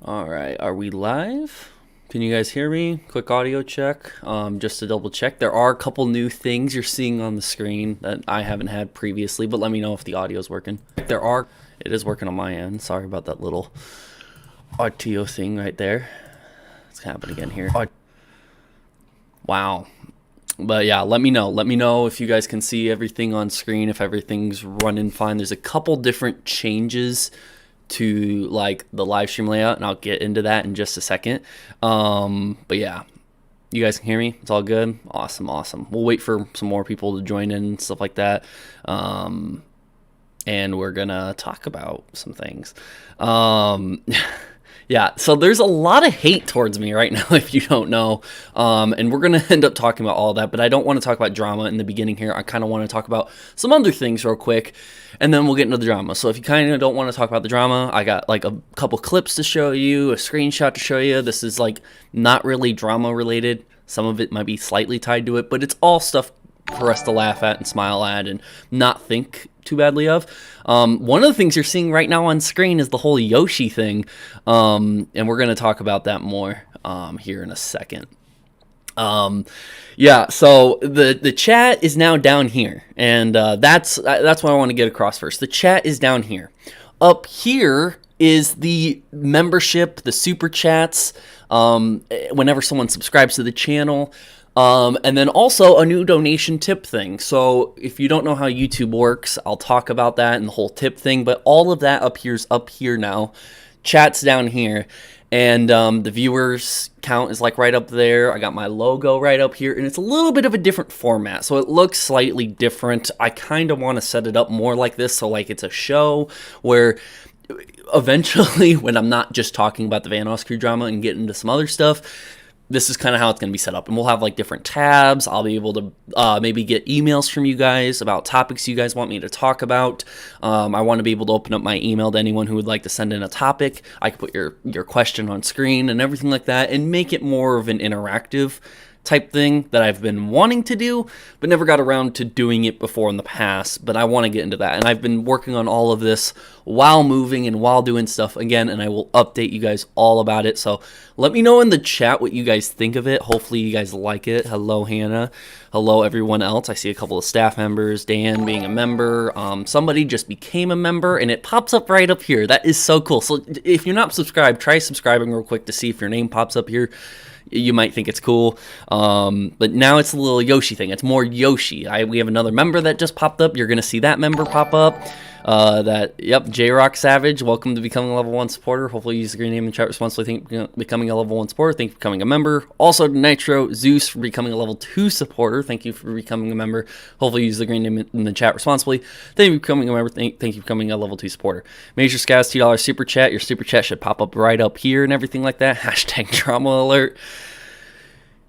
All right, are we live? Can you guys hear me? Quick audio check. Just to double check, there are a couple new things you're seeing on the screen that I haven't had previously, but let me know if the audio is working. It is working on my end. Sorry about that little audio thing right there. It's happening again here. Wow. But yeah, let me know. Let me know if you guys can see everything on screen, if everything's running fine. There's a couple different changes to like the live stream layout, and I'll get into that in just a second. But yeah, you guys can hear me. It's all good. Awesome. We'll wait for some more people to join in and stuff like that. And we're gonna talk about some things. Yeah, so there's a lot of hate towards me right now, if you don't know, and we're going to end up talking about all that, but I don't want to talk about drama in the beginning here. I kind of want to talk about some other things real quick, and then we'll get into the drama. So if you kind of don't want to talk about the drama, I got like a couple clips to show you, a screenshot to show you. This is like not really drama related. Some of it might be slightly tied to it, but it's all stuff for us to laugh at and smile at and not think too badly of. One of the things you're seeing right now on screen is the whole Yoshi thing, and we're going to talk about that more here in a second. Yeah, so the chat is now down here, and that's what I want to get across first. The chat is down here. Up here is the membership, the super chats, whenever someone subscribes to the channel. And then also a new donation tip thing. So if you don't know how YouTube works, I'll talk about that and the whole tip thing. But all of that appears up here now. Chat's down here. And the viewers count is like right up there. I got my logo right up here. And it's a little bit of a different format. So it looks slightly different. I kind of want to set it up more like this. So like it's a show where eventually when I'm not just talking about the Van Oscar drama and getting into some other stuff, this is kind of how it's going to be set up. And we'll have like different tabs. I'll be able to maybe get emails from you guys about topics you guys want me to talk about. I want to be able to open up my email to anyone who would like to send in a topic. I can put your question on screen and everything like that and make it more of an interactive type thing that I've been wanting to do, but never got around to doing it before in the past, but I want to get into that. And I've been working on all of this while moving and while doing stuff again, and I will update you guys all about it. So let me know in the chat what you guys think of it. Hopefully you guys like it. Hello, Hannah. Hello, everyone else. I see a couple of staff members, Dan being a member. Somebody just became a member, and it pops up right up here. That is so cool. So if you're not subscribed, try subscribing real quick to see if your name pops up here. You might think it's cool, but now it's a little Yoshi thing. It's more Yoshi. We have another member that just popped up. You're going to see that member pop up. Yep, J-Rock Savage, welcome to becoming a level 1 supporter. Hopefully you use the green name in chat responsibly. Thank you for becoming a level 1 supporter. Thank you for becoming a member. Also, Nitro Zeus for becoming a level 2 supporter. Thank you for becoming a member. Hopefully you use the green name in the chat responsibly. Thank you for becoming a member. Thank you for becoming a level 2 supporter. Major Scaz, $2 super chat. Your super chat should pop up right up here and everything like that. Hashtag drama alert.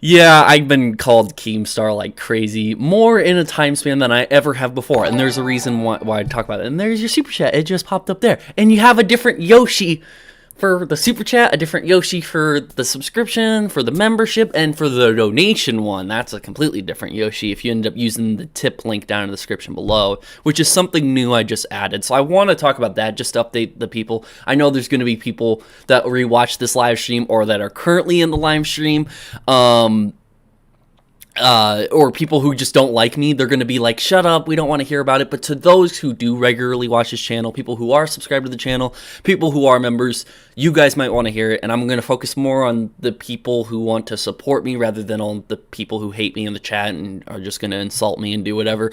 Yeah, I've been called Keemstar like crazy, more in a time span than I ever have before, and there's a reason why I talk about it. And there's your super chat, it just popped up there. And you have a different Yoshi for the super chat, a different Yoshi for the subscription, for the membership, and for the donation one. That's a completely different Yoshi if you end up using the tip link down in the description below, which is something new I just added. So I want to talk about that, just to update the people. I know there's going to be people that rewatch this live stream or that are currently in the live stream, or people who just don't like me. They're going to be like, shut up, we don't want to hear about it. But to those who do regularly watch this channel, people who are subscribed to the channel, people who are members, you guys might want to hear it. And I'm going to focus more on the people who want to support me rather than on the people who hate me in the chat and are just going to insult me and do whatever.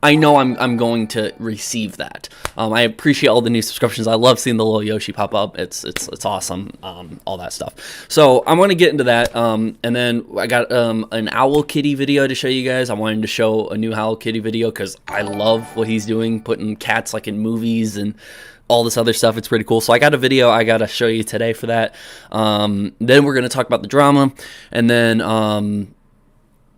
I know I'm going to receive that. I appreciate all the new subscriptions. I love seeing the little Yoshi pop up. It's awesome, all that stuff. So I'm going to get into that. And then I got an Owl Kitty video to show you guys. I wanted to show a new Owl Kitty video because I love what he's doing, putting cats like in movies and all this other stuff. It's pretty cool. So I got a video I got to show you today for that. Then we're going to talk about the drama, and then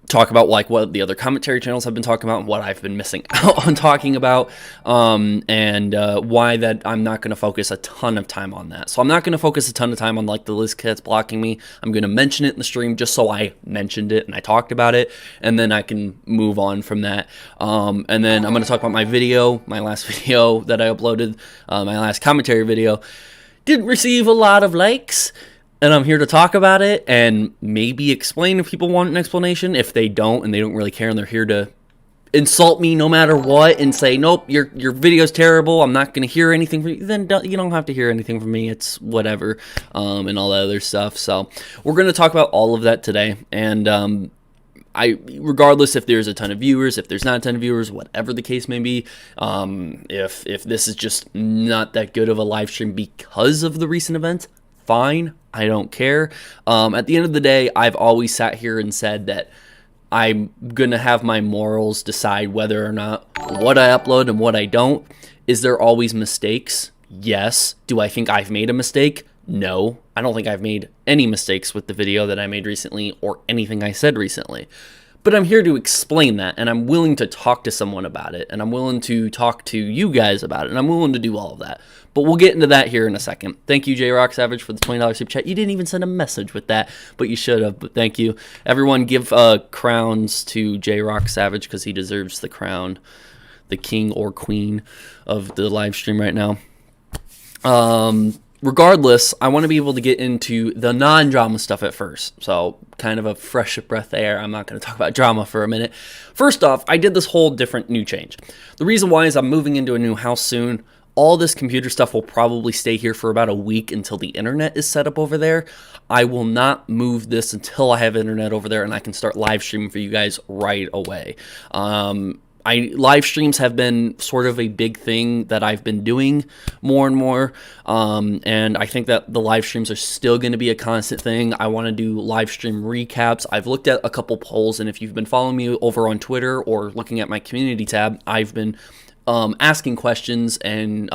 talk about like what the other commentary channels have been talking about, what I've been missing out on talking about, and why that I'm not going to focus a ton of time on that. So I'm not going to focus a ton of time on like the LizKatz blocking me. I'm going to mention it in the stream just so I mentioned it and I talked about it, and then I can move on from that. And then I'm going to talk about my video, my last video that I uploaded, my last commentary video. didn't receive a lot of likes, and I'm here to talk about it and maybe explain if people want an explanation. If they don't and they don't really care and they're here to insult me no matter what and say, nope, your video's terrible, I'm not going to hear anything from you, then you don't have to hear anything from me. It's whatever, and all that other stuff. So we're going to talk about all of that today. And regardless if there's a ton of viewers, if there's not a ton of viewers, whatever the case may be, if this is just not that good of a live stream because of the recent events, fine, I don't care. At the end of the day, I've always sat here and said that I'm going to have my morals decide whether or not what I upload and what I don't. Is there always mistakes? Yes. Do I think I've made a mistake? No. I don't think I've made any mistakes with the video that I made recently or anything I said recently. But I'm here to explain that, and I'm willing to talk to someone about it, and I'm willing to talk to you guys about it, and I'm willing to do all of that. But we'll get into that here in a second. Thank you, J-Rock Savage, for the $20 super chat. You didn't even send a message with that, but you should have. But thank you. Everyone give crowns to J-Rock Savage because he deserves the crown, the king or queen of the live stream right now. Regardless, I want to be able to get into the non-drama stuff at first. So kind of a fresh breath air. I'm not going to talk about drama for a minute. First off, I did this whole different new change. The reason why is I'm moving into a new house soon. All this computer stuff will probably stay here for about a week until the internet is set up over there. I will not move this until I have internet over there and I can start live streaming for you guys right away. Live streams have been sort of a big thing that I've been doing more and more, and I think that the live streams are still going to be a constant thing. I want to do live stream recaps. I've looked at a couple polls, and if you've been following me over on Twitter or looking at my community tab, I've been asking questions and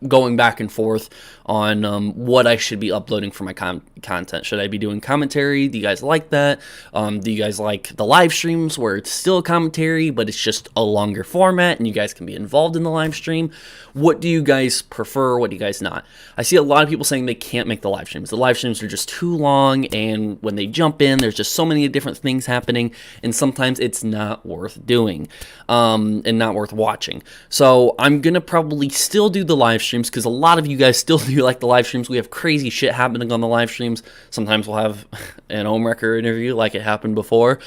going back and forth on what I should be uploading for my content. Should I be doing commentary? Do you guys like that? Do you guys like the live streams where it's still a commentary, but it's just a longer format and you guys can be involved in the live stream? What do you guys prefer? What do you guys not? I see a lot of people saying they can't make the live streams. The live streams are just too long, and when they jump in, there's just so many different things happening, and sometimes it's not worth doing and not worth watching. So I'm going to probably still do the live streams because a lot of you guys still do like the live streams. We have crazy shit happening on the live streams. Sometimes we'll have an Ohmwrecker interview like it happened before.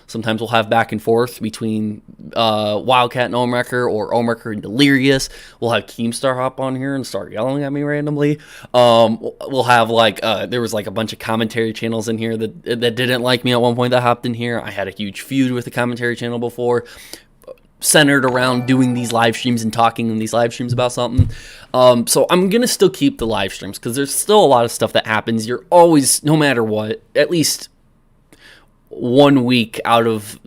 Sometimes we'll have back and forth between Wildcat and Ohmwrecker, or Ohmwrecker and Delirious. We'll have Keemstar hop on here and start yelling at me randomly. We'll have there was like a bunch of commentary channels in here that didn't like me at one point that hopped in here. I had a huge feud with the commentary channel before, centered around doing these live streams and talking in these live streams about something. So I'm going to still keep the live streams because there's still a lot of stuff that happens. You're always, no matter what, at least 1 week out of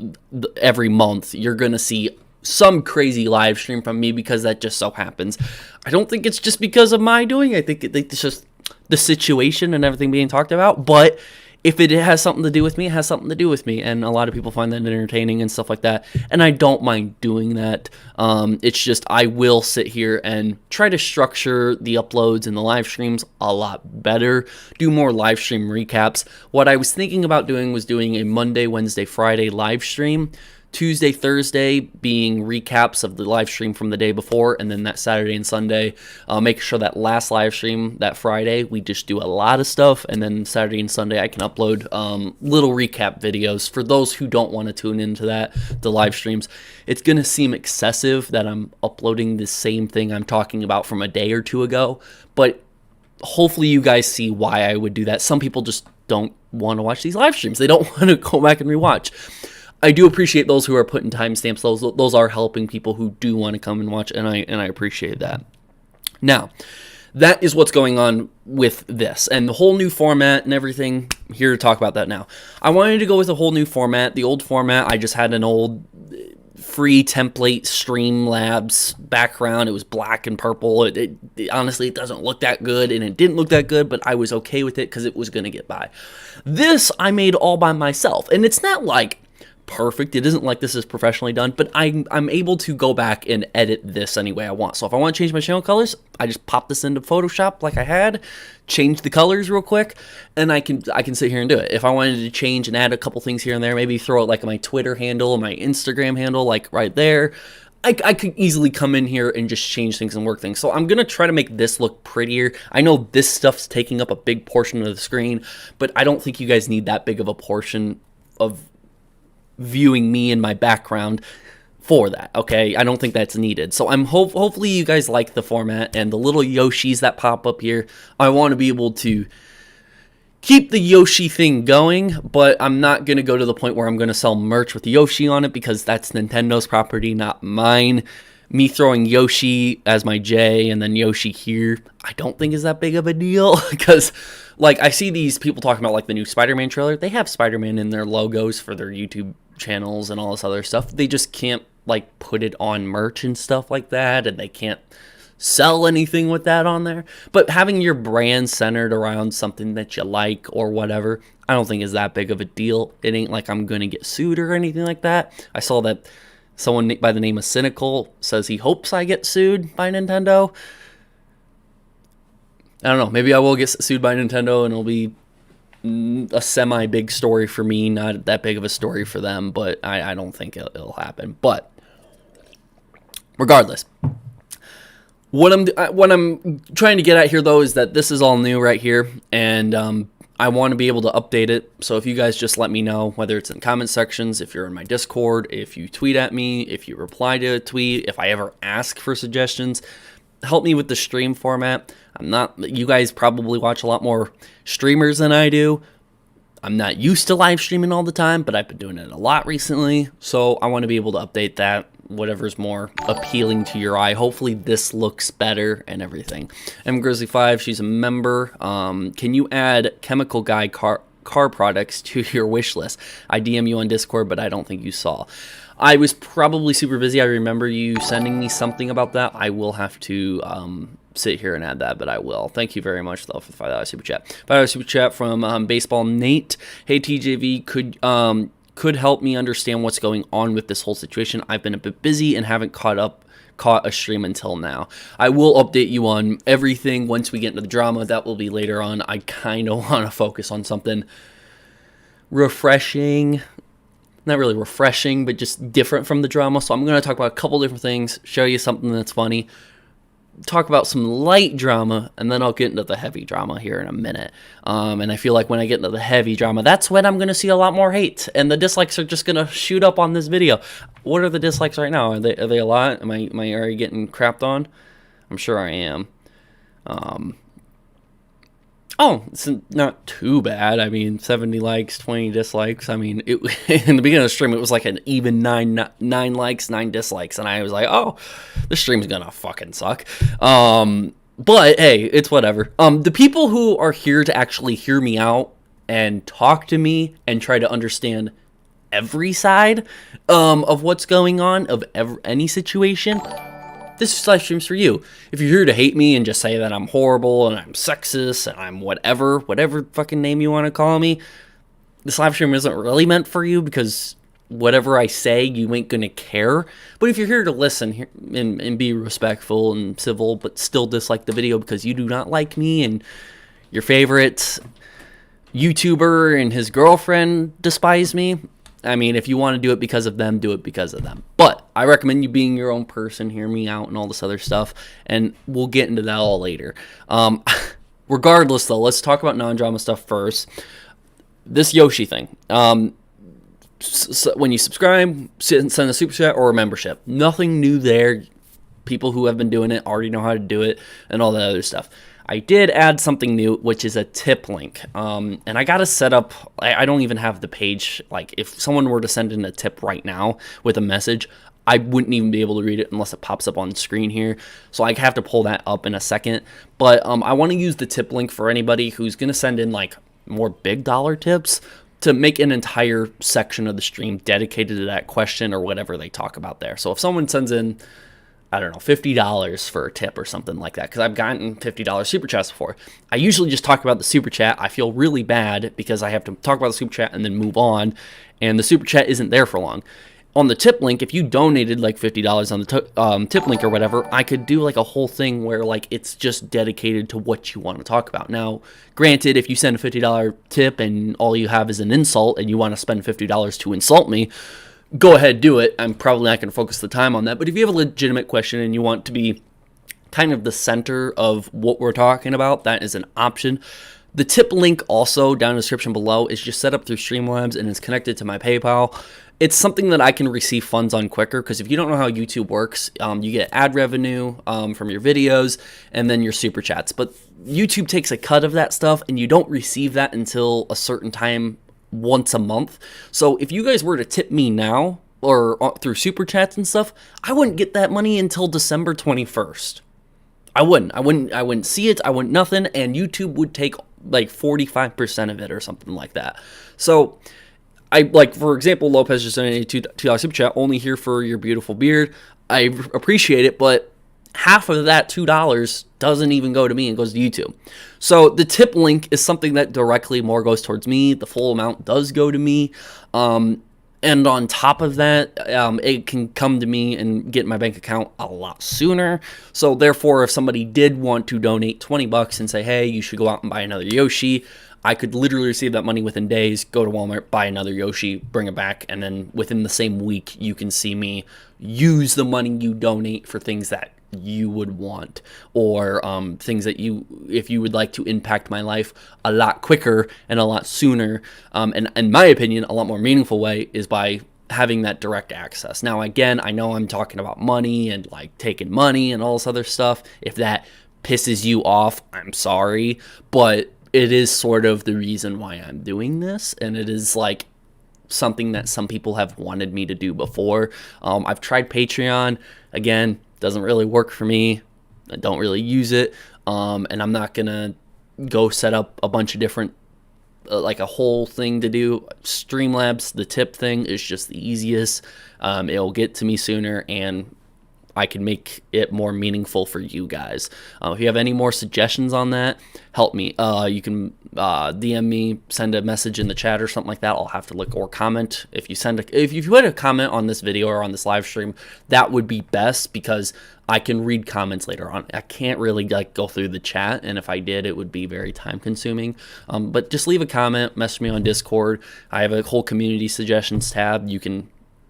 every month, you're going to see some crazy live stream from me because that just so happens. I don't think it's just because of my doing. I think it's just the situation and everything being talked about. But if it has something to do with me, it has something to do with me. And a lot of people find that entertaining and stuff like that. And I don't mind doing that. It's just I will sit here and try to structure the uploads and the live streams a lot better. Do more live stream recaps. What I was thinking about doing was doing a Monday, Wednesday, Friday live stream. Tuesday, Thursday being recaps of the live stream from the day before, and then that Saturday and Sunday, make sure that last live stream, that Friday, we just do a lot of stuff, and then Saturday and Sunday I can upload little recap videos for those who don't want to tune into the live streams. It's going to seem excessive that I'm uploading the same thing I'm talking about from a day or two ago, but hopefully you guys see why I would do that. Some people just don't want to watch these live streams. They don't want to go back and rewatch. I do appreciate those who are putting timestamps. Those are helping people who do want to come and watch, and I appreciate that. Now, that is what's going on with this and the whole new format and everything. Here to talk about that now. I wanted to go with a whole new format. The old format, I just had an old free template Streamlabs background. It was black and purple. Honestly, it doesn't look that good, and it didn't look that good, but I was okay with it because it was going to get by. This I made all by myself, and it's not like perfect. It isn't like this is professionally done, but I'm able to go back and edit this any way I want. So if I want to change my channel colors, I just pop this into Photoshop like I had, change the colors real quick, and I can sit here and do it. If I wanted to change and add a couple things here and there, maybe throw it like my Twitter handle, my Instagram handle, like right there, I could easily come in here and just change things and work things. So I'm going to try to make this look prettier. I know this stuff's taking up a big portion of the screen, but I don't think you guys need that big of a portion of viewing me and my background for that, okay? I don't think that's needed. So I'm hopefully you guys like the format and the little Yoshis that pop up here. I want to be able to keep the Yoshi thing going, but I'm not going to go to the point where I'm going to sell merch with Yoshi on it because that's Nintendo's property, not mine. Me throwing Yoshi as my J and then Yoshi here, I don't think is that big of a deal because, like, I see these people talking about, like, the new Spider-Man trailer. They have Spider-Man in their logos for their YouTube channels and all this other stuff. They just can't, like, put it on merch and stuff like that, and they can't sell anything with that on there. But having your brand centered around something that you like or whatever, I don't think is that big of a deal. It ain't like I'm gonna get sued or anything like that. I saw that someone by the name of Cynical says he hopes I get sued by Nintendo. I don't know, maybe I will get sued by Nintendo and it'll be a semi-big story for me, not that big of a story for them, but I don't think it'll happen. But regardless, what I'm trying to get at here, though, is that this is all new right here, and I want to be able to update it. So if you guys just let me know, whether it's in comment sections, if you're in my Discord, if you tweet at me, if you reply to a tweet, if I ever ask for suggestions, help me with the stream format. You guys probably watch a lot more streamers than I do. I'm not used to live streaming all the time, but I've been doing it a lot recently, so I want to be able to update that, whatever's more appealing to your eye. Hopefully this looks better and everything. Grizzly5, she's a member. Can you add Chemical Guy car products to your wish list? I DM you on Discord, but I don't think you saw. I was probably super busy. I remember you sending me something about that. I will have to sit here and add that, but I will. Thank you very much, though, for the $5 super chat. $5 super chat from Baseball Nate. Hey, TJV, could help me understand what's going on with this whole situation. I've been a bit busy and haven't caught a stream until now. I will update you on everything once we get into the drama. That will be later on. I kind of want to focus on something refreshing. Not really refreshing, but just different from the drama. So I'm going to talk about a couple different things, show you something that's funny, talk about some light drama, and then I'll get into the heavy drama here in a minute. And I feel like when I get into the heavy drama, that's when I'm going to see a lot more hate, and the dislikes are just going to shoot up on this video. What are the dislikes right now? Are they a lot? Am I already getting crapped on? I'm sure I am. Oh, it's not too bad. I mean, 70 likes, 20 dislikes. I mean, in the beginning of the stream, it was like an even 9 likes, 9 dislikes. And I was like, oh, this stream's gonna fucking suck. But, hey, it's whatever. The people who are here to actually hear me out and talk to me and try to understand every side of what's going on, of any situation, this live stream's for you. If you're here to hate me and just say that I'm horrible and I'm sexist and I'm whatever fucking name you want to call me, this live stream isn't really meant for you because whatever I say, you ain't gonna care. But if you're here to listen and be respectful and civil, but still dislike the video because you do not like me and your favorite YouTuber and his girlfriend despise me, I mean, if you want to do it because of them, do it because of them. But I recommend you being your own person, hear me out, and all this other stuff. And we'll get into that all later. Regardless, though, let's talk about non-drama stuff first. This Yoshi thing. So when you subscribe, send a super chat or a membership. Nothing new there. People who have been doing it already know how to do it and all that other stuff. I did add something new, which is a tip link. And I got to set up, I don't even have the page. Like, if someone were to send in a tip right now with a message, I wouldn't even be able to read it unless it pops up on screen here. So I have to pull that up in a second. But I want to use the tip link for anybody who's going to send in, like, more big dollar tips to make an entire section of the stream dedicated to that question or whatever they talk about there. So if someone sends in, I don't know, $50 for a tip or something like that, because I've gotten $50 super chats before. I usually just talk about the super chat. I feel really bad because I have to talk about the super chat and then move on, and the super chat isn't there for long. On the tip link, if you donated like $50 on the tip link or whatever, I could do like a whole thing where like it's just dedicated to what you want to talk about. Now, granted, if you send a $50 tip and all you have is an insult and you want to spend $50 to insult me, go ahead, do it. I'm probably not going to focus the time on that. But if you have a legitimate question and you want to be kind of the center of what we're talking about, that is an option. The tip link also down in the description below is just set up through Streamlabs and is connected to my PayPal. It's something that I can receive funds on quicker, because if you don't know how YouTube works, you get ad revenue from your videos and then your super chats. But YouTube takes a cut of that stuff, and you don't receive that until a certain time once a month. So if you guys were to tip me now or through super chats and stuff, I wouldn't get that money until December 21st. I wouldn't see it. I wouldn't nothing. And YouTube would take like 45% of it or something like that. So for example, Lopez just sent a $2 super chat, only here for your beautiful beard. I appreciate it, but half of that $2 doesn't even go to me and goes to YouTube. So the tip link is something that directly more goes towards me. The full amount does go to me. And on top of that, it can come to me and get in my bank account a lot sooner. So therefore, if somebody did want to donate $20 and say, hey, you should go out and buy another Yoshi, I could literally receive that money within days, go to Walmart, buy another Yoshi, bring it back, and then within the same week, you can see me use the money you donate for things that you would want, or things that if you would like to impact my life a lot quicker and a lot sooner, and in my opinion, a lot more meaningful way is by having that direct access. Now, again, I know I'm talking about money and like taking money and all this other stuff. If that pisses you off, I'm sorry, but it is sort of the reason why I'm doing this, and it is like something that some people have wanted me to do before. I've tried Patreon. Again, doesn't really work for me. I don't really use it, and I'm not gonna go set up a bunch of different like a whole thing to do. Streamlabs, the tip thing, is just the easiest. It'll get to me sooner, and I can make it more meaningful for you guys. If you have any more suggestions on that, help me. You can DM me, send a message in the chat or something like that. I'll have to look, or comment. If you put a comment on this video or on this live stream, that would be best, because I can read comments later on. I can't really like go through the chat, and if I did, it would be very time consuming. But just leave a comment, message me on Discord. I have a whole community suggestions tab. You can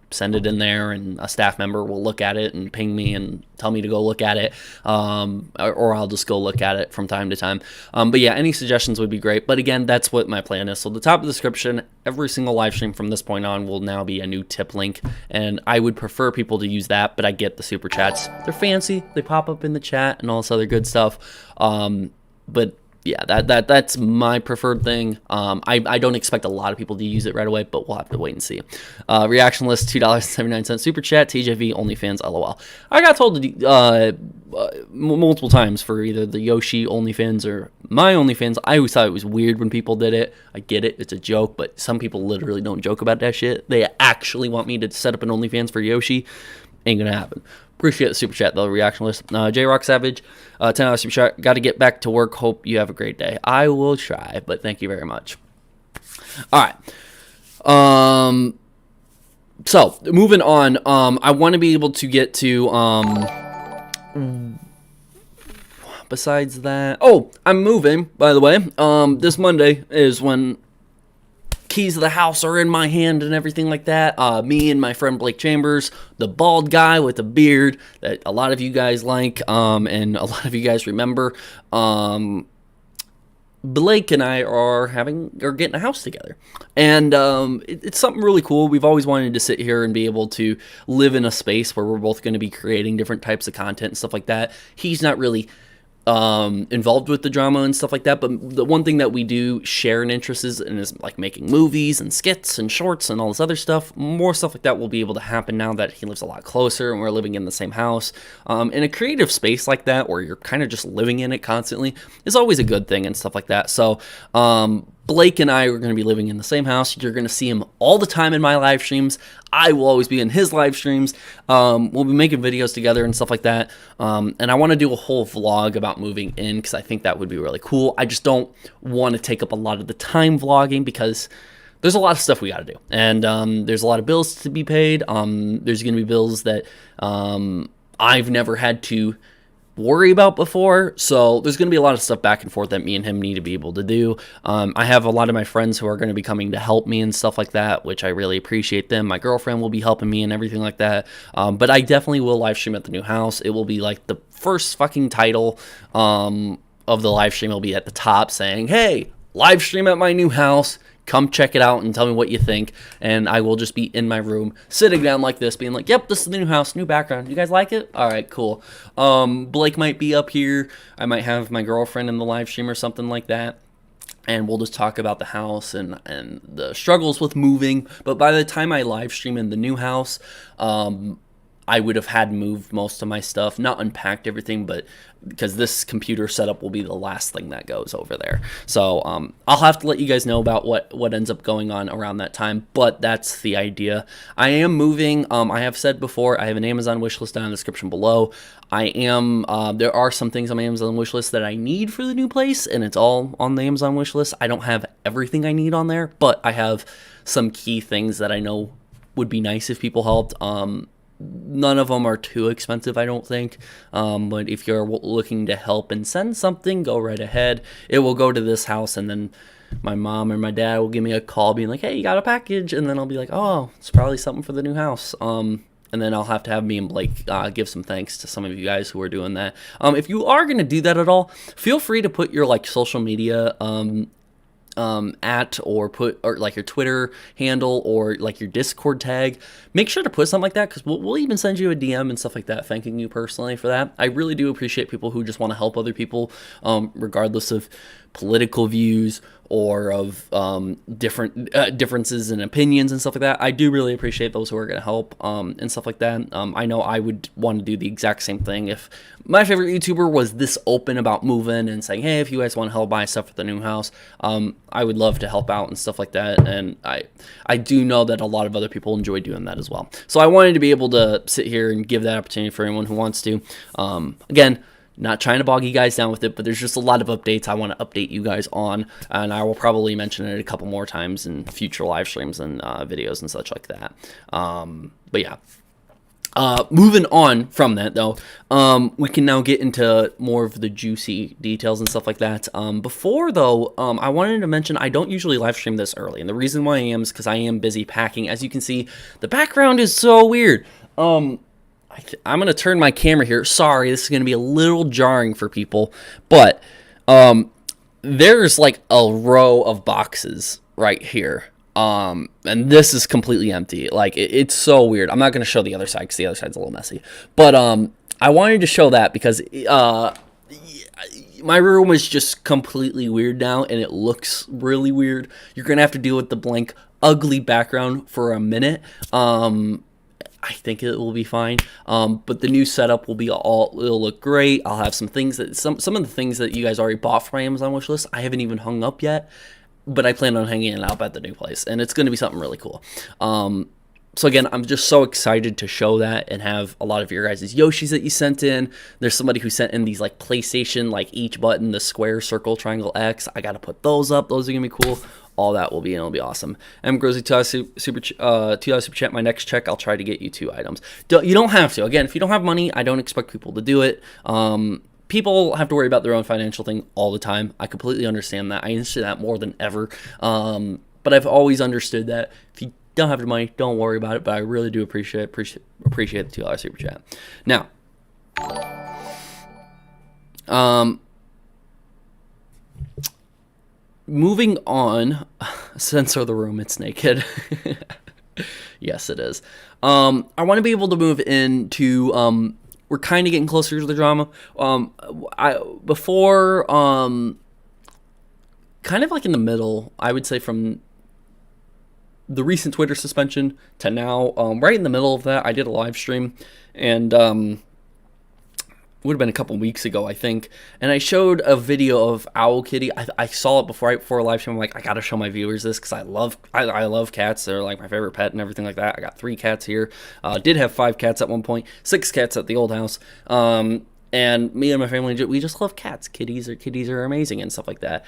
send it in there, and a staff member will look at it and ping me and tell me to go look at it, or I'll just go look at it from time to time. But yeah, any suggestions would be great. But again, that's what my plan is. So the top of the description, every single live stream from this point on will now be a new tip link, and I would prefer people to use that, but I get the super chats. They're fancy. They pop up in the chat and all this other good stuff. But yeah, that's my preferred thing. I don't expect a lot of people to use it right away, but we'll have to wait and see. Reaction list, $2.79 super chat, TJV, OnlyFans, LOL. I got told multiple times for either the Yoshi OnlyFans or my OnlyFans. I always thought it was weird when people did it. I get it, it's a joke, but some people literally don't joke about that shit. They actually want me to set up an OnlyFans for Yoshi. Ain't gonna happen. Appreciate the super chat though. Reaction list. J-Rock Savage, $10 super chat. Got to get back to work. Hope you have a great day. I will try, but thank you very much. All right. So moving on. I want to be able to get to besides that. Oh, I'm moving, by the way. This Monday is when keys of the house are in my hand and everything like that. Me and my friend Blake Chambers, the bald guy with the beard that a lot of you guys like, and a lot of you guys remember. Blake and I are getting a house together, and it's something really cool. We've always wanted to sit here and be able to live in a space where we're both going to be creating different types of content and stuff like that. He's not really involved with the drama and stuff like that, but the one thing that we do share an interest in is like making movies and skits and shorts and all this other stuff. More stuff like that will be able to happen now that he lives a lot closer and we're living in the same house. In a creative space like that, where you're kind of just living in it constantly, is always a good thing and stuff like that. So Blake and I are going to be living in the same house. You're going to see him all the time in my live streams. I will always be in his live streams. We'll be making videos together and stuff like that. And I want to do a whole vlog about moving in, because I think that would be really cool. I just don't want to take up a lot of the time vlogging, because there's a lot of stuff we got to do. And there's a lot of bills to be paid. There's going to be bills that I've never had to worry about before. So there's going to be a lot of stuff back and forth that me and him need to be able to do. I have a lot of my friends who are going to be coming to help me and stuff like that, which I really appreciate them. My girlfriend will be helping me and everything like that. But I definitely will live stream at the new house. It will be like the first fucking title of the live stream will be at the top saying, hey, live stream at my new house. Come check it out and tell me what you think. And I will just be in my room, sitting down like this, being like, yep, this is the new house, new background. You guys like it? All right, cool. Blake might be up here. I might have my girlfriend in the live stream or something like that. And we'll just talk about the house and the struggles with moving. But by the time I live stream in the new house, I would have had moved most of my stuff, not unpacked everything, but because this computer setup will be the last thing that goes over there. So I'll have to let you guys know about what ends up going on around that time, but that's the idea. I am moving. I have said before, I have an Amazon wishlist down in the description below. There are some things on my Amazon wishlist that I need for the new place, and it's all on the Amazon wishlist. I don't have everything I need on there, but I have some key things that I know would be nice if people helped. None of them are too expensive, I don't think. But if you're looking to help and send something, go right ahead. It will go to this house, and then my mom or my dad will give me a call being like, hey, you got a package? And then I'll be like, oh, it's probably something for the new house. And then I'll have to have me and Blake give some thanks to some of you guys who are doing that. If you are going to do that at all, feel free to put your social media at or like your Twitter handle or like your Discord tag. Make sure to put something like that, because we'll even send you a DM and stuff like that thanking you personally for that. I really do appreciate people who just want to help other people, regardless of political views or of different differences in opinions and stuff like that. I do really appreciate those who are going to help and stuff like that. I know I would want to do the exact same thing if my favorite YouTuber was this open about moving and saying, hey, if you guys want to help buy stuff for the new house, I would love to help out and stuff like that. And I do know that a lot of other people enjoy doing that as well. So I wanted to be able to sit here and give that opportunity for anyone who wants to. Again, not trying to bog you guys down with it, but there's just a lot of updates I want to update you guys on, and I will probably mention it a couple more times in future live streams and videos and such like that. But yeah. Moving on from that, though, we can now get into more of the juicy details and stuff like that. Before, though, I wanted to mention I don't usually live stream this early, and the reason why I am is because I am busy packing. As you can see, the background is so weird. I'm going to turn my camera here. Sorry, this is going to be a little jarring for people, but there's like a row of boxes right here. And this is completely empty. Like, it's so weird. I'm not going to show the other side because the other side's a little messy. But I wanted to show that because my room is just completely weird now, and it looks really weird. You're going to have to deal with the blank, ugly background for a minute. I think it will be fine. But the new setup will be it'll look great. I'll have some things that, some of the things that you guys already bought from my Amazon wishlist, I haven't even hung up yet, but I plan on hanging it up at the new place, and it's going to be something really cool. So again, I'm just so excited to show that and have a lot of your guys' Yoshis that you sent in. There's somebody who sent in these like PlayStation, like each button, the square, circle, triangle, X. I got to put those up. Those are going to be cool. All that will be, and it'll be awesome. M. Grozy, $2 super chat. My next check, I'll try to get you 2 items. You don't have to. Again, if you don't have money, I don't expect people to do it. People have to worry about their own financial thing all the time. I completely understand that. I understand that more than ever. But I've always understood that if you don't have the money, don't worry about it. But I really do appreciate the $2 super chat. Now, moving on, censor the room, it's naked. Yes, it is. I want to be able to move into, we're kind of getting closer to the drama. Before, kind of like in the middle, I would say from the recent Twitter suspension to now, right in the middle of that, I did a live stream, and would have been a couple weeks ago, I think, and I showed a video of Owl Kitty. I saw it before a live stream. I'm like, I gotta show my viewers this because I love cats. They're like my favorite pet and everything like that. I got 3 cats here. Did have 5 cats at one point, 6 cats at the old house. And me and my family, we just love cats. Kitties are amazing and stuff like that.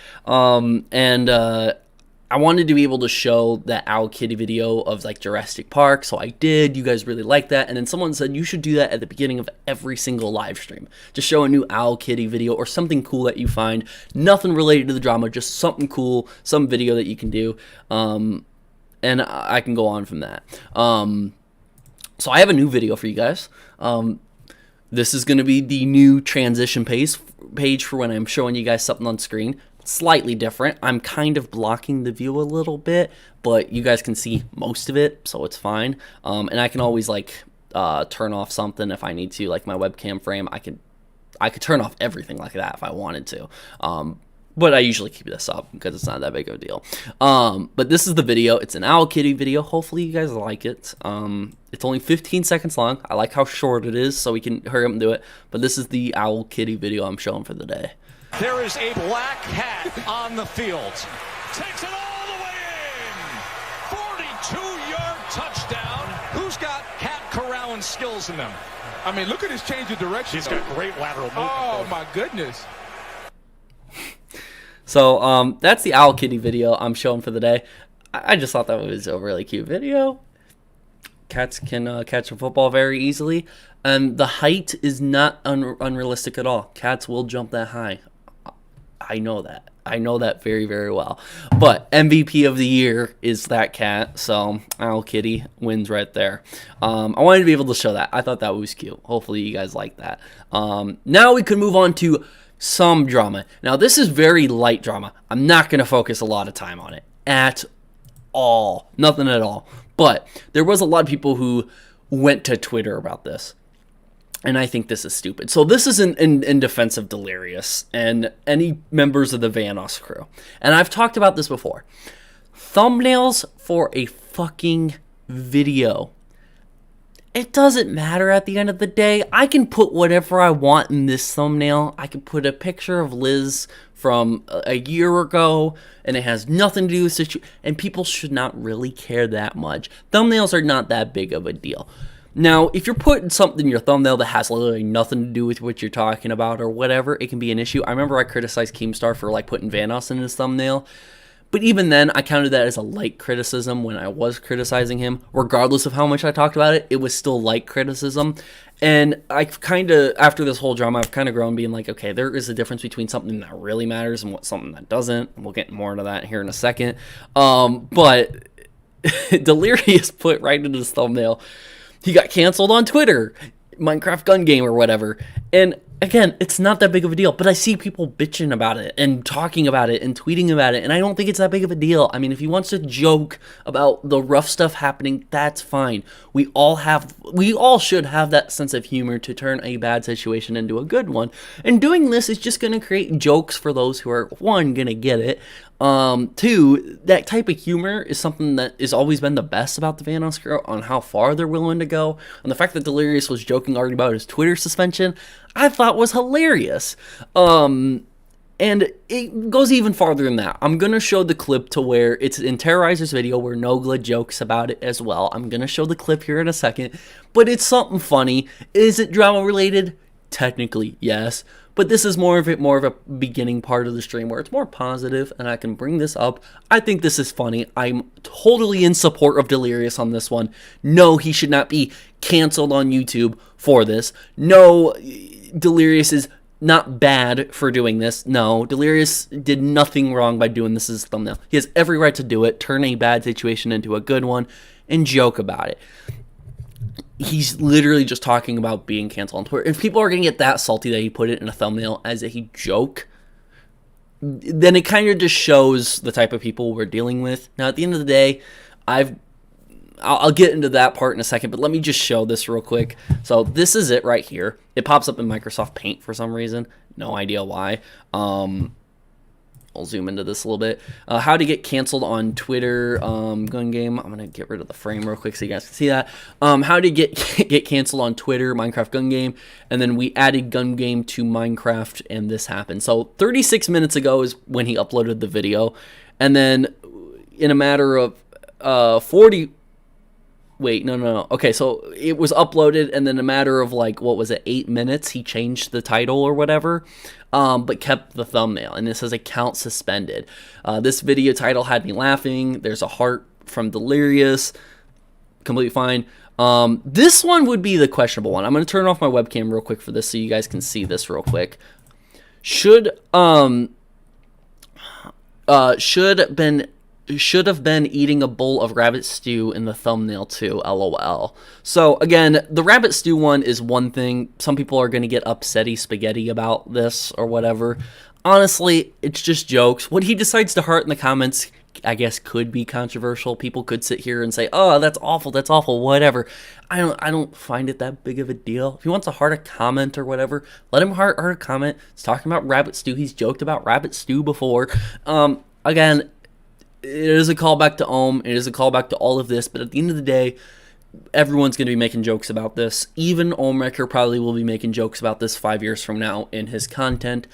I wanted to be able to show that Owl Kitty video of like Jurassic Park, so I did. You guys really liked that, and then someone said you should do that at the beginning of every single live stream. Just show a new Owl Kitty video or something cool that you find, nothing related to the drama, just something cool, some video that you can do, and I can go on from that. So I have a new video for you guys. This is going to be the new transition page for when I'm showing you guys something on screen. Slightly different. I'm kind of blocking the view a little bit, but you guys can see most of it, so it's fine. And I can always like turn off something if I need to, like my webcam frame. I could turn off everything like that if I wanted to. But I usually keep this up because it's not that big of a deal. But this is the video. It's an Owl Kitty video. Hopefully you guys like it. It's only 15 seconds long. I like how short it is, so we can hurry up and do it. But this is the Owl Kitty video I'm showing for the day. There is a black cat on the field. Takes it all the way in. 42-yard touchdown. Who's got cat corralling skills in them? I mean, look at his change of direction. He's got great lateral movement. Oh, my goodness. So that's the Owl Kitty video I'm showing for the day. I just thought that was a really cute video. Cats can catch a football very easily. And the height is not unrealistic at all. Cats will jump that high. I know that. I know that very, very well. But MVP of the year is that cat. So Owl Kitty wins right there. I wanted to be able to show that. I thought that was cute. Hopefully you guys like that. Now we can move on to some drama. Now this is very light drama. I'm not going to focus a lot of time on it at all. Nothing at all. But there was a lot of people who went to Twitter about this. And I think this is stupid. So this is in defense of Delirious and any members of the Vanoss crew. And I've talked about this before. Thumbnails for a fucking video. It doesn't matter at the end of the day. I can put whatever I want in this thumbnail. I can put a picture of Liz from a year ago, and it has nothing to do with situation. And people should not really care that much. Thumbnails are not that big of a deal. Now, if you're putting something in your thumbnail that has literally nothing to do with what you're talking about or whatever, it can be an issue. I remember I criticized Keemstar for like putting Vanoss in his thumbnail. But even then, I counted that as a light criticism when I was criticizing him. Regardless of how much I talked about it, it was still light criticism. And I've kind of, after this whole drama, I've kind of grown being like, okay, there is a difference between something that really matters and something that doesn't. We'll get more into that here in a second. But Delirious put right into his thumbnail, he got canceled on Twitter, Minecraft Gun Game or whatever. And again, it's not that big of a deal, but I see people bitching about it and talking about it and tweeting about it, and I don't think it's that big of a deal. I mean, if he wants to joke about the rough stuff happening, that's fine. We all should have that sense of humor to turn a bad situation into a good one. And doing this is just going to create jokes for those who are, one, going to get it. Two, that type of humor is something that has always been the best about the Vanoss crew on how far they're willing to go. And the fact that Delirious was joking already about his Twitter suspension, I thought was hilarious. And it goes even farther than that. I'm going to show the clip to where it's in Terrorizer's video where Nogla jokes about it as well. I'm going to show the clip here in a second, but it's something funny. Is it drama related? Technically, yes. But this is more of a beginning part of the stream where it's more positive, and I can bring this up. I think this is funny. I'm totally in support of Delirious on this one. No, he should not be canceled on YouTube for this. No, Delirious is not bad for doing this. No, Delirious did nothing wrong by doing this as his thumbnail. He has every right to do it, turn a bad situation into a good one, and joke about it. He's literally just talking about being canceled on Twitter. If people are going to get that salty that he put it in a thumbnail as a joke, then it kind of just shows the type of people we're dealing with. Now, at the end of the day, I'll get into that part in a second, but let me just show this real quick. So this is it right here. It pops up in Microsoft Paint for some reason. No idea why. I'll zoom into this a little bit. How to get canceled on Twitter gun game. I'm going to get rid of the frame real quick so you guys can see that. How to get canceled on Twitter, Minecraft gun game. And then we added gun game to Minecraft and this happened. So 36 minutes ago is when he uploaded the video. And then in a matter of 40... Wait, no. Okay, so it was uploaded, and then a matter of like, what was it, 8 minutes, he changed the title or whatever, but kept the thumbnail, and it says account suspended. This video title had me laughing. There's a heart from Delirious. Completely fine. This one would be the questionable one. I'm going to turn off my webcam real quick for this so you guys can see this real quick. Should have been eating a bowl of rabbit stew in the thumbnail too, lol. So again, the rabbit stew one is one thing. Some people are going to get upsetty spaghetti about this or whatever. Honestly, it's just jokes. What he decides to heart in the comments, I guess, could be controversial. People could sit here and say, oh, that's awful, whatever. I don't find it that big of a deal. If he wants to heart a comment or whatever, let him heart a comment. He's talking about rabbit stew. He's joked about rabbit stew before. Again, it is a callback to Ohm. It is a callback to all of this. But at the end of the day, everyone's going to be making jokes about this. Even Ohmwrecker probably will be making jokes about this 5 years from now in his content.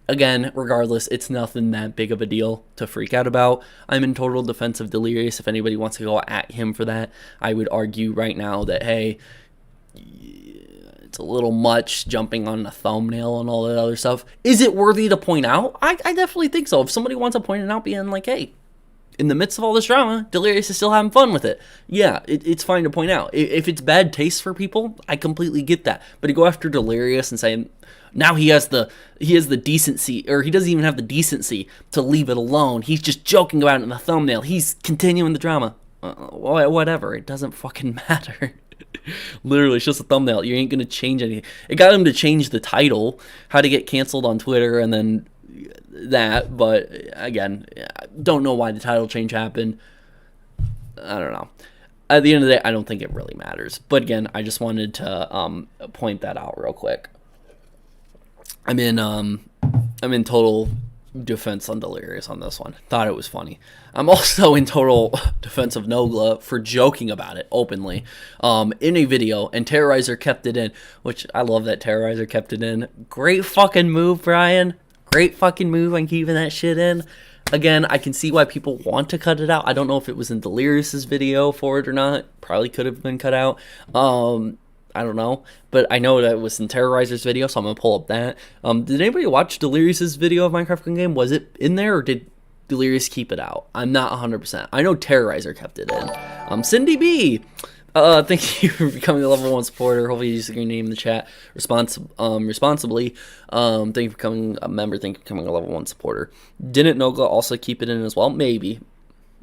Again, regardless, it's nothing that big of a deal to freak out about. I'm in total defense of Delirious. If anybody wants to go at him for that, I would argue right now that, hey, it's a little much jumping on the thumbnail and all that other stuff. Is it worthy to point out? I definitely think so. If somebody wants to point it out, being like, hey, in the midst of all this drama, Delirious is still having fun with it. Yeah, it's fine to point out. If it's bad taste for people, I completely get that. But to go after Delirious and say, now he has the decency, or he doesn't even have the decency to leave it alone. He's just joking about it in the thumbnail. He's continuing the drama. Whatever. It doesn't fucking matter. Literally, it's just a thumbnail. You ain't going to change anything. It got him to change the title, how to get canceled on Twitter, and then that. But again, I don't know why the title change happened. I don't know. At the end of the day, I don't think it really matters. But again, I just wanted to point that out real quick. I'm in total defense on Delirious on this one. Thought it was funny. I'm also in total defense of Nogla for joking about it openly in a video, and Terrorizer kept it in, which I love that Terrorizer kept it in. Great fucking move, Brian. Great fucking move on keeping that shit in. Again, I can see why people want to cut it out. I don't know if it was in Delirious's video for it or not. Probably could have been cut out. I don't know, but I know that it was in Terrorizer's video, so I'm going to pull up that. Did anybody watch Delirious's video of Minecraft Gun Game? Was it in there, or did Delirious keep it out? I'm not 100%. I know Terrorizer kept it in. Cindy B, thank you for becoming a level 1 supporter. Hopefully you use your name in the chat responsibly. Thank you for becoming a member. Thank you for becoming a level 1 supporter. Didn't Nogla also keep it in as well? Maybe.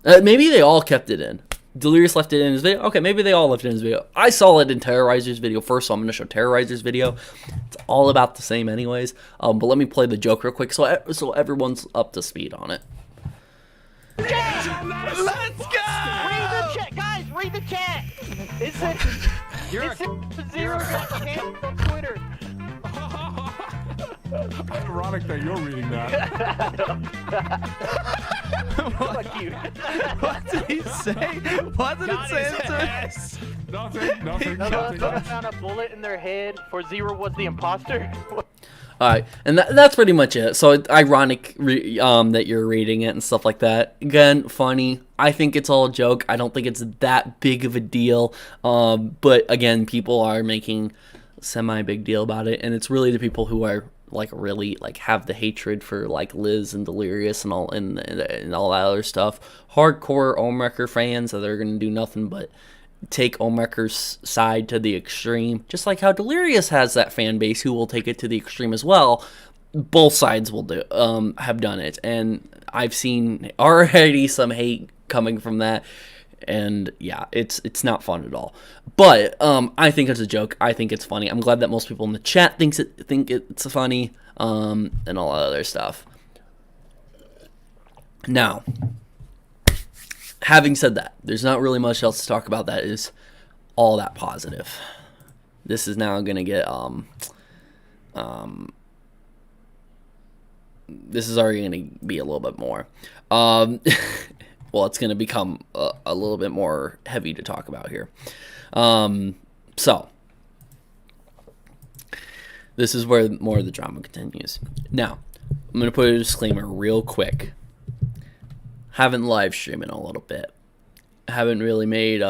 Maybe they all kept it in. Delirious left it in his video. Okay, maybe they all left it in his video. I saw it in Terrorizer's video first, so I'm going to show Terrorizer's video. It's all about the same anyways. But let me play the joke real quick so everyone's up to speed on it. Let's go! Read the chat, guys. Read the chat. It's zero got canceled on Twitter. It's ironic that you're reading that. Fuck you. What did he say? What did it say? Nothing. I found a bullet in their head for Zero was the imposter. Alright, and that's pretty much it. So it's ironic that you're reading it and stuff like that. Again, funny. I think it's all a joke. I don't think it's that big of a deal. But again, people are making semi-big deal about it, and it's really the people who are like really like have the hatred for like Liz and Delirious and all and all that other stuff. Hardcore Ohmwrecker fans that are gonna do nothing but take Ohmwrecker's side to the extreme, just like how Delirious has that fan base who will take it to the extreme as well. Both sides will do have done it, and I've seen already some hate coming from that. And yeah, it's not fun at all. But I think it's a joke. I think it's funny. I'm glad that most people in the chat think it's funny, and all that other stuff. Now, having said that, there's not really much else to talk about that is all that positive. This is now gonna get this is already gonna be a little bit more. Well, it's going to become a little bit more heavy to talk about here. So, this is where more of the drama continues. Now, I'm going to put a disclaimer real quick. Haven't live streamed in a little bit. Haven't really made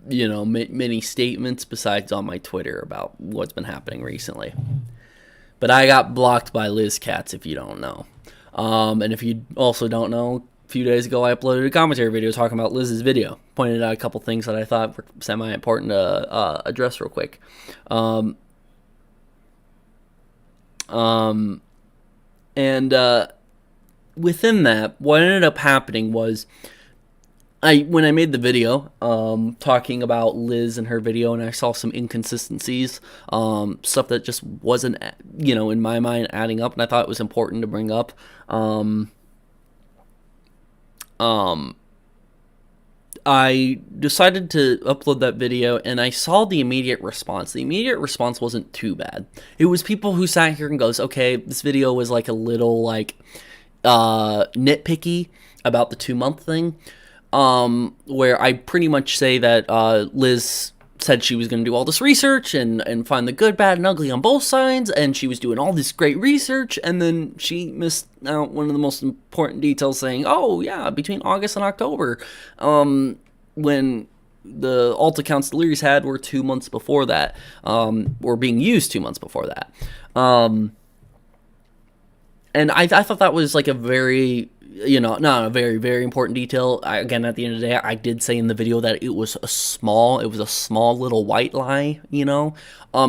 many statements besides on my Twitter about what's been happening recently. But I got blocked by LizKatz, if you don't know. And if you also don't know, a few days ago I uploaded a commentary video talking about Liz's video. Pointed out a couple things that I thought were semi-important to address real quick. Within that, what ended up happening was when I made the video talking about Liz and her video, and I saw some inconsistencies, stuff that just wasn't, in my mind adding up, and I thought it was important to bring up. I decided to upload that video, and I saw the immediate response. The immediate response wasn't too bad. It was people who sat here and goes, okay, this video was like a little nitpicky about the 2-month thing, where I pretty much say that Liz said she was going to do all this research and find the good, bad, and ugly on both sides, and she was doing all this great research, and then she missed out one of the most important details, saying, oh yeah, between August and October, when the alt accounts Delirious had were 2 months before that, were being used 2 months before that. And I thought that was like a very, not a very, very important detail. Again, at the end of the day, I did say in the video that it was a small little white lie,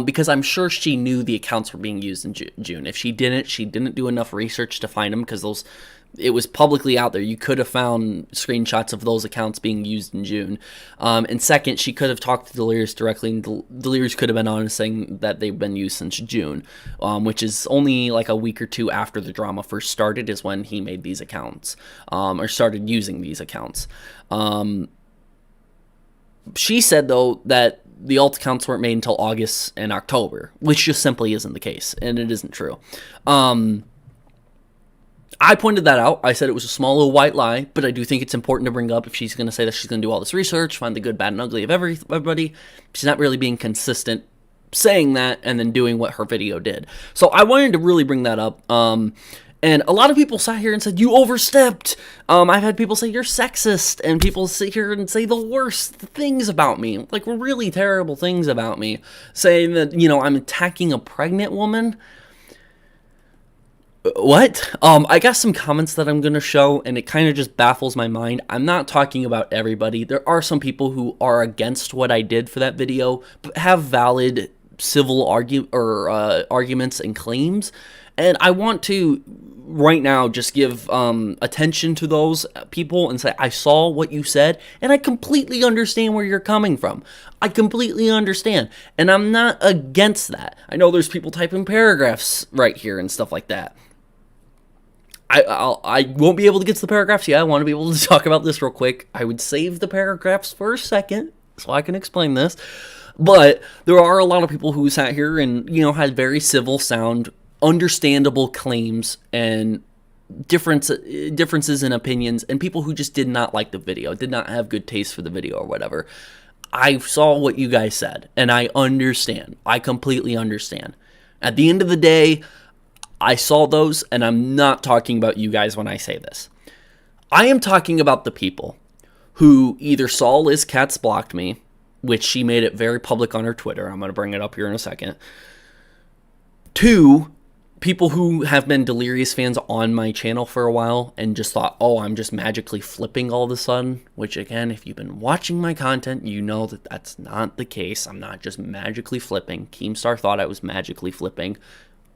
because I'm sure she knew the accounts were being used in June. If she didn't do enough research to find them, because it was publicly out there. You could have found screenshots of those accounts being used in June. And second, she could have talked to Delirious directly, and Delirious could have been honest saying that they've been used since June, which is only like a week or two after the drama first started is when he made these accounts, or started using these accounts. She said, though, that the alt accounts weren't made until August and October, which just simply isn't the case, and it isn't true. I pointed that out. I said it was a small little white lie, but I do think it's important to bring up if she's going to say that she's going to do all this research, find the good, bad, and ugly of everybody. She's not really being consistent saying that and then doing what her video did. So I wanted to really bring that up. And a lot of people sat here and said, you overstepped. I've had people say you're sexist, and people sit here and say the worst things about me, like really terrible things about me, saying that, I'm attacking a pregnant woman. What? I got some comments that I'm going to show, and it kind of just baffles my mind. I'm not talking about everybody. There are some people who are against what I did for that video, but have valid civil arguments and claims. And I want to, right now, just give attention to those people and say, I saw what you said, and I completely understand where you're coming from. I completely understand. And I'm not against that. I know there's people typing paragraphs right here and stuff like that. I won't be able to get to the paragraphs yet. I want to be able to talk about this real quick. I would save the paragraphs for a second so I can explain this. But there are a lot of people who sat here and, had very civil, sound, understandable claims and differences in opinions, and people who just did not like the video, did not have good taste for the video or whatever. I saw what you guys said, and I understand. I completely understand. At the end of the day, I saw those, and I'm not talking about you guys when I say this. I am talking about the people who either saw LizKatz blocked me, which she made it very public on her Twitter. I'm going to bring it up here in a second. 2, people who have been Delirious fans on my channel for a while and just thought, oh, I'm just magically flipping all of a sudden, which again, if you've been watching my content, you know that that's not the case. I'm not just magically flipping. Keemstar thought I was magically flipping.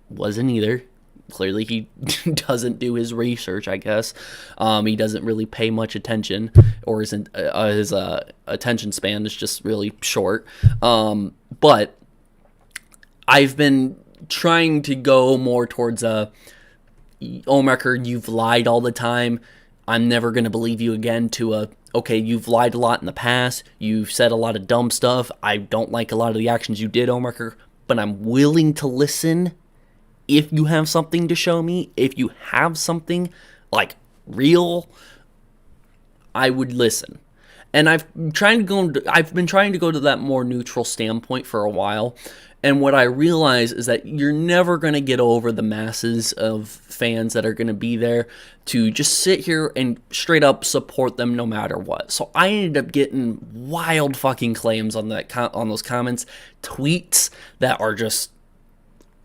Wasn't either. Clearly he doesn't do his research, I guess. He doesn't really pay much attention, or his attention span is just really short. But I've been trying to go more towards Ohmwrecker, you've lied all the time, I'm never going to believe you again, to okay, you've lied a lot in the past, you've said a lot of dumb stuff, I don't like a lot of the actions you did, Ohmwrecker, but I'm willing to listen if you have something to show me. If you have something, like, real, I would listen. And I've been trying to go to that more neutral standpoint for a while. And what I realize is that you're never going to get over the masses of fans that are going to be there to just sit here and straight up support them no matter what. So I ended up getting wild fucking claims on on those comments, tweets that are just,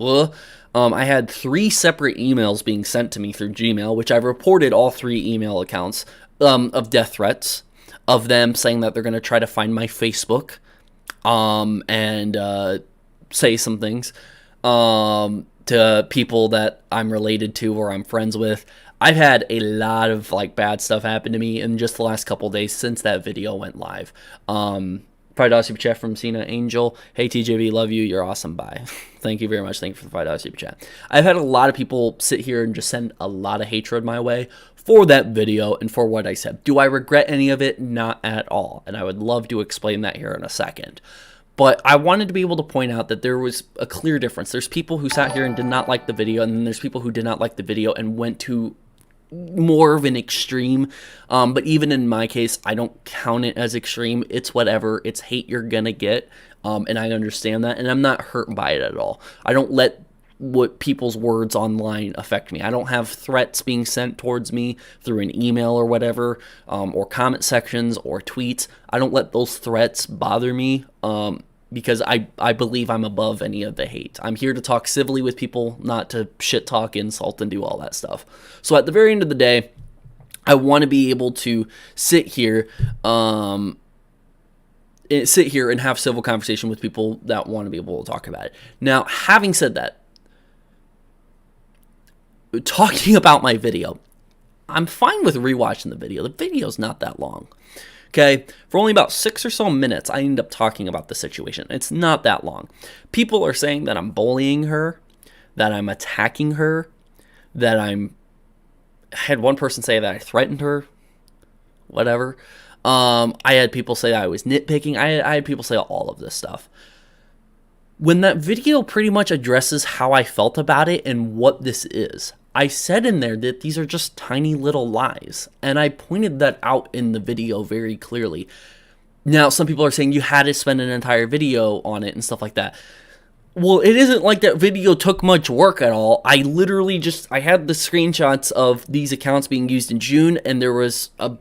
I had 3 separate emails being sent to me through Gmail, which I reported all 3 email accounts of death threats, of them saying that they're going to try to find my Facebook and say some things to people that I'm related to or I'm friends with. I've had a lot of like bad stuff happen to me in just the last couple days since that video went live. $5 super chat from Cena Angel. Hey TJV, love you. You're awesome. Bye. Thank you very much. Thank you for the $5 super chat. I've had a lot of people sit here and just send a lot of hatred my way for that video and for what I said. Do I regret any of it? Not at all. And I would love to explain that here in a second. But I wanted to be able to point out that there was a clear difference. There's people who sat here and did not like the video, and then there's people who did not like the video and went to more of an extreme. But even in my case, I don't count it as extreme. It's whatever. It's hate you're gonna get, and I understand that, and I'm not hurt by it at all. I don't let what people's words online affect me. I don't have threats being sent towards me through an email or whatever, or comment sections or tweets. I don't let those threats bother me, because I believe I'm above any of the hate. I'm here to talk civilly with people, not to shit talk, insult, and do all that stuff. So at the very end of the day, I want to be able to sit here and have civil conversation with people that want to be able to talk about it. Now, having said that, talking about my video, I'm fine with rewatching the video. The video's not that long. Okay, for only about 6 or so minutes, I end up talking about the situation. It's not that long. People are saying that I'm bullying her, that I'm attacking her, that I had one person say that I threatened her, whatever. I had people say that I was nitpicking. I had people say all of this stuff. When that video pretty much addresses how I felt about it and what this is, I said in there that these are just tiny little lies, and I pointed that out in the video very clearly. Now, some people are saying you had to spend an entire video on it and stuff like that. Well, it isn't like that video took much work at all. I literally I had the screenshots of these accounts being used in June, and there was a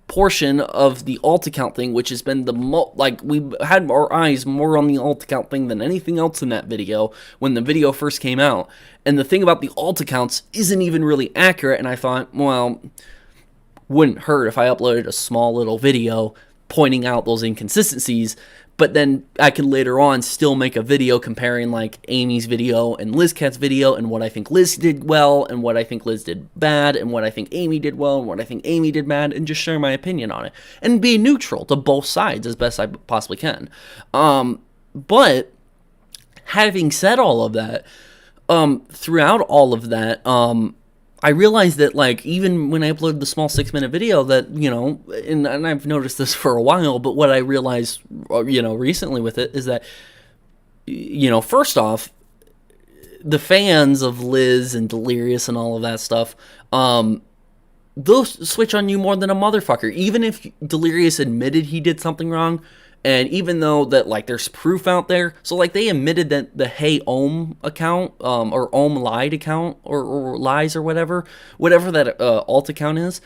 portion of the alt account thing, which has been we had our eyes more on the alt account thing than anything else in that video when the video first came out. And the thing about the alt accounts isn't even really accurate, and I thought, well, wouldn't hurt if I uploaded a small little video pointing out those inconsistencies, but then I could later on still make a video comparing like Amy's video and LizKatz video and what I think Liz did well and what I think Liz did bad and what I think Amy did well and what I think Amy did bad, and just share my opinion on it and be neutral to both sides as best I possibly can. But having said all of that, throughout all of that, I realized that, like, even when I uploaded the small 6-minute video that, you know, and I've noticed this for a while, but what I realized, you know, recently with it is that, you know, first off, the fans of Liz and Delirious and all of that stuff, they'll switch on you more than a motherfucker. Even if Delirious admitted he did something wrong, and even though that, like, there's proof out there, so, like, they admitted that the Hey Ohm account, or Ohm lied account, or lies or whatever that alt account is,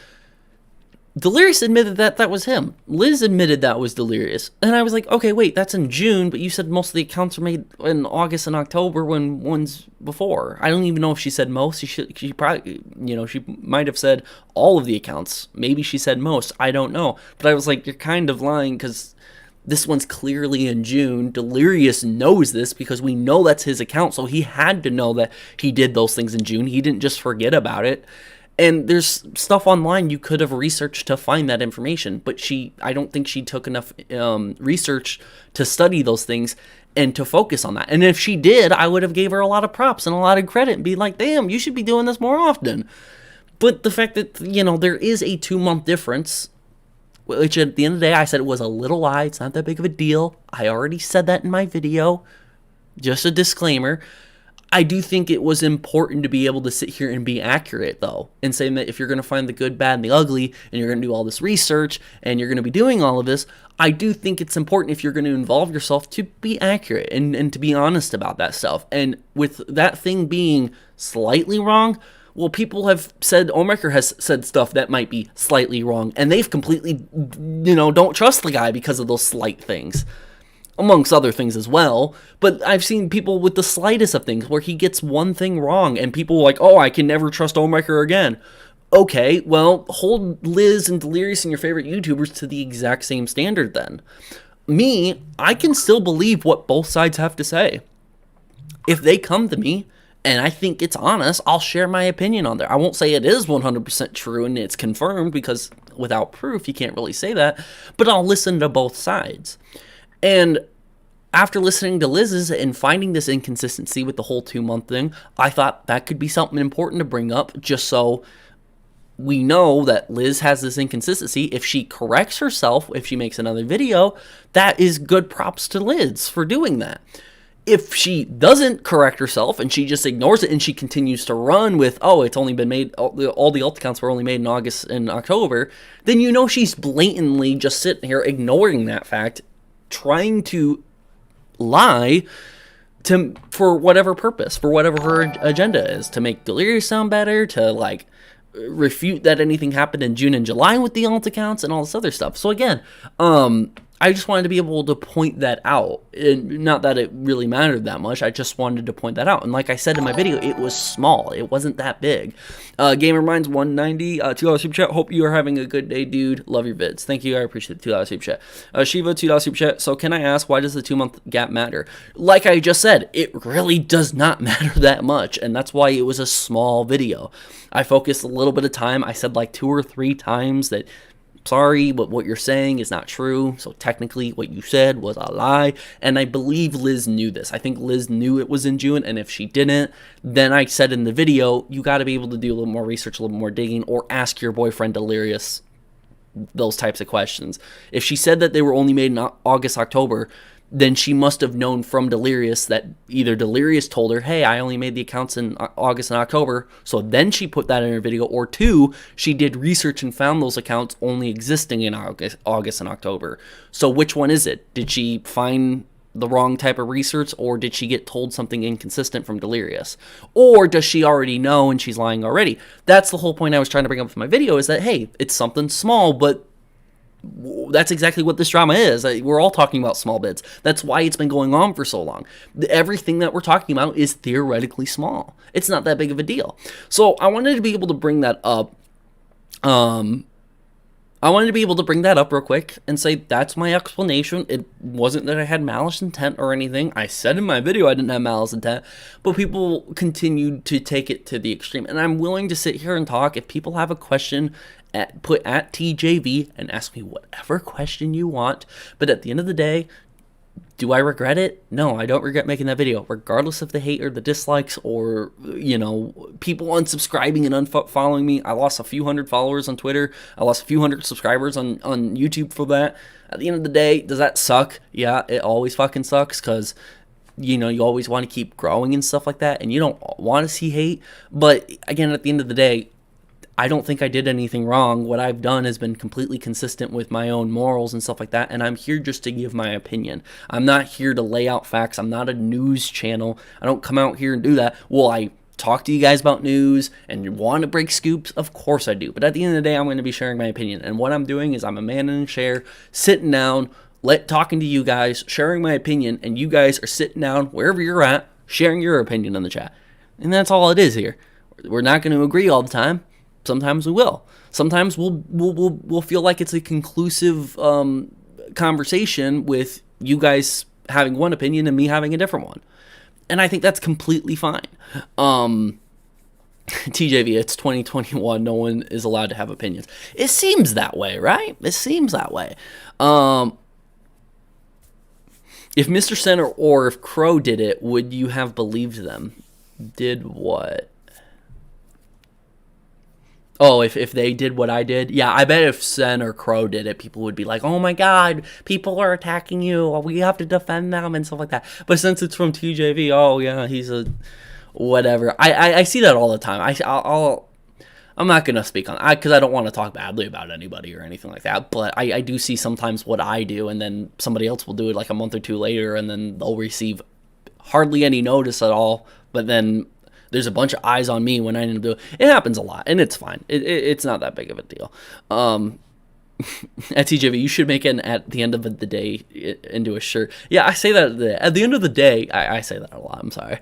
Delirious admitted that was him. Liz admitted that was Delirious. And I was like, okay, wait, that's in June, but you said most of the accounts are made in August and October when one's before. I don't even know if she said most. She probably, you know, she might have said all of the accounts. Maybe she said most. I don't know. But I was like, you're kind of lying because this one's clearly in June. Delirious knows this because we know that's his account, so he had to know that he did those things in June. He didn't just forget about it. And there's stuff online you could have researched to find that information, but I don't think she took enough research to study those things and to focus on that. And if she did, I would have gave her a lot of props and a lot of credit and be like, damn, you should be doing this more often. But the fact that, you know, there is a 2-month difference, which at the end of the day, I said it was a little lie. It's not that big of a deal. I already said that in my video. Just a disclaimer. I do think it was important to be able to sit here and be accurate, though, and saying that if you're going to find the good, bad, and the ugly, and you're going to do all this research, and you're going to be doing all of this, I do think it's important if you're going to involve yourself to be accurate and to be honest about that stuff. And with that thing being slightly wrong, well, people have said, Ohmwrecker has said stuff that might be slightly wrong, and they've completely, don't trust the guy because of those slight things. Amongst other things as well, but I've seen people with the slightest of things where he gets one thing wrong and people are like, oh, I can never trust Ohmwrecker again. Okay, well, hold Liz and Delirious and your favorite YouTubers to the exact same standard then. Me, I can still believe what both sides have to say. If they come to me and I think it's honest, I'll share my opinion on there. I won't say it is 100% true and it's confirmed because without proof, you can't really say that, but I'll listen to both sides. And after listening to Liz's and finding this inconsistency with the whole 2-month thing, I thought that could be something important to bring up just so we know that Liz has this inconsistency. If she corrects herself, if she makes another video, that is good props to Liz for doing that. If she doesn't correct herself and she just ignores it and she continues to run with, oh, it's only been made, all the alt accounts were only made in August and October, then she's blatantly just sitting here ignoring that fact, trying to lie for whatever purpose, for whatever her agenda is, to make Delirious sound better, to refute that anything happened in June and July with the alt accounts and all this other stuff. So again, I just wanted to be able to point that out. And not that it really mattered that much. I just wanted to point that out. And like I said in my video, it was small. It wasn't that big. Gamer Minds 190, $2 super chat. Hope you are having a good day, dude. Love your vids. Thank you. I appreciate the $2 super chat. Shiva, $2 super chat. So can I ask, why does the 2-month gap matter? Like I just said, it really does not matter that much. And that's why it was a small video. I focused a little bit of time. I said like 2 or 3 times that, sorry, but what you're saying is not true. So technically what you said was a lie. And I believe Liz knew this. I think Liz knew it was in June. And if she didn't, then I said in the video, you got to be able to do a little more research, a little more digging, or ask your boyfriend Delirious those types of questions. If she said that they were only made in August, October, then she must have known from Delirious that either Delirious told her, hey, I only made the accounts in August and October, so then she put that in her video, or 2, she did research and found those accounts only existing in August and October. So which one is it? Did she find the wrong type of research, or did she get told something inconsistent from Delirious? Or does she already know and she's lying already? That's the whole point I was trying to bring up with my video, is that, hey, it's something small, but that's exactly what this drama is. We're all talking about small bits. That's why it's been going on for so long. Everything that we're talking about is theoretically small. It's not that big of a deal. So I wanted to be able to bring that up. Real quick and say that's my explanation. It wasn't that I had malice intent or anything. I said in my video I didn't have malice intent, but people continued to take it to the extreme. And I'm willing to sit here and talk. If people have a question, put at TJV and ask me whatever question you want. But at the end of the day, do I regret it? No, I don't regret making that video, regardless of the hate or the dislikes or, people unsubscribing and unfollowing me. I lost a few hundred followers on Twitter. I lost a few hundred subscribers on YouTube for that. At the end of the day, does that suck? Yeah, it always fucking sucks because, you always want to keep growing and stuff like that, and you don't want to see hate. But again, at the end of the day, I don't think I did anything wrong. What I've done has been completely consistent with my own morals and stuff like that, and I'm here just to give my opinion. I'm not here to lay out facts. I'm not a news channel. I don't come out here and do that. Will I talk to you guys about news and want to break scoops? Of course I do. But at the end of the day, I'm going to be sharing my opinion, and what I'm doing is I'm a man in a chair, sitting down, talking to you guys, sharing my opinion, and you guys are sitting down wherever you're at, sharing your opinion in the chat. And that's all it is here. We're not going to agree all the time. Sometimes we will. Sometimes we'll feel like it's a conclusive conversation with you guys having one opinion and me having a different one. And I think that's completely fine. TJV, it's 2021. No one is allowed to have opinions. It seems that way, right? It seems that way. If Mr. Center or if Crow did it, would you have believed them? Did what? Oh, if they did what I did? Yeah, I bet if Sen or Crow did it, people would be like, oh my god, people are attacking you, we have to defend them and stuff like that. But since it's from TJV, oh yeah, he's a whatever. I see that all the time. I'm not going to speak on it because I don't want to talk badly about anybody or anything like that. But I do see sometimes what I do, and then somebody else will do it like a month or two later, and then they'll receive hardly any notice at all. But then there's a bunch of eyes on me when I end up doing it. It happens a lot, and it's fine. It's not that big of a deal. At TJV, you should make an at the end of the day into a shirt. Yeah, I say that at the end of the day. I say that a lot. I'm sorry.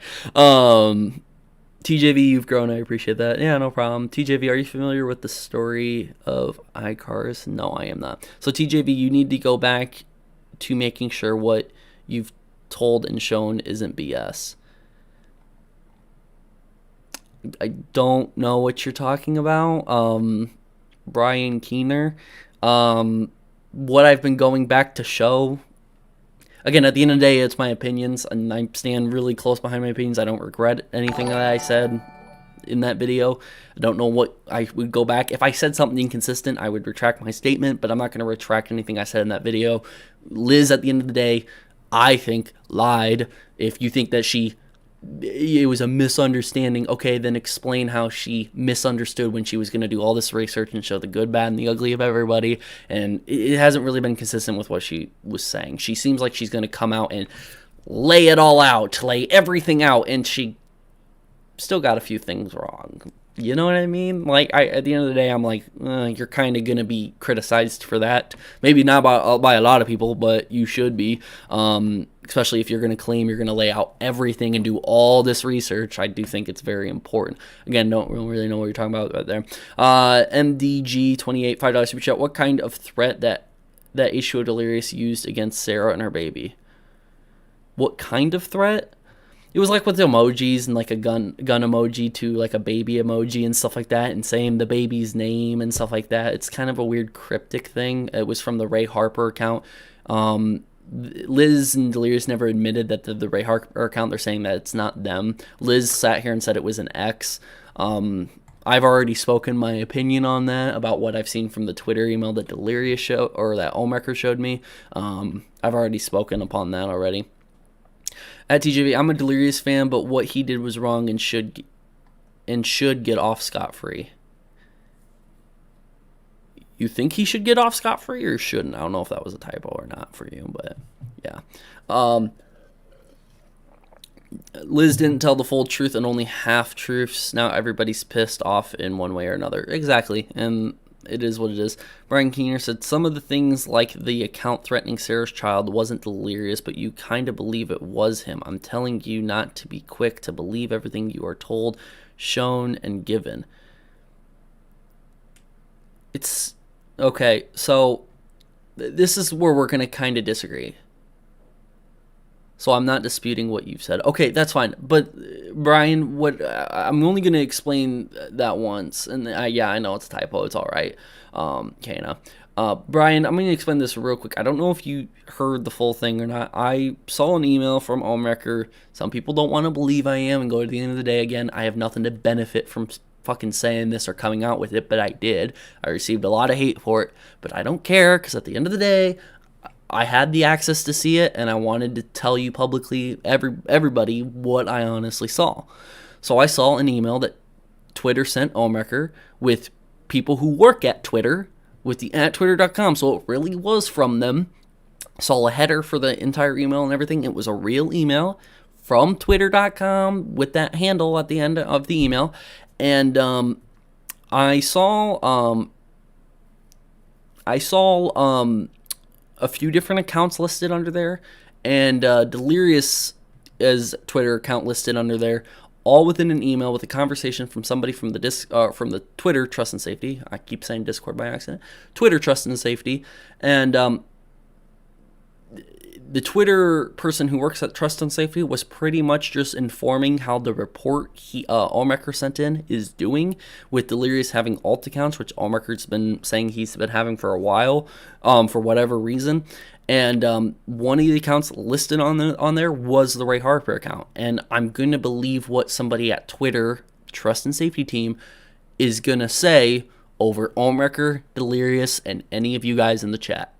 TJV, you've grown. I appreciate that. Yeah, no problem. TJV, are you familiar with the story of iCars? No, I am not. So TJV, you need to go back to making sure what you've told and shown isn't BS. I don't know what you're talking about. Brian Keener. What I've been going back to show, again, at the end of the day, it's my opinions, and I stand really close behind my opinions. I don't regret anything that I said in that video. I don't know what I would go back. If I said something inconsistent, I would retract my statement, but I'm not going to retract anything I said in that video. Liz, at the end of the day, I think, lied. If you think that it was a misunderstanding, okay, then explain how she misunderstood when she was going to do all this research and show the good, bad, and the ugly of everybody. And it hasn't really been consistent with what she was saying. She seems like she's going to come out and lay it all out, lay everything out, and she still got a few things wrong. You know what I mean? Like, at the end of the day, I'm like, you're kind of going to be criticized for that. Maybe not by a lot of people, but you should be. Especially if you're going to claim you're going to lay out everything and do all this research. I do think it's very important. Again, don't really know what you're talking about right there. MDG28, $5 super chat. What kind of threat that Issue Delirious used against Sarah and her baby? What kind of threat? It was like with the emojis and like a gun emoji to like a baby emoji and stuff like that, and saying the baby's name and stuff like that. It's kind of a weird cryptic thing. It was from the Ray Harper account. Liz and Delirious never admitted that the Ray Harper account. They're saying that it's not them. Liz sat here and said it was an ex. I've already spoken my opinion on that about what I've seen from the Twitter email that Delirious showed, or that Ohmwrecker showed me. I've already spoken upon that already. At TJV, I'm a Delirious fan, but what he did was wrong and should get off scot-free. You think he should get off scot-free or shouldn't? I don't know if that was a typo or not for you, but yeah. Liz didn't tell the full truth and only half-truths. Now everybody's pissed off in one way or another. Exactly, and it is what it is. Brian Keener said, some of the things like the account threatening Sarah's child wasn't Delirious, but you kind of believe it was him. I'm telling you not to be quick to believe everything you are told, shown, and given. It's... Okay, so this is where we're going to kind of disagree. So I'm not disputing what you've said. Okay, that's fine. But Brian, I'm only going to explain that once. And yeah, I know it's a typo. It's all right. Okay, now. Brian, I'm going to explain this real quick. I don't know if you heard the full thing or not. I saw an email from Ohmwrecker. Some people don't want to believe I am and go to the end of the day again. I have nothing to benefit from fucking saying this or coming out with it, but I did. I received a lot of hate for it, but I don't care, because at the end of the day, I had the access to see it, and I wanted to tell you publicly, everybody, what I honestly saw. So I saw an email that Twitter sent Ohmwrecker with people who work at Twitter, with the @twitter.com, so it really was from them. Saw a header for the entire email and everything. It was a real email from twitter.com with that handle at the end of the email. And I saw a few different accounts listed under there, and Delirious as Twitter account listed under there, all within an email with a conversation from somebody from the Twitter Trust and Safety. I keep saying Discord by accident. Twitter Trust and Safety, and the Twitter person who works at Trust and Safety was pretty much just informing how the report Ohmwrecker sent in is doing, with Delirious having alt accounts, which Ohmwrecker's been saying he's been having for a while, for whatever reason. And one of the accounts listed on there was the Ray Harper account. And I'm going to believe what somebody at Twitter, Trust and Safety team, is going to say over Ohmwrecker, Delirious, and any of you guys in the chat.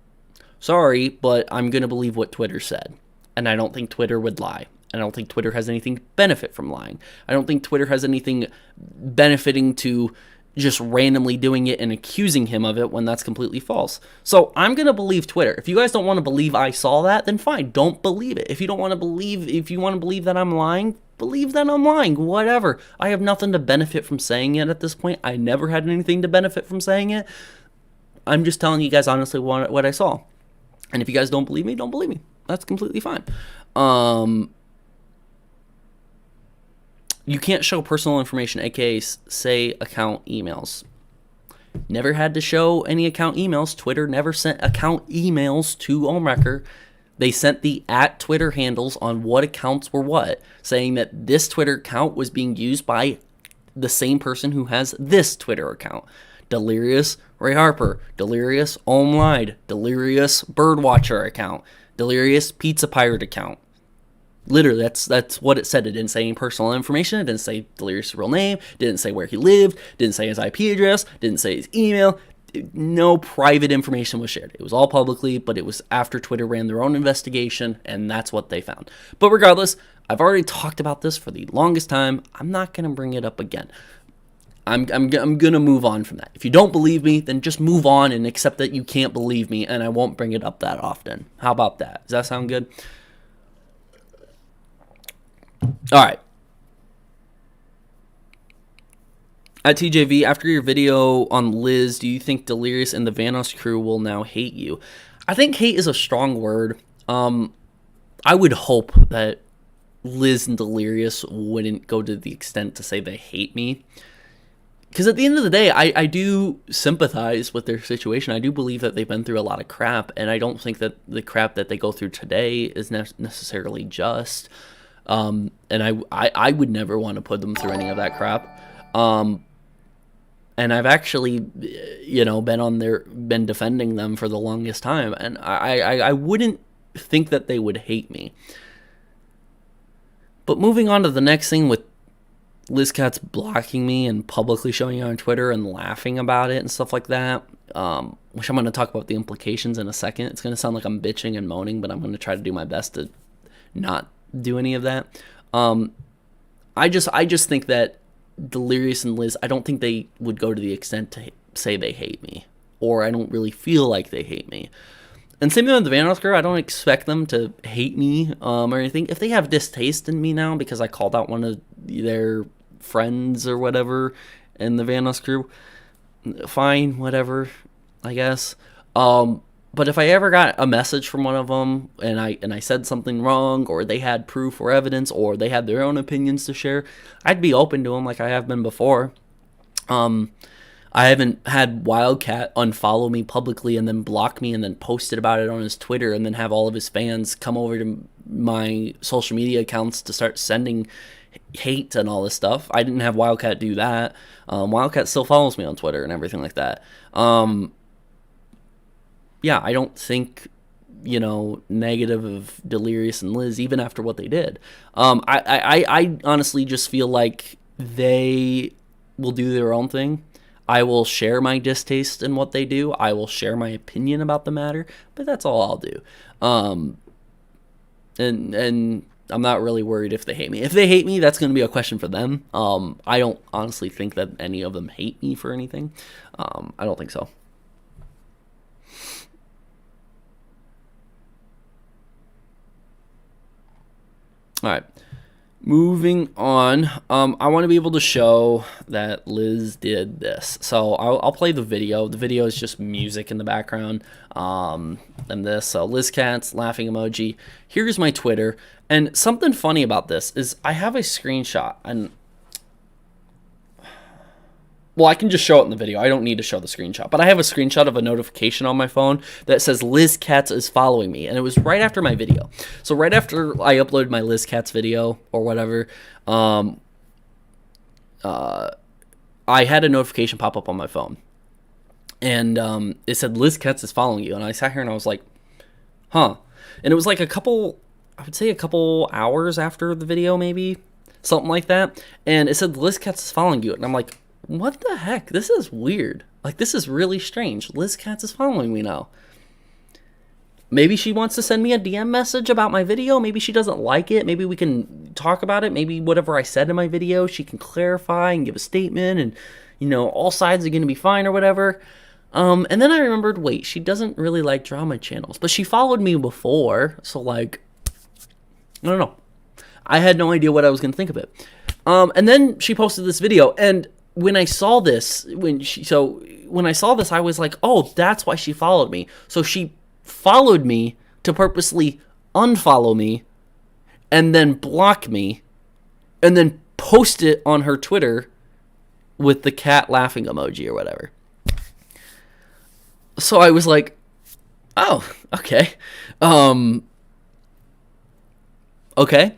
Sorry, but I'm going to believe what Twitter said. And I don't think Twitter would lie. I don't think Twitter has anything to benefit from lying. I don't think Twitter has anything benefiting to just randomly doing it and accusing him of it when that's completely false. So I'm going to believe Twitter. If you guys don't want to believe I saw that, then fine, don't believe it. If you want to believe that I'm lying, believe that I'm lying, whatever. I have nothing to benefit from saying it at this point. I never had anything to benefit from saying it. I'm just telling you guys honestly what I saw. And if you guys don't believe me, don't believe me. That's completely fine. You can't show personal information, aka say account emails. Never had to show any account emails. Twitter never sent account emails to Ohmwrecker. They sent the @Twitter handles on what accounts were what, saying that this Twitter account was being used by the same person who has this Twitter account. Delirious Ray Harper, Delirious Ohmlied, Delirious Birdwatcher account, Delirious Pizza Pirate account. Literally, that's what it said. It didn't say any personal information. It didn't say Delirious' real name. Didn't say where he lived. Didn't say his IP address. Didn't say his email. No private information was shared. It was all publicly, but it was after Twitter ran their own investigation, and that's what they found. But regardless, I've already talked about this for the longest time. I'm not going to bring it up again. I'm going to move on from that. If you don't believe me, then just move on and accept that you can't believe me, and I won't bring it up that often. How about that? Does that sound good? All right. At TJV, after your video on Liz, do you think Delirious and the Vanos crew will now hate you? I think hate is a strong word. I would hope that Liz and Delirious wouldn't go to the extent to say they hate me. Because at the end of the day, I do sympathize with their situation. I do believe that they've been through a lot of crap, and I don't think that the crap that they go through today is necessarily just. And I would never want to put them through any of that crap. And I've actually, been defending them for the longest time, and I wouldn't think that they would hate me. But moving on to the next thing with LizKatz blocking me and publicly showing it on Twitter and laughing about it and stuff like that, which I'm going to talk about the implications in a second. It's going to sound like I'm bitching and moaning, but I'm going to try to do my best to not do any of that. I just think that Delirious and Liz, I don't think they would go to the extent to say they hate me, or I don't really feel like they hate me. And same thing with the Vanos crew. I don't expect them to hate me or anything. If they have distaste in me now because I called out one of their friends or whatever in the Vanos crew, fine, whatever, I guess. But if I ever got a message from one of them and I said something wrong, or they had proof or evidence, or they had their own opinions to share, I'd be open to them like I have been before. I haven't had Wildcat unfollow me publicly and then block me and then posted about it on his Twitter and then have all of his fans come over to my social media accounts to start sending hate and all this stuff. I didn't have Wildcat do that. Wildcat still follows me on Twitter and everything like that. Yeah, I don't think, negative of Delirious and Liz, even after what they did. I honestly just feel like they will do their own thing. I will share my distaste in what they do. I will share my opinion about the matter, but that's all I'll do. And I'm not really worried if they hate me. If they hate me, that's going to be a question for them. I don't honestly think that any of them hate me for anything. I don't think so. All right, moving on. I want to be able to show that Liz did this. So I'll play the video. The video is just music in the background. And this, so LizKatz, laughing emoji. Here's my Twitter. And something funny about this is I have a screenshot. And well, I can just show it in the video. I don't need to show the screenshot. But I have a screenshot of a notification on my phone that says LizKatz is following me. And it was right after my video. So right after I uploaded my LizKatz video or whatever, I had a notification pop up on my phone. And it said LizKatz is following you. And I sat here and I was like, huh. And it was like I would say a couple hours after the video, maybe. Something like that. And it said LizKatz is following you. And I'm like, what the heck? This is weird. Like, this is really strange. LizKatz is following me now. maybe she wants to send me a DM message about my video. Maybe she doesn't like it. Maybe we can talk about it. Maybe whatever I said in my video, she can clarify and give a statement, and, you know, all sides are going to be fine or whatever. And then I remembered, wait, she doesn't really like drama channels, but she followed me before. So, like, I don't know. I had no idea what I was going to think of it. And then she posted this video, and when I saw this, when I saw this, I was like, oh, that's why she followed me. So she followed me to purposely unfollow me and then block me and then post it on her Twitter with the cat laughing emoji or whatever. So I was like, oh, okay. Okay.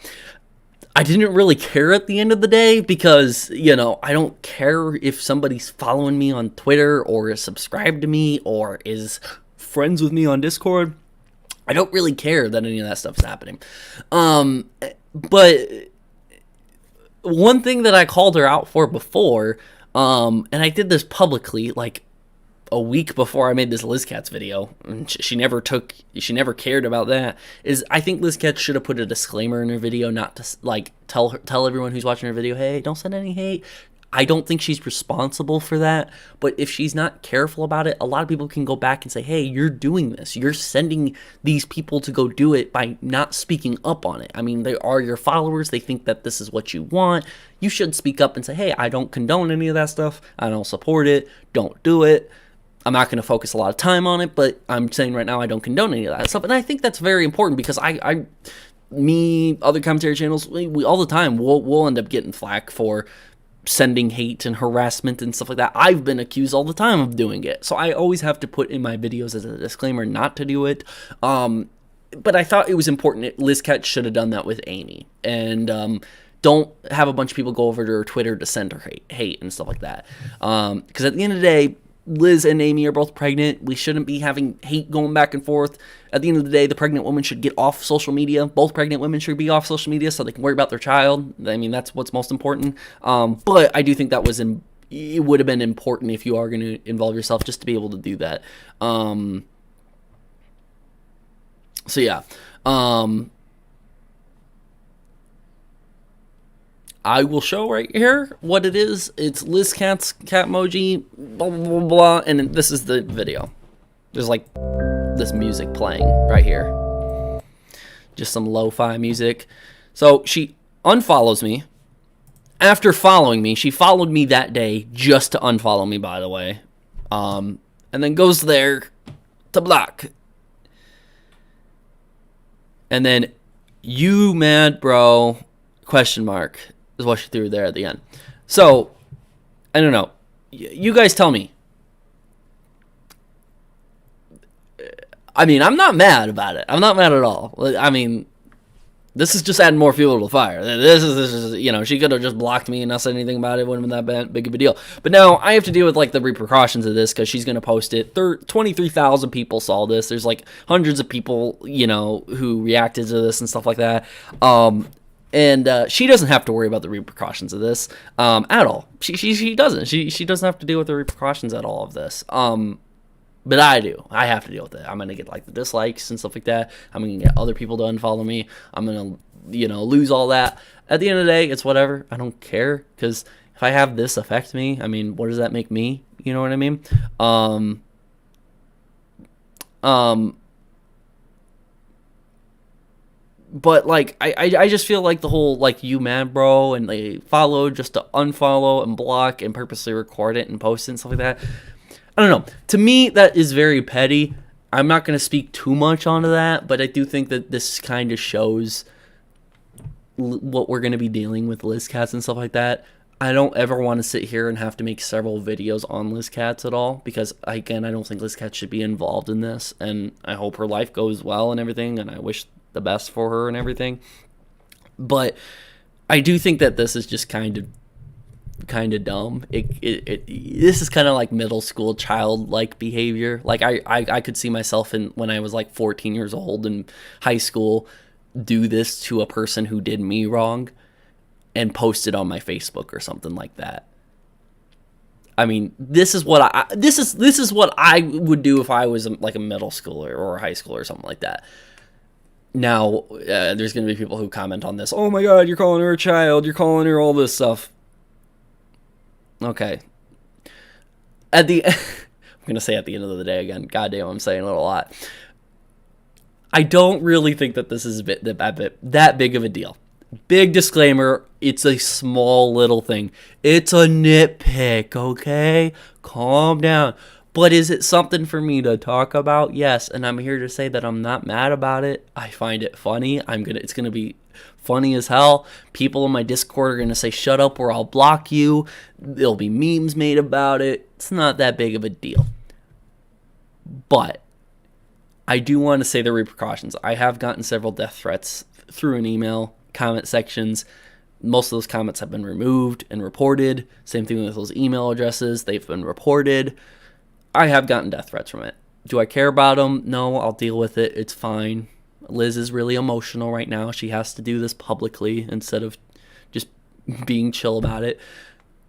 I didn't really care at the end of the day because, you know, I don't care if somebody's following me on Twitter or is subscribed to me or is friends with me on Discord. I don't really care that any of that stuff's happening. But one thing that I called her out for before, and I did this publicly, like, a week before I made this LizKatz video, and she never cared about that, is I think LizKatz should have put a disclaimer in her video not to, like, tell everyone who's watching her video, hey, don't send any hate. I don't think she's responsible for that, but if she's not careful about it, a lot of people can go back and say, hey, you're doing this. You're sending these people to go do it by not speaking up on it. I mean, they are your followers. They think that this is what you want. You should speak up and say, hey, I don't condone any of that stuff. I don't support it. Don't do it. I'm not going to focus a lot of time on it, but I'm saying right now I don't condone any of that stuff. And I think that's very important because other commentary channels, we all the time, we'll end up getting flack for sending hate and harassment and stuff like that. I've been accused all the time of doing it. So I always have to put in my videos as a disclaimer not to do it. But I thought it was important. LizKatz should have done that with Amy. And don't have a bunch of people go over to her Twitter to send her hate and stuff like that. Because at the end of the day, Liz and Amy are both pregnant. We shouldn't be having hate going back and forth. At the end of the day, the pregnant woman should get off social media. Both pregnant women should be off social media so they can worry about their child. I mean, that's what's most important. But I do think that it would have been important if you are going to involve yourself just to be able to do that. So yeah. I will show right here what it is. It's LizKatz cat emoji, blah, blah, blah, blah, and this is the video. There's like this music playing right here. Just some lo-fi music. So she unfollows me. After following me, she followed me that day just to unfollow me, by the way. And then goes there to block. And then, you mad, bro, question mark. Is what she threw there at the end. So, I don't know. You guys tell me. I mean, I'm not mad about it. I'm not mad at all. I mean, this is just adding more fuel to the fire. This is you know, she could have just blocked me and not said anything about it. It wouldn't have been that big of a deal. But now I have to deal with, like, the repercussions of this because she's going to post it. 23,000 people saw this. There's, like, hundreds of people, you know, who reacted to this and stuff like that. And she doesn't have to worry about the repercussions of this at all. She doesn't. She doesn't have to deal with the repercussions at all of this. But I do. I have to deal with it. I'm going to get, like, the dislikes and stuff like that. I'm going to get other people to unfollow me. I'm going to, you know, lose all that. At the end of the day, it's whatever. I don't care. Because if I have this affect me, I mean, what does that make me? You know what I mean? But, like, I just feel like the whole, like, you mad, bro, and they follow just to unfollow and block and purposely record it and post it and stuff like that. I don't know. To me, that is very petty. I'm not going to speak too much onto that, but I do think that this kind of shows what we're going to be dealing with LizKatz and stuff like that. I don't ever want to sit here and have to make several videos on LizKatz at all because, again, I don't think LizKatz should be involved in this, and I hope her life goes well and everything, and I wish the best for her and everything. But I do think that this is just kind of dumb. This is kind of like middle school childlike behavior. Like I could see myself when I was like 14 years old in high school do this to a person who did me wrong and post it on my Facebook or something like that. I mean, this is what I would do if I was like a middle schooler or a high schooler or something like that. Now, there's going to be people who comment on this. Oh my God, you're calling her a child. You're calling her all this stuff. Okay. I'm going to say at the end of the day again. Goddamn, I'm saying it a lot. I don't really think that this is that big of a deal. Big disclaimer, it's a small little thing. It's a nitpick, okay? Calm down. But is it something for me to talk about? Yes, and I'm here to say that I'm not mad about it. I find it funny. It's gonna be funny as hell. People in my Discord are gonna say shut up or I'll block you. There'll be memes made about it. It's not that big of a deal. But I do want to say the repercussions. I have gotten several death threats through an email, comment sections. Most of those comments have been removed and reported. Same thing with those email addresses. They've been reported. I have gotten death threats from it. Do I care about them? No, I'll deal with it. It's fine. Liz is really emotional right now. She has to do this publicly instead of just being chill about it.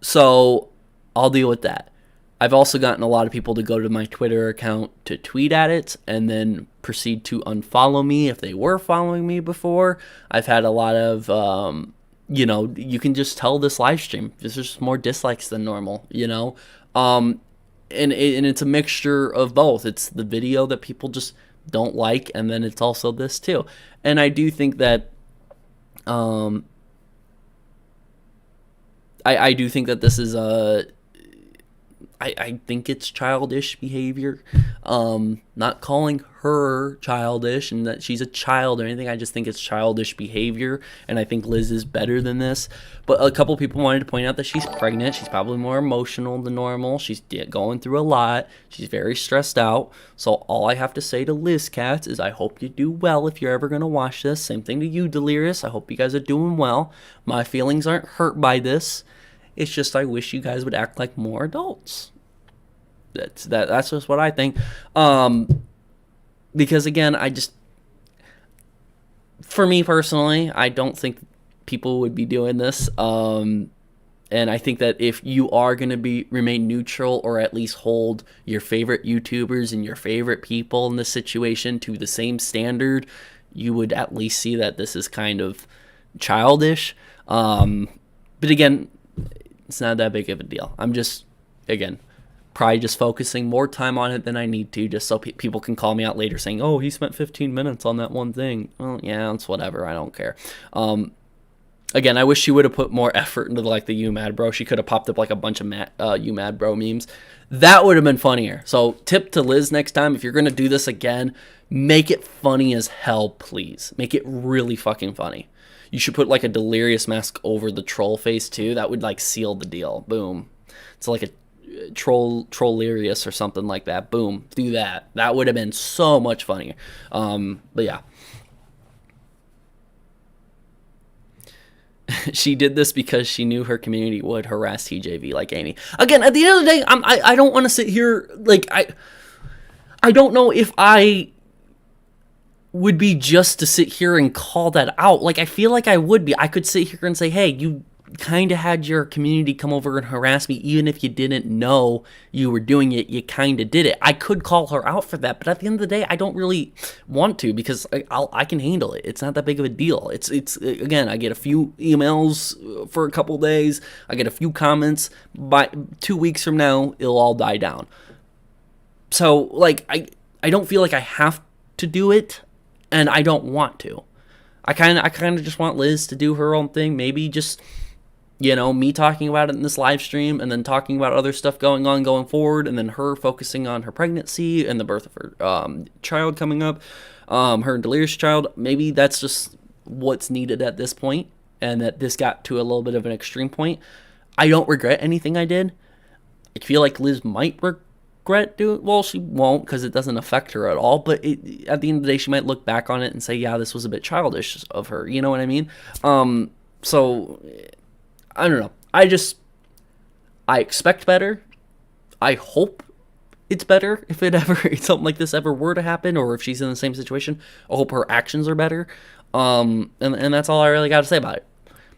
So I'll deal with that. I've also gotten a lot of people to go to my Twitter account to tweet at it and then proceed to unfollow me if they were following me before. I've had a lot of, you can just tell this live stream. There's just more dislikes than normal, And it's a mixture of both. It's the video that people just don't like, and then it's also this too. And I do think that, I do think that this is I think it's childish behavior. Not calling her childish and that she's a child or anything. I just think it's childish behavior, and I think Liz is better than this. But a couple people wanted to point out that she's pregnant. She's probably more emotional than normal. She's going through a lot. She's very stressed out. So all I have to say to LizKatz is I hope you do well if you're ever going to watch this. Same thing to you, Delirious. I hope you guys are doing well. My feelings aren't hurt by this. It's just I wish you guys would act like more adults. That's just what I think. Because again, for me personally, I don't think people would be doing this. And I think that if you are going to remain neutral or at least hold your favorite YouTubers and your favorite people in this situation to the same standard, you would at least see that this is kind of childish. But again, it's not that big of a deal. I'm just, again, probably just focusing more time on it than I need to, just so people can call me out later saying, oh, he spent 15 minutes on that one thing. Well, yeah, it's whatever. I don't care. Again, I wish she would have put more effort into like the You Mad Bro. She could have popped up like a bunch of You Mad Bro memes. That would have been funnier. So tip to Liz next time, if you're going to do this again, make it funny as hell, please. Make it really fucking funny. You should put like a Delirious mask over the troll face too. That would like seal the deal. Boom. It's like a Trollerious or something like that. Boom. Do that. That would have been so much funnier. But yeah. She did this because she knew her community would harass TJV like Amy. Again, at the end of the day, I don't want to sit here like I don't know if I would be just to sit here and call that out. Like, I feel like I would be. I could sit here and say, hey, you kind of had your community come over and harass me. Even if you didn't know you were doing it, you kind of did it. I could call her out for that. But at the end of the day, I don't really want to because I can handle it. It's not that big of a deal. It's again, I get a few emails for a couple days. I get a few comments. By 2 weeks from now, it'll all die down. So, like, I don't feel like I have to do it. And I don't want to. I kind of just want Liz to do her own thing. Maybe just, me talking about it in this live stream and then talking about other stuff going forward, and then her focusing on her pregnancy and the birth of her child coming up, her Delirious child. Maybe that's just what's needed at this point, and that this got to a little bit of an extreme point. I don't regret anything I did. I feel like Liz might regret doing. Well, she won't because it doesn't affect her at all. But at the end of the day, she might look back on it and say, "Yeah, this was a bit childish of her." You know what I mean? So I don't know. I expect better. I hope it's better if something like this ever were to happen, or if she's in the same situation. I hope her actions are better. And that's all I really got to say about it.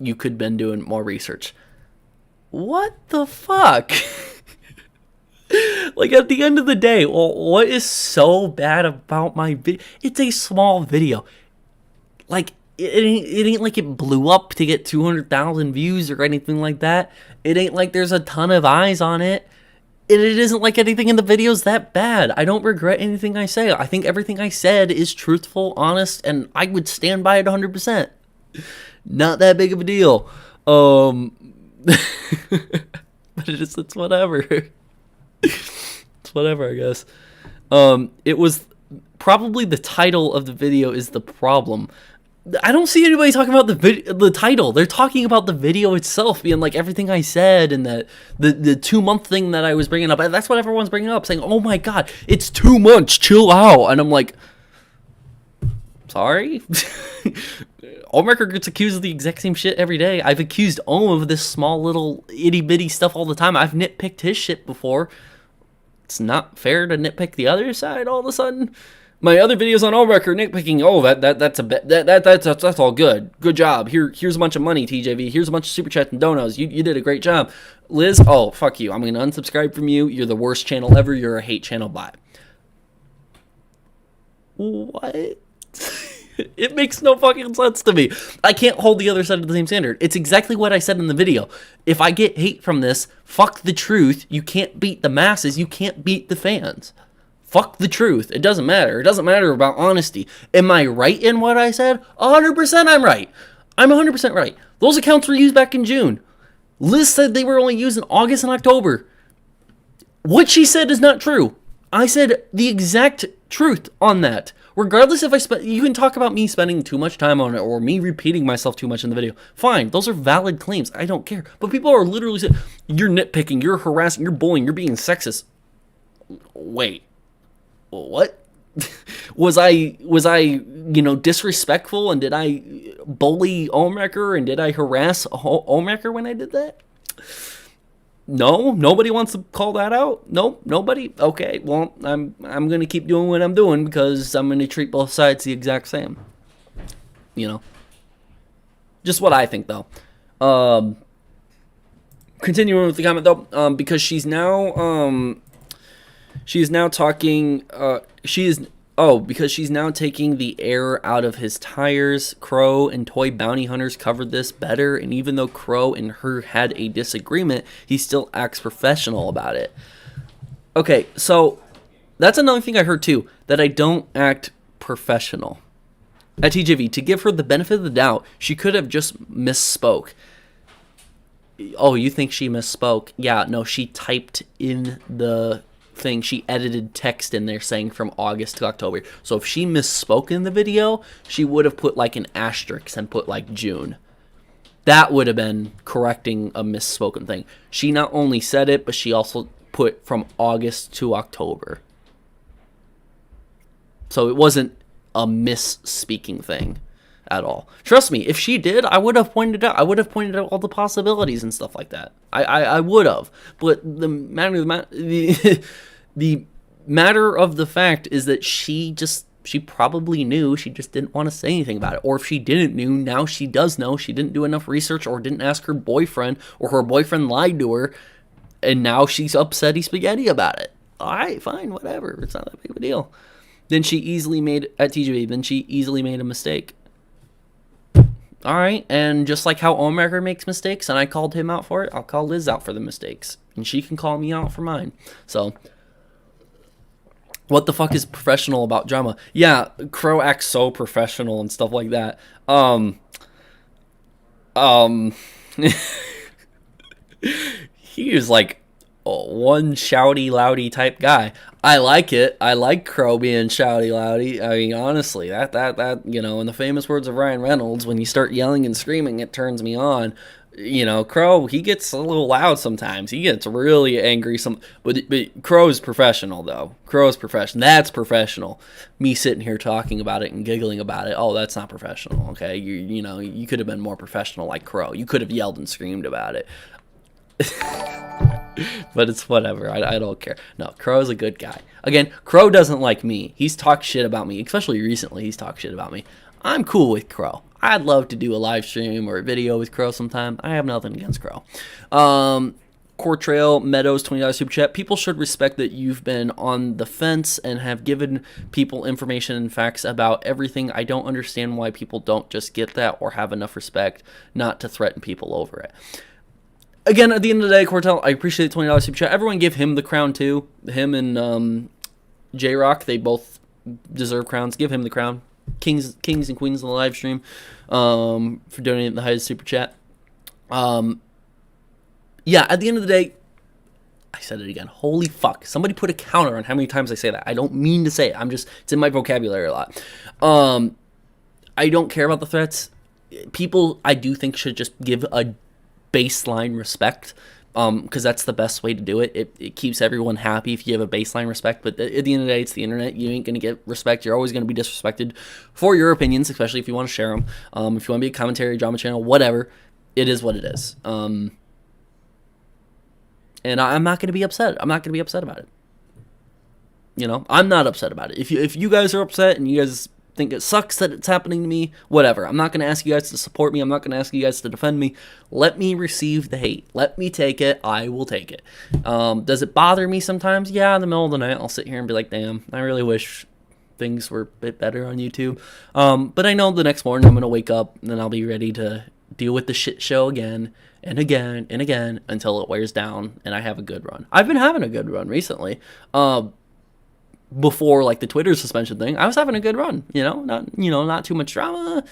you could have been doing more research. What the fuck? Like, at the end of the day, well, what is so bad about my video? It's a small video. Like, it ain't like it blew up to get 200,000 views or anything like that. It ain't like there's a ton of eyes on it. And it isn't like anything in the video is that bad. I don't regret anything I say. I think everything I said is truthful, honest, and I would stand by it 100%. Not that big of a deal. But it's whatever. It's whatever, I guess. It was probably the title of the video is the problem. I don't see anybody talking about the title. They're talking about the video itself being like everything I said and the 2-month thing that I was bringing up. That's what everyone's bringing up, saying, "Oh my God, it's 2 months. Chill out." And I'm like, sorry. Ohmwrecker gets accused of the exact same shit every day. I've accused Ohm of this small little itty bitty stuff all the time. I've nitpicked his shit before. It's not fair to nitpick the other side all of a sudden. My other videos on Ohmwrecker nitpicking, oh, that's all good. Good job. Here's a bunch of money, TJV. Here's a bunch of super chats and donos. You did a great job. Liz, oh, fuck you. I'm going to unsubscribe from you. You're the worst channel ever. You're a hate channel. Bye. What? It makes no fucking sense to me. I can't hold the other side of the same standard. It's exactly what I said in the video. If I get hate from this, fuck the truth. You can't beat the masses. You can't beat the fans. Fuck the truth. It doesn't matter. It doesn't matter about honesty. Am I right in what I said? 100% I'm right. I'm 100% right. Those accounts were used back in June. Liz said they were only used in August and October. What she said is not true. I said the exact truth on that. Regardless if you can talk about me spending too much time on it or me repeating myself too much in the video. Fine. Those are valid claims. I don't care. But people are literally saying, you're nitpicking, you're harassing, you're bullying, you're being sexist. Wait. What? was I disrespectful, and did I bully Ohmwrecker, and did I harass Ohmwrecker when I did that? No, nobody wants to call that out. Nope, nobody. Okay, well, I'm gonna keep doing what I'm doing because I'm gonna treat both sides the exact same. Just what I think, though. Continuing with the comment though, because she's now talking, because she's now taking the air out of his tires. Crow and Toy Bounty Hunters covered this better, and even though Crow and her had a disagreement, he still acts professional about it. Okay, so that's another thing I heard too, that I don't act professional. At TJV, to give her the benefit of the doubt, she could have just misspoke. Oh, you think she misspoke? Yeah, no, she typed in the thing. She edited text in there saying from August to October. So if she misspoke in the video, she would have put like an asterisk and put like June. That would have been correcting a misspoken thing. She not only said it, but she also put from August to October. So it wasn't a misspeaking thing at all. Trust me, if she did, I would have pointed out. I would have pointed out all the possibilities and stuff like that. I would have. But the matter of the fact is that she probably knew. She just didn't want to say anything about it. Or if she didn't know, now she does know. She didn't do enough research or didn't ask her boyfriend, or her boyfriend lied to her, and now she's upsetty spaghetti about it. All right, fine, whatever. It's not that big of a deal. Then she easily made a mistake. All right, and just like how Ohmwrecker makes mistakes, and I called him out for it, I'll call Liz out for the mistakes, and she can call me out for mine. So, what the fuck is professional about drama? Yeah, Crow acts so professional and stuff like that. He was like one shouty loudy type guy. I like it. I like Crow being shouty loudy. I mean, honestly, that in the famous words of Ryan Reynolds, when you start yelling and screaming, it turns me on. Crow, he gets a little loud sometimes. He gets really angry but Crow's professional though. Crow's professional. That's professional. Me sitting here talking about it and giggling about it. Oh, that's not professional. Okay, you could have been more professional like Crow. You could have yelled and screamed about it. But it's whatever. I don't care. No, Crow's a good guy. Again, Crow doesn't like me. He's talked shit about me, especially recently. He's talked shit about me. I'm cool with Crow. I'd love to do a live stream or a video with Crow sometime. I have nothing against Crow. Cortrail Meadows, $20 super chat. People should respect that you've been on the fence and have given people information and facts about everything. I don't understand why people don't just get that or have enough respect not to threaten people over it. Again, at the end of the day, Cortrail, I appreciate the $20 super chat. Everyone give him the crown too. Him and J-Rock, they both deserve crowns. Give him the crown. Kings and queens on the live stream for donating the highest super chat. Yeah, at the end of the day, I said it again. Holy fuck. Somebody put a counter on how many times I say that. I don't mean to say it. It's in my vocabulary a lot. I don't care about the threats. People, I do think, should just give a baseline respect, because that's the best way to do it. It keeps everyone happy if you have a baseline respect, but at the end of the day, it's the internet. You ain't going to get respect. You're always going to be disrespected for your opinions, especially if you want to share them. If you want to be a commentary, drama channel, whatever, it is what it is. And I'm not going to be upset. I'm not going to be upset about it. You know, I'm not upset about it. If you guys are upset and you guys think it sucks that it's happening to me, whatever. I'm not going to ask you guys to support me. I'm not going to ask you guys to defend me. Let me receive the hate. Let me take it. I will take it. Does it bother me sometimes? Yeah, in the middle of the night, I'll sit here and be like, damn, I really wish things were a bit better on YouTube. But I know the next morning I'm going to wake up and then I'll be ready to deal with the shit show again and again and again until it wears down and I have a good run. I've been having a good run recently. Before like the Twitter suspension thing, I was having a good run, not too much drama,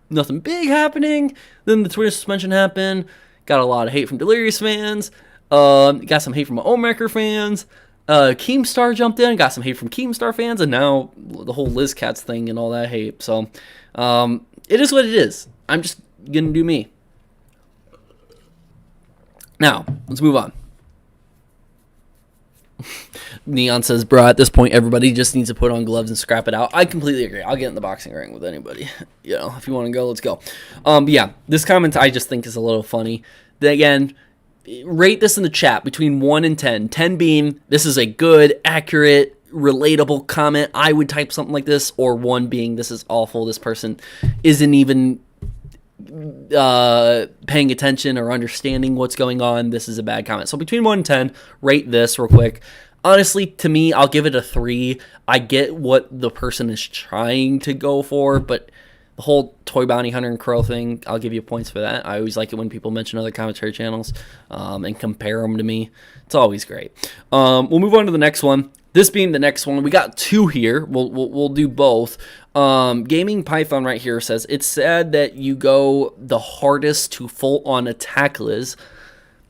nothing big happening. Then the Twitter suspension happened, got a lot of hate from Delirious fans, got some hate from Ohmwrecker fans, Keemstar jumped in, got some hate from Keemstar fans, and now the whole LizKatz thing and all that hate. So it is what it is. I'm just gonna do me. Now, let's move on. Neon says, bro, at this point, everybody just needs to put on gloves and scrap it out. I completely agree. I'll get in the boxing ring with anybody. If you want to go, let's go. But yeah, this comment I just think is a little funny. Then again, rate this in the chat between 1 and 10. 10 being, this is a good, accurate, relatable comment. I would type something like this. Or 1 being, this is awful. This person isn't even paying attention or understanding what's going on. This is a bad comment. So between 1 and 10, rate this real quick. Honestly, to me, I'll give it a 3. I get what the person is trying to go for, but the whole Toy Bounty Hunter and Crow thing, I'll give you points for that. I always like it when people mention other commentary channels and compare them to me. It's always great. We'll move on to the next one. This being the next one, we got 2 here. We'll do both. Gaming Python right here says, it's sad that you go the hardest to full-on attack Liz.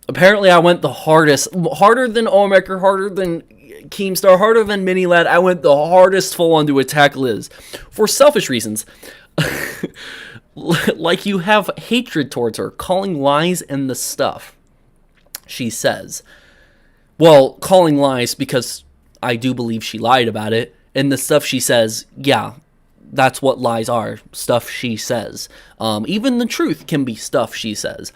Apparently, I went the hardest. Harder than Ohmwrecker, harder than Keemstar, harder than Mini Lad. I went the hardest full-on to attack Liz. For selfish reasons. Like you have hatred towards her, calling lies and the stuff. She says. Well, calling lies because I do believe she lied about it. And the stuff she says, yeah, that's what lies are. Stuff she says. Even the truth can be stuff she says.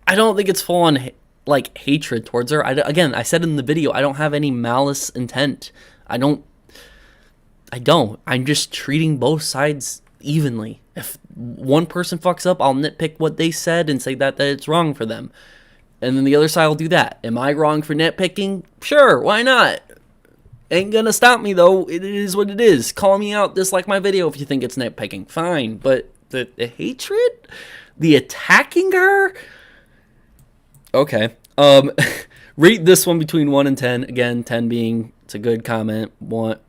I don't think it's full on like hatred towards her. Again, I said in the video, I don't have any malice intent. I don't. I'm just treating both sides evenly. If one person fucks up, I'll nitpick what they said and say that it's wrong for them. And then the other side will do that. Am I wrong for nitpicking? Sure, why not? Ain't gonna stop me though. It is what it is. Call me out, dislike my video if you think it's nitpicking. Fine, but the hatred? The attacking her? Okay. Rate this one between 1 and 10. Again, 10 being it's a good comment. 1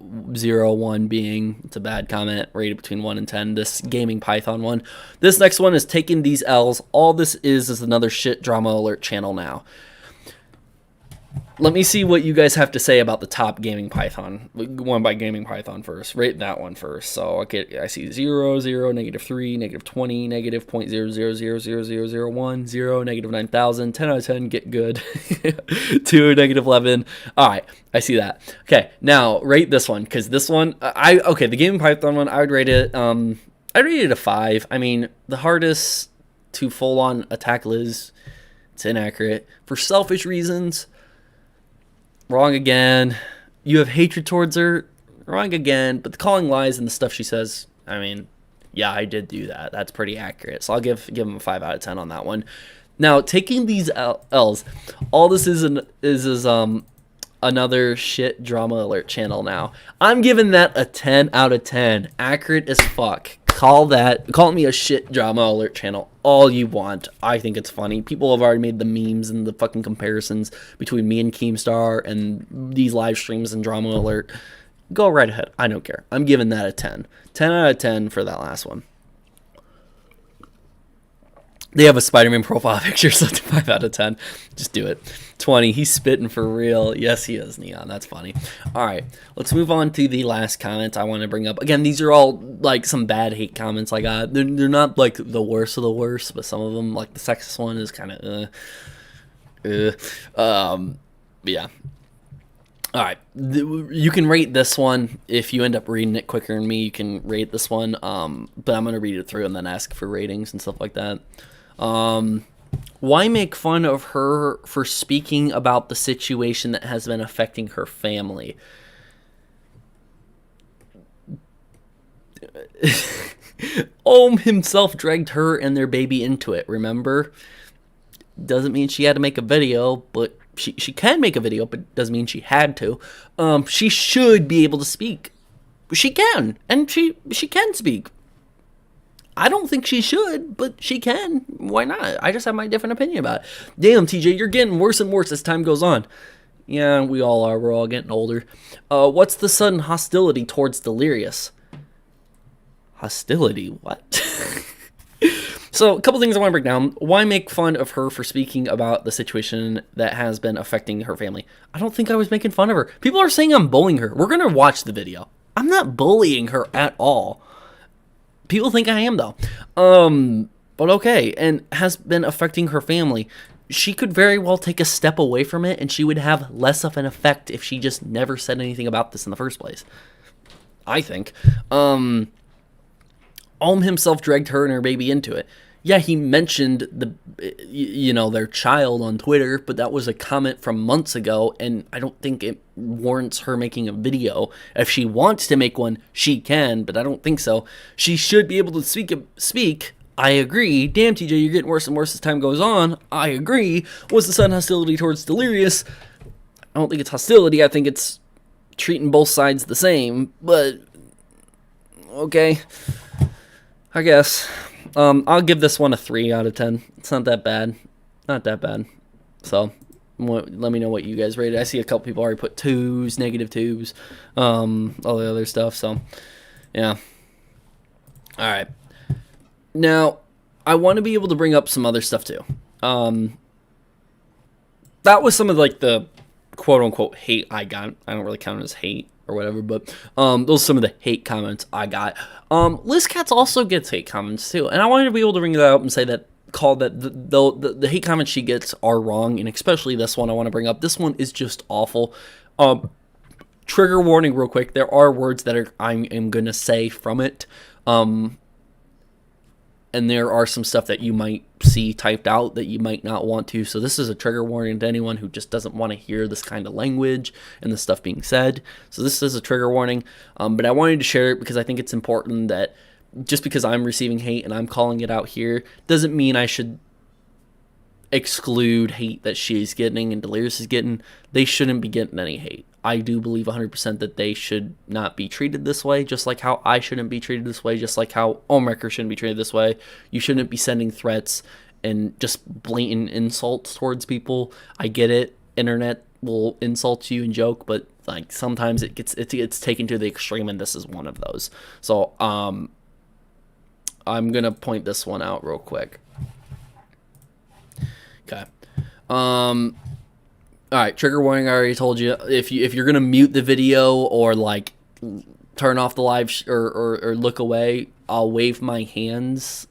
being it's a bad comment. Rated between 1 and 10. This Gaming Python one. This next one is taking these L's. All this is another shit drama alert channel now. Let me see what you guys have to say about the top Gaming Python. One by Gaming Python first. Rate that one first. So I see 0, 0, -3, -20, -0.00000001, 0, -9,000, 10 out of 10, get good. 2, -11. All right, I see that. Okay, now rate this one because this one, the Gaming Python one, I would rate it. I'd rate it a 5. I mean, the hardest to full on attack Liz. It's inaccurate for selfish reasons. Wrong again. You have hatred towards her. Wrong again. But the calling lies and the stuff she says, I mean, Yeah, I did do that. That's pretty accurate. So I'll give him a 5 out of 10 on that one. Now, taking these L's, all this is another shit drama alert channel now. I'm giving that a 10 out of 10. Accurate as fuck. Call me a shit drama alert channel all you want. I think it's funny. People have already made the memes and the fucking comparisons between me and Keemstar and these live streams and drama alert. Go right ahead. I don't care. I'm giving that a 10. 10 out of 10 for that last one. They have a Spider-Man profile picture, so 5 out of 10. Just do it. 20. He's spitting for real. Yes, he is, Neon. That's funny. All right. Let's move on to the last comment I want to bring up. Again, these are all, like, some bad hate comments I got. They're not, like, the worst of the worst, but some of them, like, the sexist one is kind of, yeah. All right. You can rate this one. If you end up reading it quicker than me, you can rate this one. But I'm going to read it through and then ask for ratings and stuff like that. Why make fun of her for speaking about the situation that has been affecting her family? Ohm himself dragged her and their baby into it, remember? Doesn't mean she had to make a video, but she can make a video, but doesn't mean she had to. She should be able to speak. She can, and she can speak. I don't think she should, but she can. Why not? I just have my different opinion about it. Damn, TJ, you're getting worse and worse as time goes on. Yeah, we all are. We're all getting older. What's the sudden hostility towards Delirious? Hostility? What? So, a couple things I want to break down. Why make fun of her for speaking about the situation that has been affecting her family? I don't think I was making fun of her. People are saying I'm bullying her. We're going to watch the video. I'm not bullying her at all. People think I am, though. But okay, and has been affecting her family. She could very well take a step away from it, and she would have less of an effect if she just never said anything about this in the first place. I think. Ohm himself dragged her and her baby into it. Yeah, he mentioned their child on Twitter, but that was a comment from months ago, and I don't think it warrants her making a video. If she wants to make one, she can, but I don't think so. She should be able to speak. I agree. Damn, TJ, you're getting worse and worse as time goes on. I agree. What's the sudden hostility towards Delirious? I don't think it's hostility. I think it's treating both sides the same, but okay. I guess. I'll give this one a 3 out of 10. It's not that bad. Not that bad. So, let me know what you guys rated. I see a couple people already put 2s, -2s, all the other stuff. So, yeah. All right. Now, I want to be able to bring up some other stuff too. That was some of like the quote-unquote hate I got. I don't really count it as hate or whatever, but those are some of the hate comments I got. LizKatz also gets hate comments too, and I wanted to be able to bring that up and say that the hate comments she gets are wrong, and especially this one I want to bring up. This one is just awful. Trigger warning real quick. There are words that I am going to say from it. And there are some stuff that you might see typed out that you might not want to. So this is a trigger warning to anyone who just doesn't want to hear this kind of language and the stuff being said. So this is a trigger warning. But I wanted to share it because I think it's important that just because I'm receiving hate and I'm calling it out here doesn't mean I should exclude hate that she's getting and Delirious is getting. They shouldn't be getting any hate. I do believe 100% that they should not be treated this way, just like how I shouldn't be treated this way, just like how Ohmwrecker shouldn't be treated this way. You shouldn't be sending threats and just blatant insults towards people. I get it. Internet will insult you and joke, but like sometimes it gets taken to the extreme, and this is one of those. So I'm gonna point this one out real quick. Okay. All right, trigger warning. I already told you. If you're gonna mute the video or like turn off the live or look away, I'll wave my hands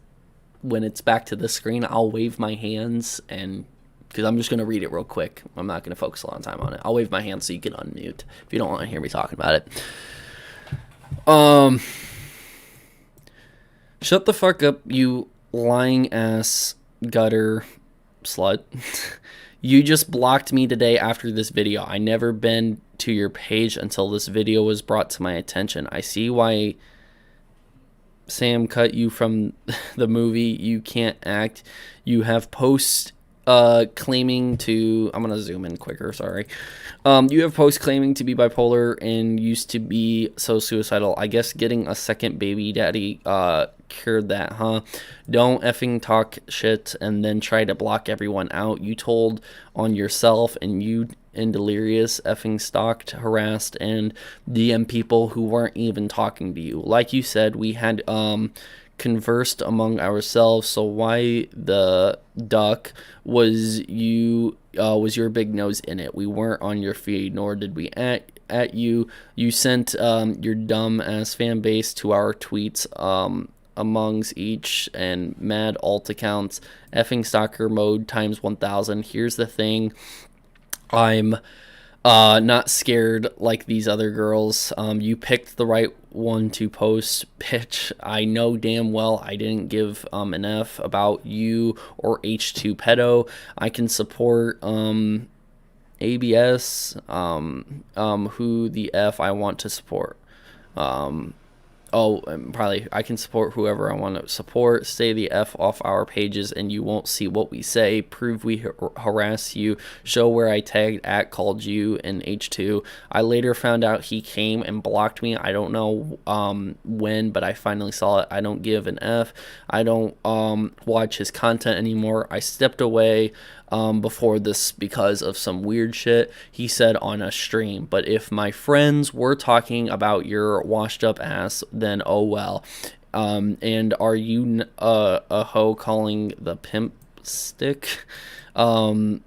when it's back to the screen. I'll wave my hands, and because I'm just gonna read it real quick. I'm not gonna focus a lot of time on it. I'll wave my hands so you can unmute if you don't want to hear me talking about it. Shut the fuck up, you lying ass gutter slut. You just blocked me today after this video. I never been to your page until this video was brought to my attention. I see why Sam cut you from the movie. You can't act. You have posts claiming to, I'm gonna zoom in quicker, sorry. You have posts claiming to be bipolar and used to be so suicidal. I guess getting a second baby daddy cured that, huh? Don't effing talk shit and then try to block everyone out. You told on yourself, and you and Delirious effing stalked, harassed, and DM people who weren't even talking to you. Like you said, we had conversed among ourselves, so why the duck was your big nose in it? We weren't on your feed, nor did we at you. You sent your dumb ass fan base to our tweets amongst each and mad alt accounts. Effing stalker mode times 1000. Here's the thing, I'm not scared like these other girls. You picked the right one to post, bitch. I know damn well I didn't give an F about you or H2 pedo. I can support ABS, who the F I want to support. Probably I can support whoever I want to support. Stay the F off our pages and you won't see what we say. Prove we harass you. Show where I tagged called you and H2. I later found out he came and blocked me. I don't know when, but I finally saw it. I don't give an F. I don't watch his content anymore. I stepped away before this because of some weird shit he said on a stream. But if my friends were talking about your washed up ass, then oh well. And are you a hoe calling the pimp stick? Calling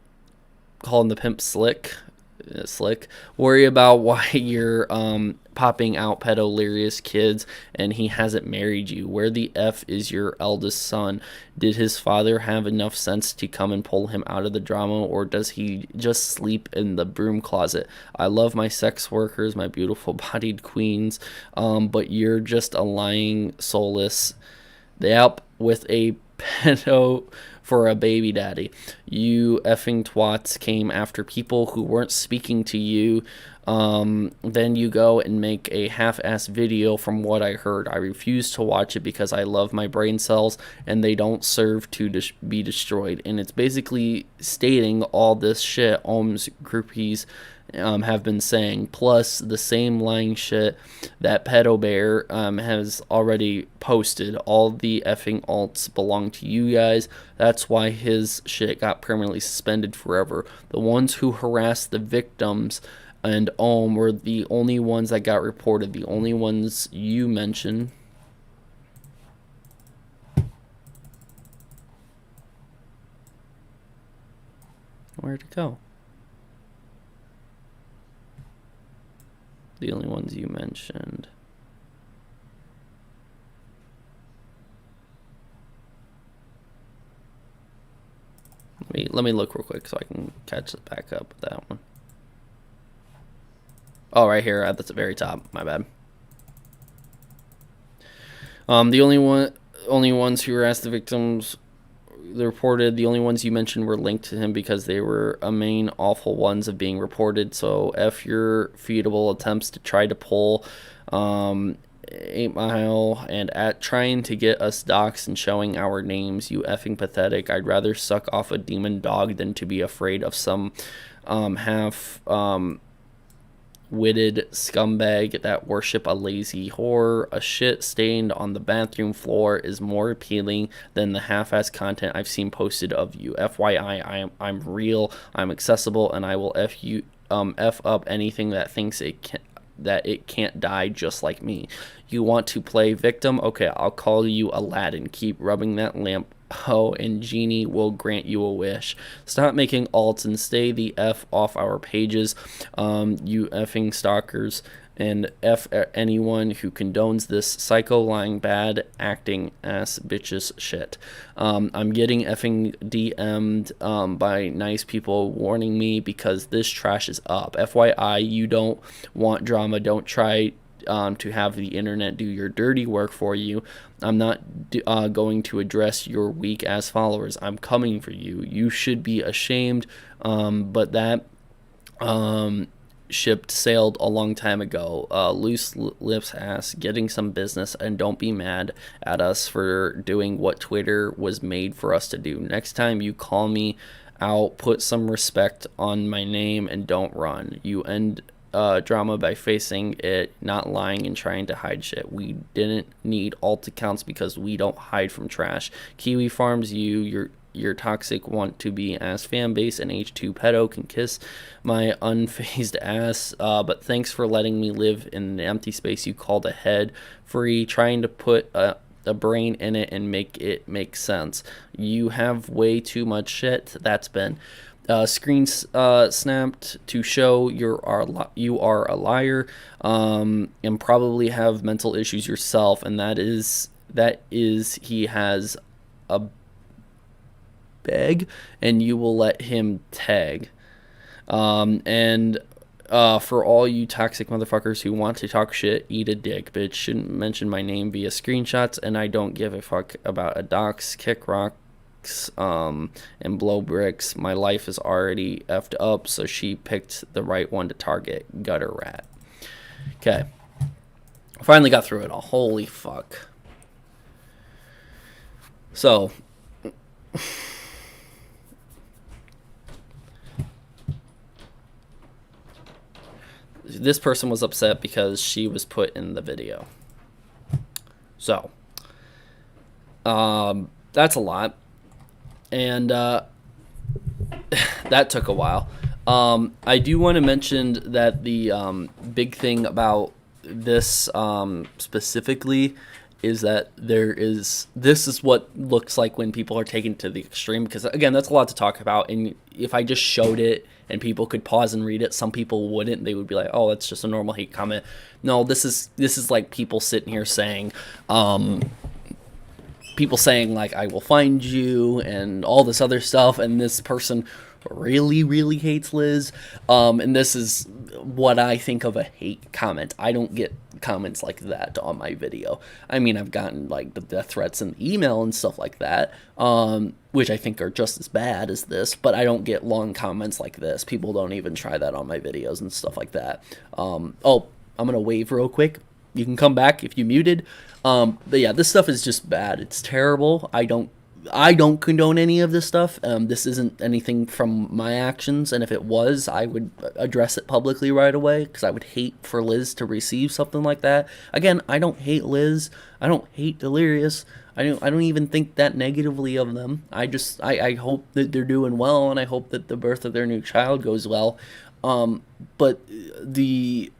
the pimp slick? Worry about why you're popping out pedolarious kids and he hasn't married you. Where the F is your eldest son? Did his father have enough sense to come and pull him out of the drama, or does he just sleep in the broom closet? I love my sex workers, my beautiful bodied queens, but you're just a lying soulless. They up with a pedo for a baby daddy. You effing twats came after people who weren't speaking to you. Then you go and make a half-ass video from what I heard. I refuse to watch it because I love my brain cells and they don't serve to be destroyed. And it's basically stating all this shit Ohm's groupies have been saying, plus the same lying shit that Pedo Bear has already posted. All the effing alts belong to you guys. That's why his shit got permanently suspended forever. The ones who harassed the victims and Ohm were the only ones that got reported, the only ones you mentioned. Where'd it go? The only ones you mentioned. Let me look real quick so I can catch it back up with that one. Oh, right here at the very top. My bad. The only ones who harassed the victims, they reported. The only ones you mentioned were linked to him because they were main awful ones of being reported. So F your feudable attempts to try to pull 8 Mile and at trying to get us doxxed and showing our names. You effing pathetic. I'd rather suck off a demon dog than to be afraid of some half witted scumbag that worship a lazy whore. A shit stained on the bathroom floor is more appealing than the half-ass content I've seen posted of you. FYI, I'm real, I'm accessible, and I will F up anything that thinks it can't die just like me. You want to play victim? Okay, I'll call you Aladdin. Keep rubbing that lamp. Oh, and Genie will grant you a wish. Stop making alts and stay the F off our pages, you effing stalkers, and F anyone who condones this psycho lying bad acting ass bitches shit. I'm getting effing DM'd by nice people warning me because this trash is up. FYI, you don't want drama, don't try to have the internet do your dirty work for you. I'm not going to address your weak ass followers. I'm coming for you. You should be ashamed. But that sailed a long time ago. Loose lips ass, getting some business, and don't be mad at us for doing what Twitter was made for us to do. Next time you call me out, put some respect on my name and don't run. You end drama by facing it, not lying and trying to hide shit. We didn't need alt accounts because we don't hide from trash. Kiwi Farms, you're toxic, want to be ass fan base, and H2 pedo can kiss my unfazed ass, but thanks for letting me live in the empty space you called a head. Free, trying to put a brain in it and make it make sense. You have way too much shit. That's been screen snapped to show you are a liar, and probably have mental issues yourself, and that is he has a beg, and you will let him tag. And for all you toxic motherfuckers who want to talk shit, eat a dick, bitch. Shouldn't mention my name via screenshots, and I don't give a fuck about a dox, kick rocks, and blow bricks. My life is already effed up, so she picked the right one to target. Gutter rat. Okay. Finally got through it all. Holy fuck. So this person was upset because she was put in the video. So that's a lot. And that took a while. I do want to mention that the big thing about this specifically is that this is what looks like when people are taken to the extreme, because again, that's a lot to talk about, and if I just showed it and people could pause and read it, some people wouldn't. They would be like, oh, that's just a normal hate comment. No, this is like people sitting here saying like, I will find you and all this other stuff, and this person really, really hates Liz, and this is what I think of a hate comment. I don't get comments like that on my video. I mean, I've gotten like the death threats and email and stuff like that, which I think are just as bad as this, but I don't get long comments like this. People don't even try that on my videos and stuff like that. Oh, I'm gonna wave real quick. You can come back if you muted. But yeah, this stuff is just bad. It's terrible. I don't condone any of this stuff. This isn't anything from my actions, and if it was, I would address it publicly right away, because I would hate for Liz to receive something like that. Again, I don't hate Liz. I don't hate Delirious. I don't even think that negatively of them. I hope that they're doing well, and I hope that the birth of their new child goes well. But the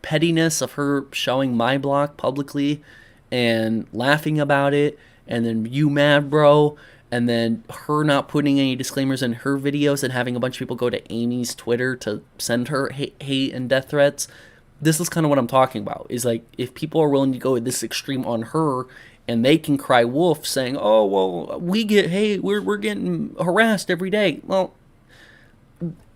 pettiness of her showing my block publicly and laughing about it, and then you mad, bro, and then her not putting any disclaimers in her videos and having a bunch of people go to Amy's Twitter to send her hate and death threats. This is kind of what I'm talking about, is like, if people are willing to go this extreme on her, and they can cry wolf saying, oh, well, we get hate, we're getting harassed every day. Well,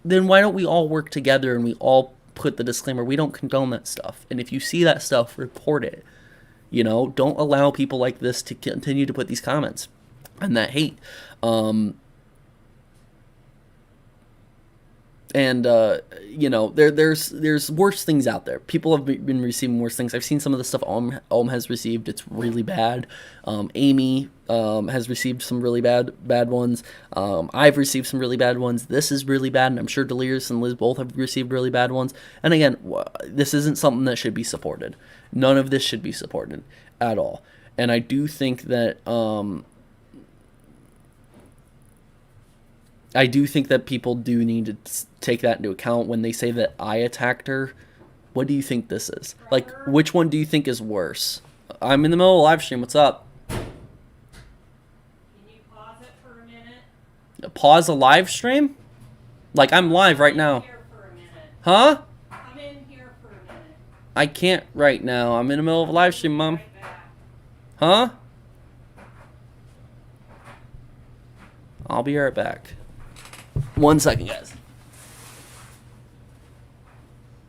then why don't we all work together and we all put the disclaimer, we don't condone that stuff. And if you see that stuff, report it. You know, don't allow people like this to continue to put these comments and that hate. You know, there's worse things out there. People have been receiving worse things. I've seen some of the stuff Ohm has received. It's really bad. Amy has received some really bad ones. I've received some really bad ones. This is really bad, and I'm sure Delirious and Liz both have received really bad ones. And again, this isn't something that should be supported. None of this should be supported at all. And I do think that people do need to take that into account when they say that I attacked her. What do you think this is? Like, which one do you think is worse? I'm in the middle of a live stream. What's up? Can you pause it for a minute? Pause a live stream? Like, I'm live right now. Here for a minute. Huh? Come in here for a minute. I can't right now. I'm in the middle of a live stream, Mom. Right back. Huh? I'll be right back. 1 second, guys.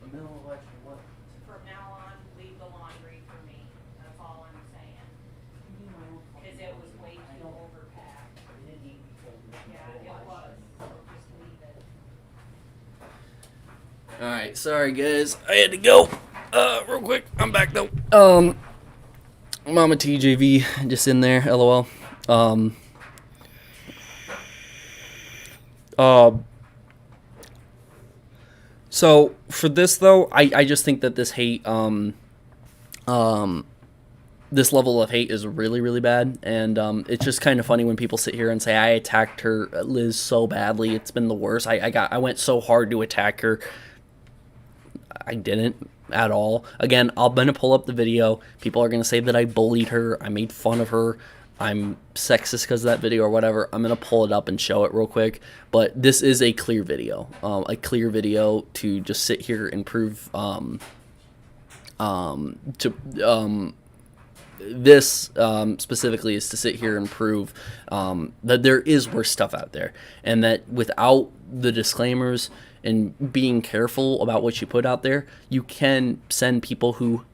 From now on, leave the laundry for me. That's all I'm saying. Because it was way too overpacked. Yeah, it was. So just leave it. Alright. Alright, sorry guys. I had to go. Real quick. I'm back though. Mama TJV just in there, LOL. So for this though, I just think that this hate this level of hate is really, really bad, and it's just kind of funny when people sit here and say I attacked her, Liz, so badly. It's been the worst. I went so hard to attack her. I didn't at all. Again, I'm gonna pull up the video. People are gonna say that I bullied her, I made fun of her, I'm sexist because of that video or whatever. I'm gonna pull it up and show it real quick. But this is a clear video, to just sit here and prove this specifically is to sit here and prove that there is worse stuff out there, and that without the disclaimers and being careful about what you put out there, you can send people who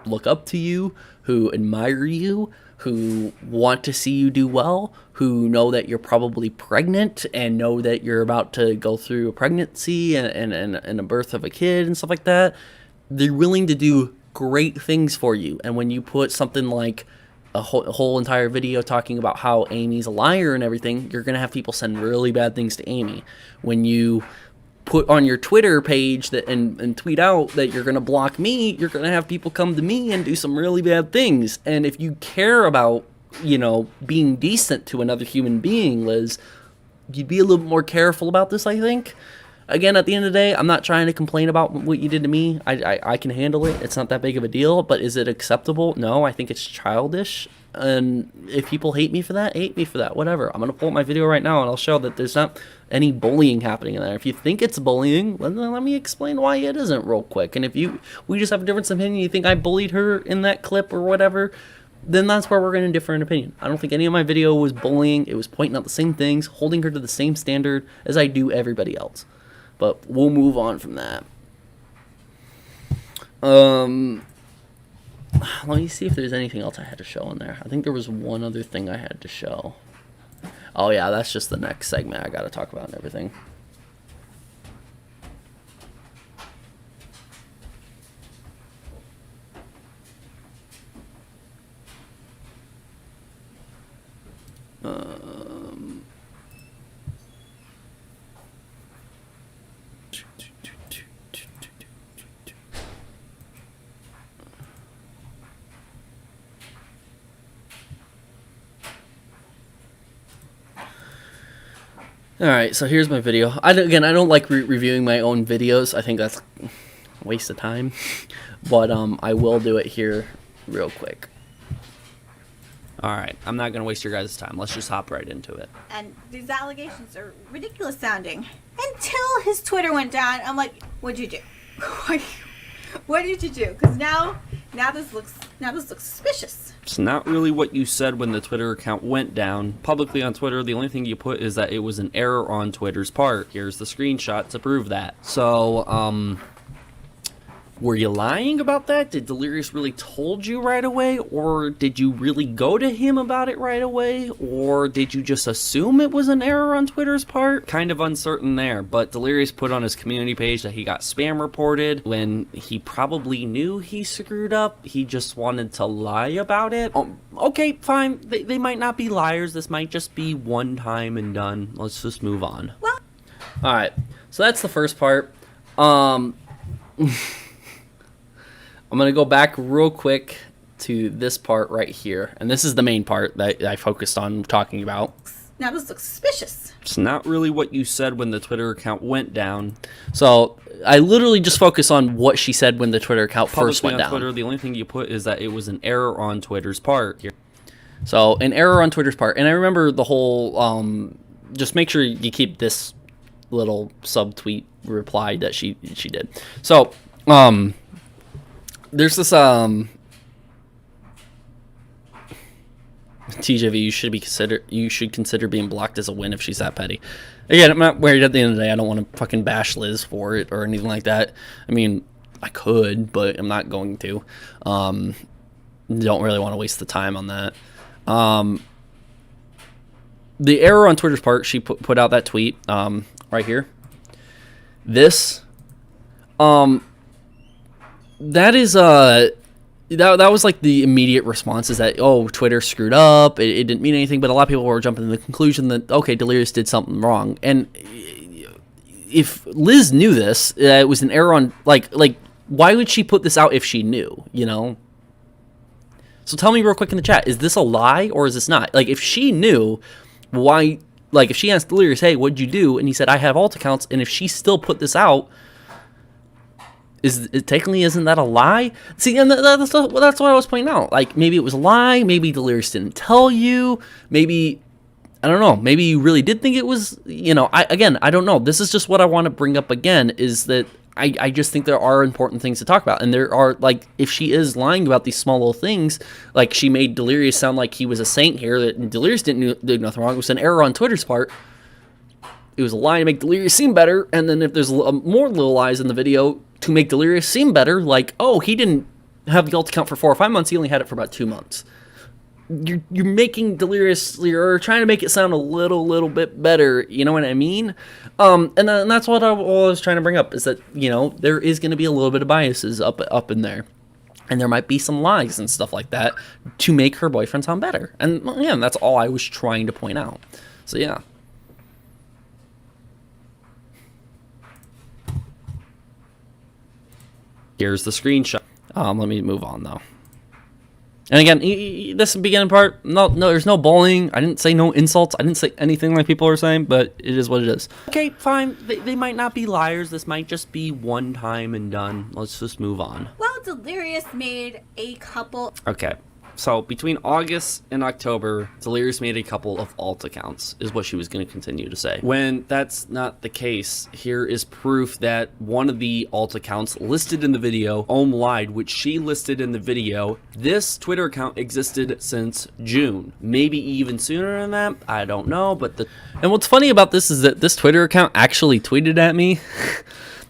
look up to you, who admire you, who want to see you do well, who know that you're probably pregnant and know that you're about to go through a pregnancy and a birth of a kid and stuff like that. They're willing to do great things for you. And when you put something like a whole entire video talking about how Amy's a liar and everything, you're going to have people send really bad things to Amy. When you put on your Twitter page that and tweet out that you're going to block me, you're going to have people come to me and do some really bad things. And if you care about, being decent to another human being, Liz, you'd be a little bit more careful about this, I think. Again, at the end of the day, I'm not trying to complain about what you did to me. I can handle it. It's not that big of a deal. But is it acceptable? No, I think it's childish. And if people hate me for that, hate me for that. Whatever. I'm going to pull up my video right now and I'll show that there's not any bullying happening in there. If you think it's bullying, let me explain why it isn't real quick. And if we just have a difference of opinion, you think I bullied her in that clip or whatever, then that's where we're going to differ in opinion. I don't think any of my video was bullying. It was pointing out the same things, holding her to the same standard as I do everybody else. But we'll move on from that. Let me see if there's anything else I had to show in there. I think there was one other thing I had to show. Oh yeah, that's just the next segment I got to talk about and everything. Alright, so here's my video. I don't like reviewing my own videos. I think that's a waste of time. But I will do it here real quick. Alright, I'm not going to waste your guys' time. Let's just hop right into it. And these allegations are ridiculous sounding. Until his Twitter went down, I'm like, what'd you do? What did you do? Because now this looks suspicious. It's not really what you said when the Twitter account went down. Publicly on Twitter, the only thing you put is that it was an error on Twitter's part. Here's the screenshot to prove that. So, were you lying about that? Did Delirious really told you right away? Or did you really go to him about it right away? Or did you just assume it was an error on Twitter's part? Kind of uncertain there, but Delirious put on his community page that he got spam reported when he probably knew he screwed up. He just wanted to lie about it. Okay, fine. They might not be liars. This might just be one time and done. Let's just move on. Well, alright, so that's the first part. I'm going to go back real quick to this part right here. And this is the main part that I focused on talking about. now this looks suspicious. It's not really what you said when the Twitter account went down. So I literally just focus on what she said when the Twitter account first went down. Twitter, the only thing you put is that it was an error on Twitter's part. So an error on Twitter's part. And I remember the whole, just make sure you keep this little subtweet reply that she did. So, there's this TJV, you should consider being blocked as a win if she's that petty. Again, I'm not worried. At the end of the day, I don't want to fucking bash Liz for it or anything like that. I mean, I could, but I'm not going to. Don't really want to waste the time on that. The error on Twitter's part, she put out that tweet right here. This, That is that was like the immediate response, is that, oh, Twitter screwed up, it didn't mean anything, but a lot of people were jumping to the conclusion that, okay, Delirious did something wrong. And if Liz knew this, it was an error on, like why would she put this out if she knew, you know? So tell me real quick in the chat, is this a lie or is this not? Like, if she knew, why, like, if she asked Delirious, hey, what'd you do? And he said, I have alt accounts, and if she still put this out, technically, isn't that a lie? See, and that's what I was pointing out. Like, maybe it was a lie, maybe Delirious didn't tell you, maybe, I don't know, maybe you really did think it was, you know, I don't know. This is just what I want to bring up again, is that I just think there are important things to talk about. And there are, like, if she is lying about these small little things, like she made Delirious sound like he was a saint here, that Delirious didn't do nothing wrong, it was an error on Twitter's part. It was a lie to make Delirious seem better, and then if there's more little lies in the video to make Delirious seem better, like, oh, he didn't have the alt account for 4 or 5 months, he only had it for about 2 months. You're making Delirious, you're trying to make it sound a little bit better, you know what I mean? And that's what I was trying to bring up, is that, you know, there is going to be a little bit of biases up in there. And there might be some lies and stuff like that to make her boyfriend sound better. And, yeah, that's all I was trying to point out. So, yeah. Here's the screenshot. Let me move on, though. And again, this beginning part, no, there's no bullying. I didn't say no insults. I didn't say anything like people are saying, but it is what it is. Okay, fine. They might not be liars. This might just be one time and done. Let's just move on. Well, Delirious made a couple. Okay. So between August and October, Delirious made a couple of alt accounts, is what she was going to continue to say. When that's not the case, here is proof that one of the alt accounts listed in the video, lied, which she listed in the video. This Twitter account existed since June, maybe even sooner than that. I don't know, and what's funny about this is that this Twitter account actually tweeted at me.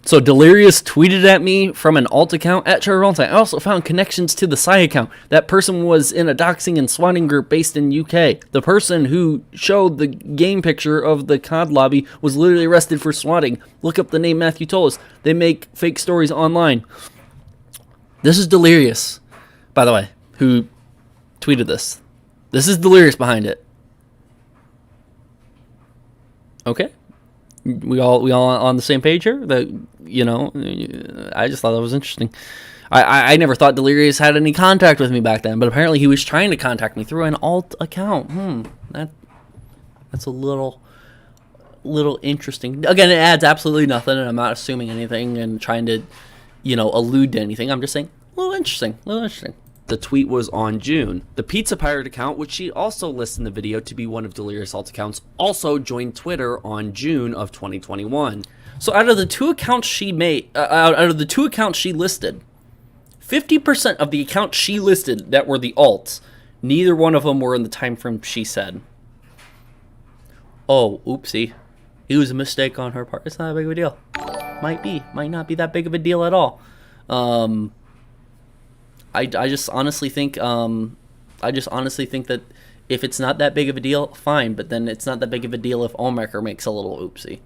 So Delirious tweeted at me from an alt account at Trevor Valentine. I also found connections to the side account. That person was in a doxing and swatting group based in UK. The person who showed the game picture of the COD lobby was literally arrested for swatting. Look up the name Matthew told us. They make fake stories online. This is Delirious, by the way, who tweeted this. This is Delirious behind it. Okay. We all on the same page here? That, you know, I just thought that was interesting. I never thought Delirious had any contact with me back then, but apparently he was trying to contact me through an alt account. That's a little interesting. Again, it adds absolutely nothing, and I'm not assuming anything and trying to, you know, allude to anything. I'm just saying, a little interesting. The tweet was on June. The Pizza Pirate account, which she also lists in the video to be one of Delirious' alt accounts, also joined Twitter on June of 2021. So out of the two accounts she made, out of the two accounts she listed, 50% of the accounts she listed that were the alts, neither one of them were in the time frame she said. Oh, oopsie. It was a mistake on her part. It's not that big of a deal. Might not be that big of a deal at all. I just honestly think that if it's not that big of a deal, fine. But then it's not that big of a deal if Ohmwrecker makes a little oopsie.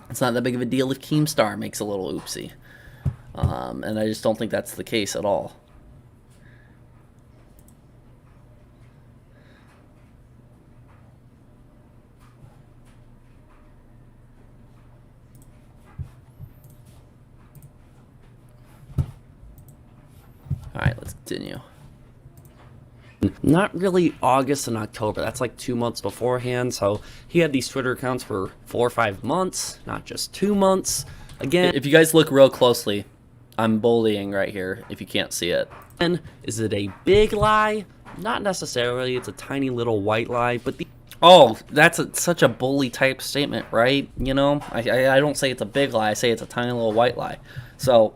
It's not that big of a deal if Keemstar makes a little oopsie. And I just don't think that's the case at all. Alright, let's continue. Not really August and October. That's like 2 months beforehand. So he had these Twitter accounts for 4 or 5 months, not just 2 months. Again, if you guys look real closely, I'm bullying right here, if you can't see it. And is it a big lie? Not necessarily. It's a tiny little white lie. But oh, that's such a bully type statement, right? You know, I don't say it's a big lie. I say it's a tiny little white lie. So,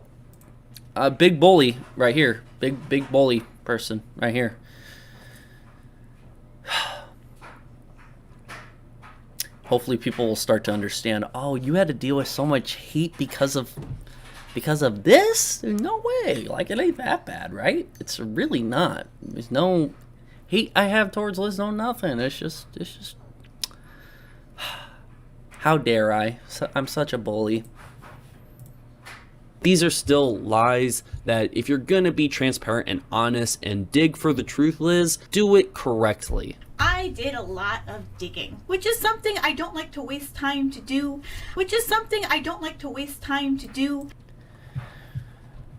a big bully right here. Big bully person right here. Hopefully people will start to understand, oh, you had to deal with so much hate because of this? No way. Like, it ain't that bad, right? It's really not. There's no hate I have towards Liz, no nothing. It's just how dare I? I'm such a bully. These are still lies that if you're gonna be transparent and honest and dig for the truth, Liz, do it correctly. I did a lot of digging, which is something I don't like to waste time to do.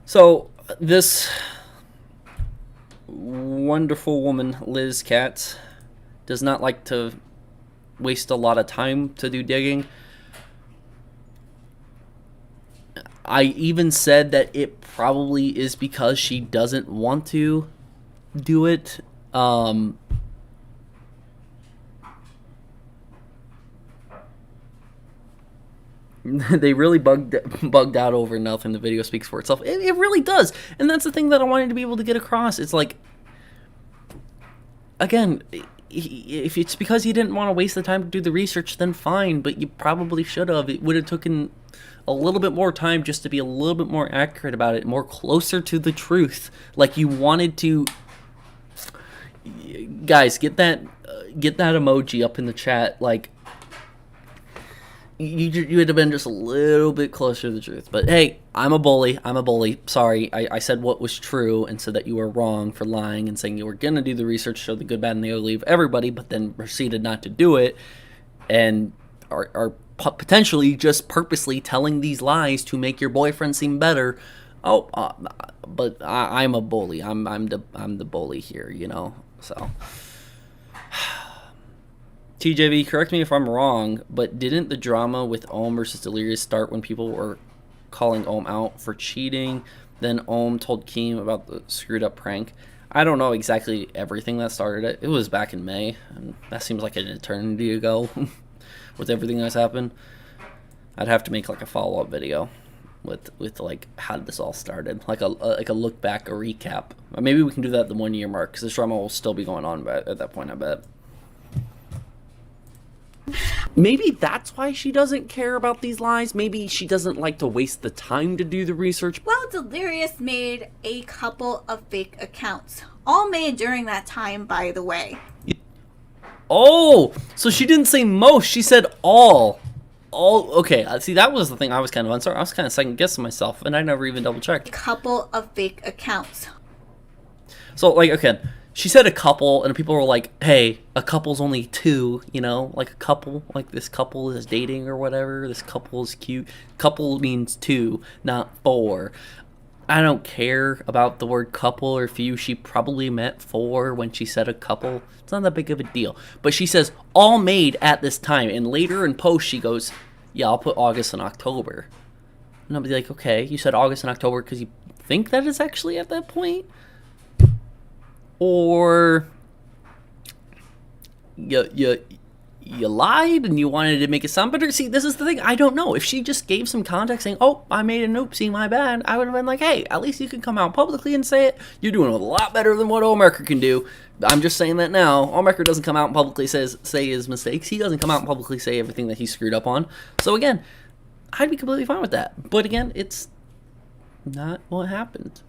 So, this wonderful woman, LizKatz, does not like to waste a lot of time to do digging. I even said that it probably is because she doesn't want to do it. They really bugged out over nothing. The video speaks for itself. It really does. And that's the thing that I wanted to be able to get across. It's like, again, if it's because you didn't want to waste the time to do the research, then fine, but you probably should have. It would have taken a little bit more time just to be a little bit more accurate about it, more closer to the truth. Like you wanted to. Guys, get that emoji up in the chat. Like, you would have been just a little bit closer to the truth. But hey, I'm a bully. Sorry, I said what was true and said that you were wrong for lying and saying you were going to do the research, show the good, bad, and the ugly of everybody, but then proceeded not to do it and are potentially just purposely telling these lies to make your boyfriend seem better. But I'm a bully. I'm the bully here, you know. So TJV, correct me if I'm wrong, but didn't the drama with Ohm versus Delirious start when people were calling Ohm out for cheating? Then Ohm told Keem about the screwed up prank. I don't know exactly everything that started it. It was back in May, and that seems like an eternity ago with everything that's happened. I'd have to make like a follow-up video with like how this all started, like a look back, a recap. Maybe we can do that at the 1 year mark, because this drama will still be going on at that point, I bet. Maybe that's why she doesn't care about these lies. Maybe she doesn't like to waste the time to do the research. Well, Delirious made a couple of fake accounts, all made during that time, by the way. Oh, so she didn't say most, she said all. Okay, see, that was the thing I was kind of unsure. I was kind of second guessing myself, and I never even double checked. A couple of fake accounts. So, like, okay, she said a couple, and people were like, hey, a couple's only two, you know? Like, a couple, like, this couple is dating or whatever. This couple is cute. Couple means two, not four. I don't care about the word couple or few. She probably meant four when she said a couple. It's not that big of a deal. But she says, all made at this time. And later in post, she goes, yeah, I'll put August and October. And I'll be like, okay, you said August and October because you think that it's actually at that point? Or you lied and you wanted to make it sound better. See, this is the thing. I don't know. If she just gave some context saying, oh, I made an oopsie, my bad, I would have been like, hey, at least you can come out publicly and say it. You're doing a lot better than what Ohmwrecker can do. I'm just saying that now. Ohmwrecker doesn't come out and publicly say his mistakes. He doesn't come out and publicly say everything that he screwed up on. So again, I'd be completely fine with that. But again, it's not what happened.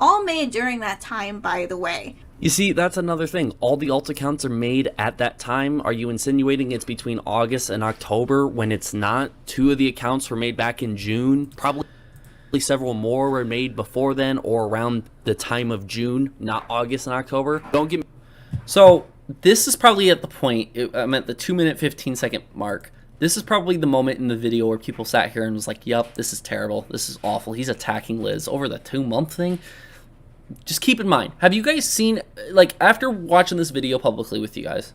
All made during that time, by the way. You see, that's another thing. All the alt accounts are made at that time. Are you insinuating it's between August and October when it's not? Two of the accounts were made back in June. Probably several more were made before then or around the time of June, not August and October. Don't get me. So this is probably at the point, I'm at the 2-minute, 15-second mark. This is probably the moment in the video where people sat here and was like, yup, this is terrible. This is awful. He's attacking Liz over the 2-month thing. Just keep in mind, have you guys seen, like, after watching this video publicly with you guys,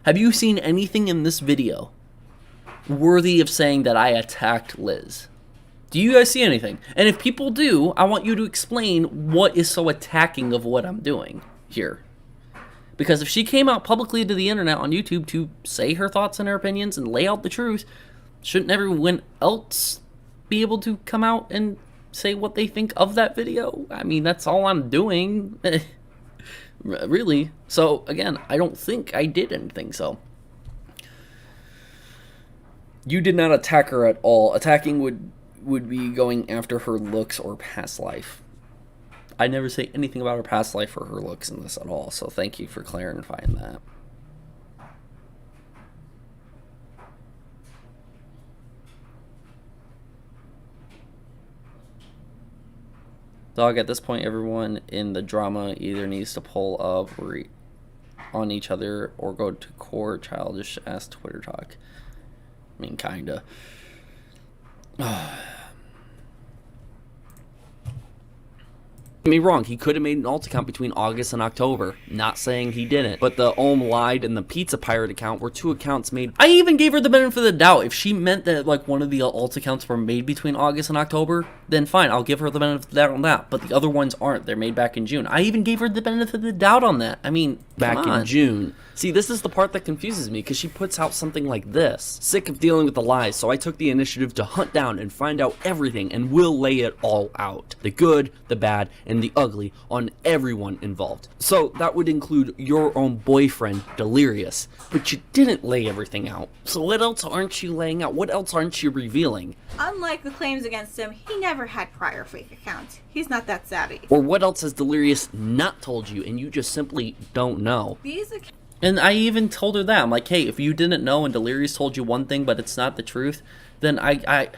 have you seen anything in this video worthy of saying that I attacked Liz? Do you guys see anything? And if people do, I want you to explain what is so attacking of what I'm doing here. Because if she came out publicly to the internet on YouTube to say her thoughts and her opinions and lay out the truth, shouldn't everyone else be able to come out and say what they think of that video? I mean, that's all I'm doing. Really. So, again, I don't think I did anything, so. You did not attack her at all. Attacking would be going after her looks or past life. I never say anything about her past life or her looks in this at all, so thank you for clarifying that. Dog, at this point, everyone in the drama either needs to pull up on each other or go to court. Childish ass Twitter talk. I mean, kinda. Don't get me wrong, he could have made an alt account between August and October. Not saying he didn't. But the Ohm Lied and the Pizza Pirate account were 2 accounts made. I even gave her the benefit of the doubt. If she meant that like one of the alt accounts were made between August and October, then fine, I'll give her the benefit of the doubt on that. But the other ones aren't. They're made back in June. I even gave her the benefit of the doubt on that. I mean, back in June. See, this is the part that confuses me, because she puts out something like this. Sick of dealing with the lies, so I took the initiative to hunt down and find out everything, and will lay it all out. The good, the bad, and the ugly on everyone involved. So that would include your own boyfriend, Delirious. But you didn't lay everything out. So what else aren't you laying out? What else aren't you revealing? Unlike the claims against him, he never had prior fake accounts. He's not that savvy. Or what else has Delirious not told you, and you just simply don't know? These accounts. And I even told her that. I'm like, hey, if you didn't know and Delirious told you one thing, but it's not the truth, then I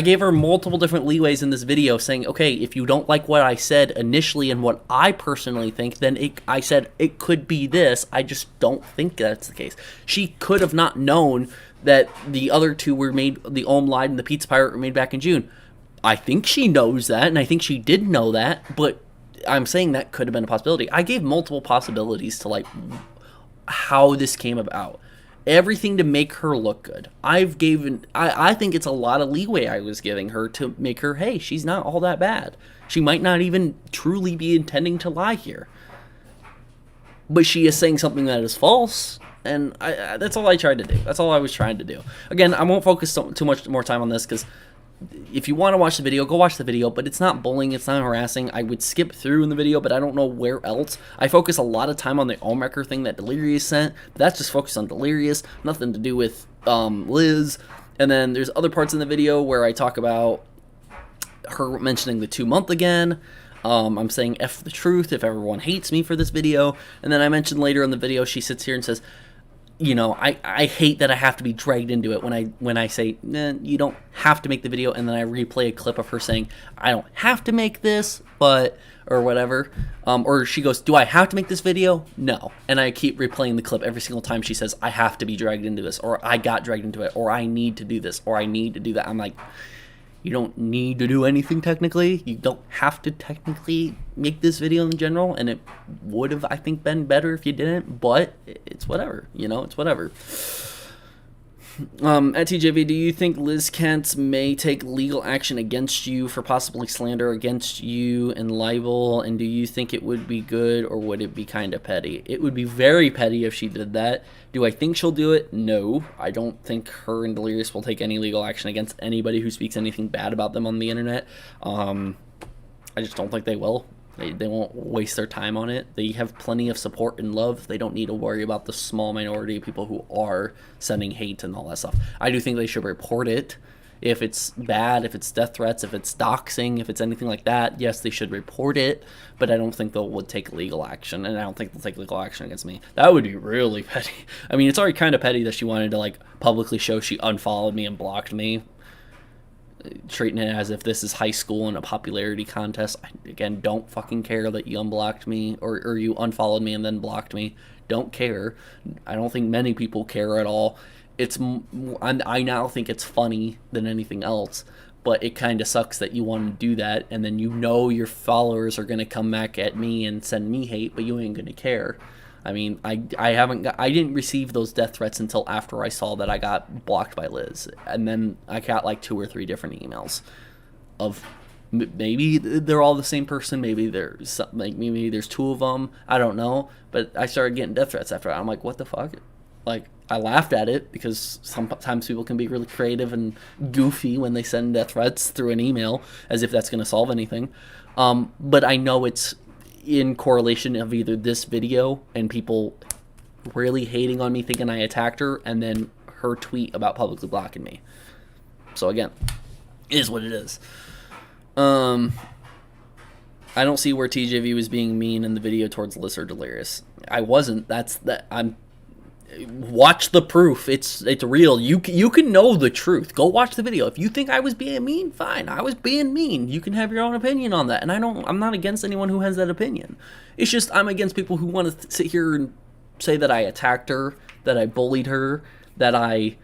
gave her multiple different leeways in this video saying, okay, if you don't like what I said initially and what I personally think, then I said it could be this. I just don't think that's the case. She could have not known that the other two were made, the Ohm Lied and the Pizza Pirate were made back in June. I think she knows that, and I think she did know that, but I'm saying that could have been a possibility. I gave multiple possibilities to, like, how this came about. Everything to make her look good. I think it's a lot of leeway I was giving her to make her, hey, she's not all that bad. She might not even truly be intending to lie here. But she is saying something that is false, and that's all I tried to do. That's all I was trying to do. Again, I won't focus too much more time on this, because if you want to watch the video, go watch the video, but it's not bullying, it's not harassing. I would skip through in the video, but I don't know where else. I focus a lot of time on the Ohmwrecker thing that Delirious sent, but that's just focused on Delirious, nothing to do with Liz. And then there's other parts in the video where I talk about her mentioning the 2-month again. I'm saying F the truth if everyone hates me for this video. And then I mentioned later in the video, she sits here and says, you know, I hate that I have to be dragged into it when I say, you don't have to make the video, and then I replay a clip of her saying, I don't have to make this, but, or whatever. Or she goes, do I have to make this video? No. And I keep replaying the clip every single time she says, I have to be dragged into this, or I got dragged into it, or I need to do this, or I need to do that. I'm like, you don't need to do anything technically. You don't have to technically make this video in general, and it would have, I think, been better if you didn't, but it's whatever, you know, it's whatever. At TJV, do you think LizKatz may take legal action against you for possibly slander against you and libel, and do you think it would be good, or would it be kind of petty? It would be very petty if she did that. Do I think she'll do it? No. I don't think her and Delirious will take any legal action against anybody who speaks anything bad about them on the internet. I just don't think they will. They won't waste their time on it. They have plenty of support and love. They don't need to worry about the small minority of people who are sending hate and all that stuff. I do think they should report it. If it's bad, if it's death threats, if it's doxing, if it's anything like that, yes, they should report it, but I don't think they would take legal action, and I don't think they'll take legal action against me. That would be really petty. I mean, it's already kind of petty that she wanted to, like, publicly show she unfollowed me and blocked me, treating it as if this is high school and a popularity contest. I, again, don't fucking care that you unblocked me, or you unfollowed me and then blocked me. Don't care. I don't think many people care at all. I now think it's funny than anything else, but it kind of sucks that you want to do that, and then you know your followers are going to come back at me and send me hate, but you ain't going to care. I mean, I didn't receive those death threats until after I saw that I got blocked by Liz, and then I got like 2 or 3 different emails of maybe they're all the same person, maybe there's maybe there's 2 of them, I don't know, but I started getting death threats after that. I'm like, what the fuck? Like, I laughed at it because sometimes people can be really creative and goofy when they send death threats through an email as if that's going to solve anything. But I know it's in correlation of either this video and people really hating on me thinking I attacked her, and then her tweet about publicly blocking me. So again, it is what it is. I don't see where TJV was being mean in the video towards Liz or Delirious. I wasn't. watch the proof. It's real. You can know the truth. Go watch the video. If you think I was being mean, fine. I was being mean. You can have your own opinion on that. And I'm not against anyone who has that opinion. It's just I'm against people who want to sit here and say that I attacked her, that I bullied her, that I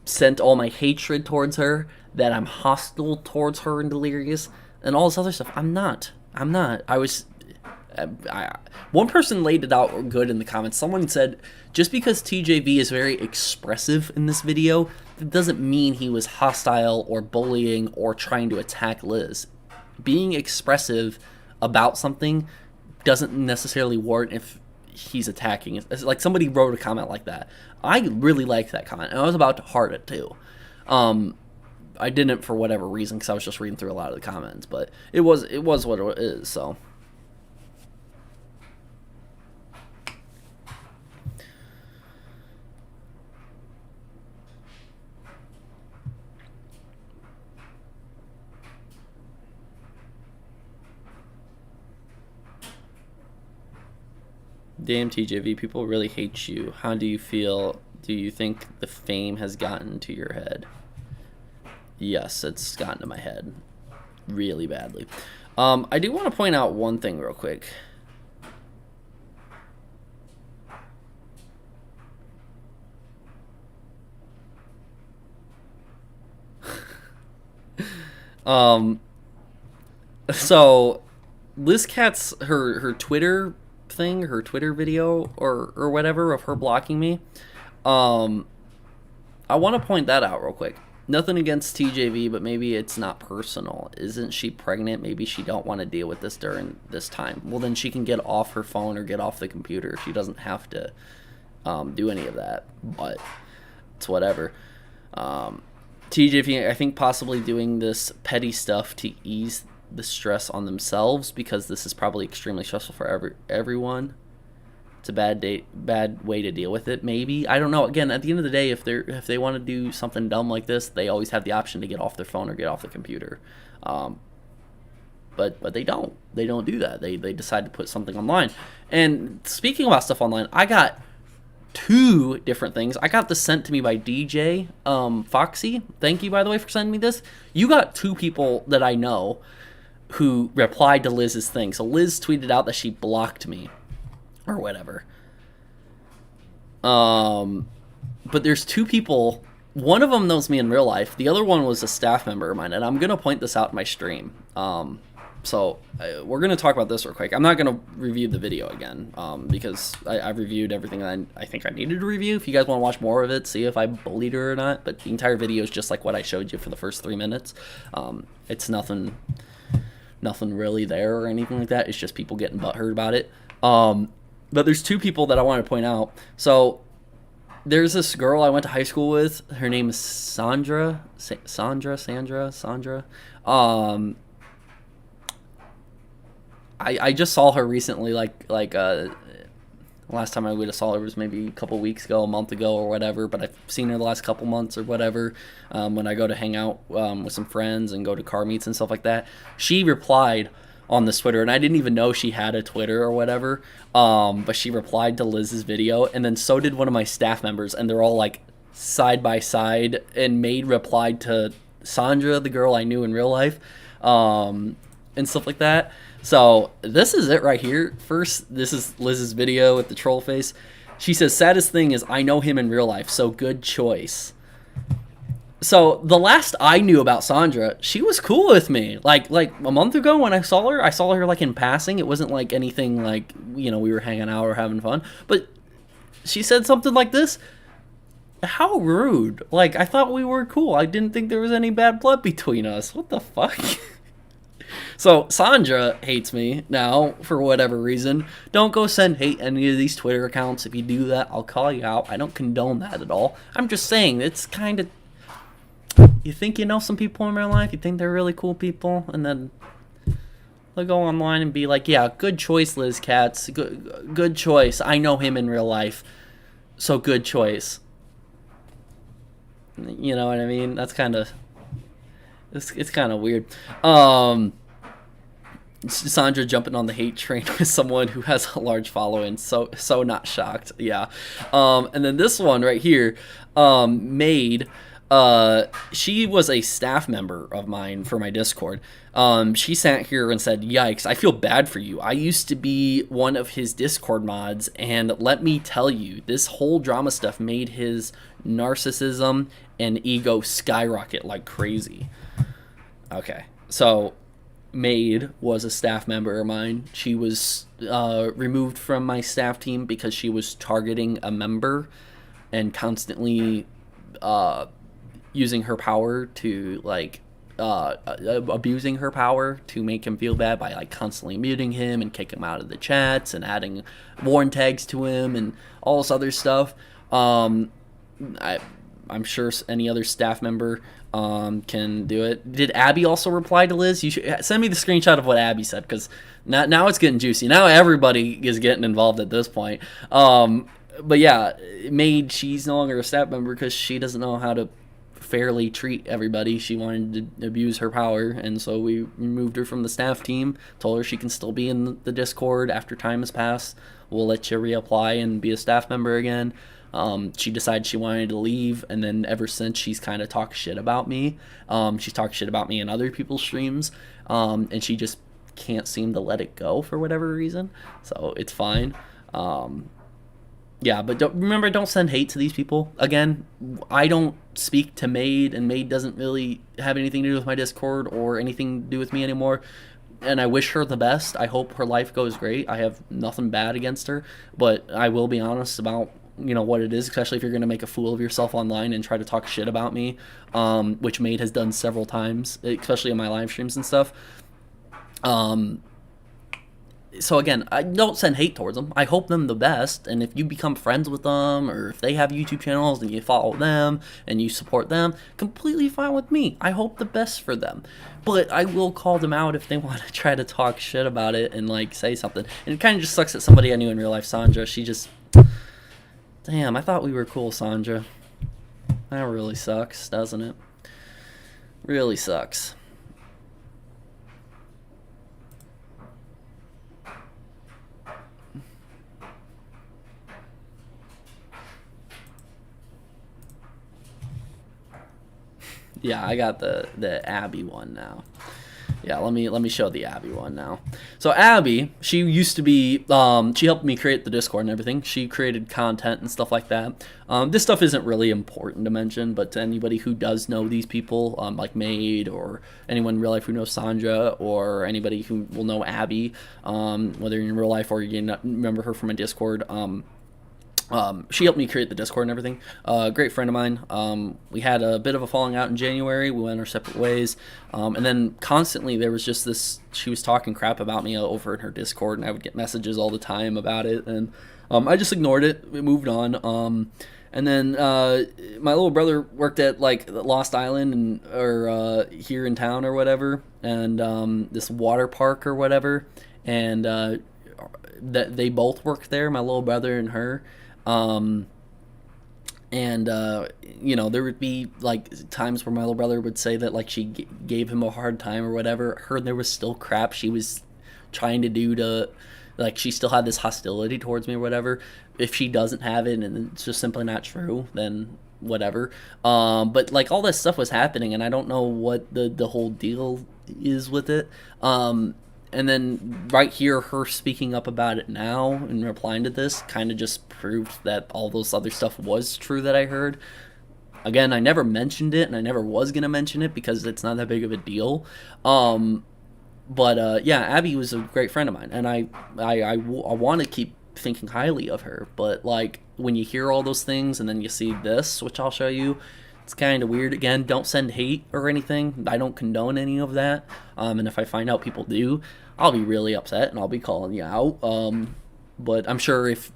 sent all my hatred towards her, that I'm hostile towards her and Delirious, and all this other stuff. I'm not. One person laid it out good in the comments. Someone said, just because TJV is very expressive in this video, that doesn't mean he was hostile or bullying or trying to attack Liz. Being expressive about something doesn't necessarily warrant if he's attacking. It's like somebody wrote a comment like that. I really liked that comment, and I was about to heart it too. I didn't for whatever reason, because I was just reading through a lot of the comments, but it was what it is, so... Damn TJV, people really hate you. How do you feel? Do you think the fame has gotten to your head? Yes, it's gotten to my head really badly. I do want to point out one thing real quick. So LizKatz, her Twitter thing, her Twitter video or whatever of her blocking me, I want to point that out real quick. Nothing against TJV, but maybe it's not personal. Isn't she pregnant? Maybe she don't want to deal with this during this time. Well, then she can get off her phone or get off the computer. She doesn't have to do any of that, but it's whatever. TJV, I think, possibly doing this petty stuff to ease the stress on themselves, because this is probably extremely stressful for everyone. It's a bad way to deal with it. Maybe, I don't know. Again, at the end of the day, if they want to do something dumb like this, they always have the option to get off their phone or get off the computer. But they don't. They don't do that. They decide to put something online. And speaking about stuff online, I got 2 different things. I got this sent to me by DJ Foxy. Thank you, by the way, for sending me this. You got 2 people that I know who replied to Liz's thing. So Liz tweeted out that she blocked me or whatever. But there's 2 people. One of them knows me in real life. The other one was a staff member of mine, and I'm going to point this out in my stream. So we're going to talk about this real quick. I'm not going to review the video again, because I've reviewed everything I think I needed to review. If you guys want to watch more of it, see if I bullied her or not. But the entire video is just like what I showed you for the first 3 minutes. It's nothing really there or anything like that. It's just people getting butthurt about it. But there's 2 people that I want to point out. So there's this girl I went to high school with. Her name is Sandra. I just saw her recently, last time I would have saw her was maybe a couple weeks ago, a month ago or whatever, but I've seen her the last couple months or whatever, when I go to hang out with some friends and go to car meets and stuff like that. She replied on this Twitter, and I didn't even know she had a Twitter or whatever, but she replied to Liz's video, and then so did one of my staff members, and they're all like side by side, and replied to Sandra, the girl I knew in real life, and stuff like that. So this is it right here. First, this is Liz's video with the troll face. She says, saddest thing is I know him in real life, so good choice. So the last I knew about Sandra, she was cool with me. Like a month ago when I saw her like in passing. It wasn't like anything like, we were hanging out or having fun. But she said something like this. How rude. Like, I thought we were cool. I didn't think there was any bad blood between us. What the fuck? So Sandra hates me now for whatever reason. Don't go send hate any of these Twitter accounts. If you do that, I'll call you out. I don't condone that at all. I'm just saying, it's kind of... You think you know some people in real life, you think they're really cool people, and then they'll go online and be like, yeah, good choice, LizKatz. Good choice. I know him in real life, so good choice. You know what I mean? That's kind of... It's kind of weird. Sandra jumping on the hate train with someone who has a large following. So not shocked. Yeah. And then this one right here, Maid. She was a staff member of mine for my Discord. She sat here and said, "Yikes, I feel bad for you. I used to be one of his Discord mods, and let me tell you, this whole drama stuff made his narcissism and ego skyrocket like crazy." Okay, so Maid was a staff member of mine. She was removed from my staff team because she was targeting a member and constantly using her power to abusing her power to make him feel bad by like constantly muting him and kick him out of the chats and adding warn tags to him and all this other stuff. I'm sure any other staff member can do it. Did Abby also reply to Liz? You should send me the screenshot of what Abby said, because now it's getting juicy. Now everybody is getting involved at this point. But yeah, she's no longer a staff member because she doesn't know how to fairly treat everybody. She wanted to abuse her power, and so we removed her from the staff team, told her she can still be in the Discord after time has passed. We'll let you reapply and be a staff member again. She decided she wanted to leave, and then ever since she's kind of talked shit about me. She's talked shit about me in other people's streams, and she just can't seem to let it go for whatever reason. So it's fine. Yeah, but don't send hate to these people. Again, I don't speak to Maid, and Maid doesn't really have anything to do with my Discord or anything to do with me anymore. And I wish her the best. I hope her life goes great. I have nothing bad against her, but I will be honest about what it is, especially if you're going to make a fool of yourself online and try to talk shit about me, which Maid has done several times, especially in my live streams and stuff. So again, I don't send hate towards them. I hope them the best, and if you become friends with them, or if they have YouTube channels and you follow them and you support them, completely fine with me. I hope the best for them, but I will call them out if they want to try to talk shit about it and say something. And it kind of just sucks that somebody I knew in real life, Sandra, she just, damn, I thought we were cool, Sandra. That really sucks, doesn't it? Really sucks. Yeah, I got the Abby one now. Yeah, let me show the Abby one now. So Abby, she used to be, she helped me create the Discord and everything. She created content and stuff like that. This stuff isn't really important to mention, but to anybody who does know these people, like Maid, or anyone in real life who knows Sandra, or anybody who will know Abby, whether you're in real life or you remember her from a Discord, she helped me create the Discord and everything. Great friend of mine. We had a bit of a falling out in January. We went our separate ways. And then constantly there was just this, she was talking crap about me over in her Discord, and I would get messages all the time about it. And I just ignored it. We moved on. And then my little brother worked at Lost Island or here in town or whatever, and this water park or whatever. And that they both worked there, my little brother and her. There would be times where my little brother would say that she gave him a hard time or whatever. Her, there was still crap she was trying to do to, she still had this hostility towards me or whatever. If she doesn't have it and it's just simply not true, then whatever. But all this stuff was happening, and I don't know what the whole deal is with it. And then right here, her speaking up about it now and replying to this kind of just proved that all those other stuff was true that I heard. Again, I never mentioned it, and I never was going to mention it because it's not that big of a deal. But yeah, Abby was a great friend of mine, and I want to keep thinking highly of her. But when you hear all those things and then you see this, which I'll show you, it's kind of weird. Again, don't send hate or anything. I don't condone any of that. And if I find out people do, I'll be really upset and I'll be calling you out. But I'm sure if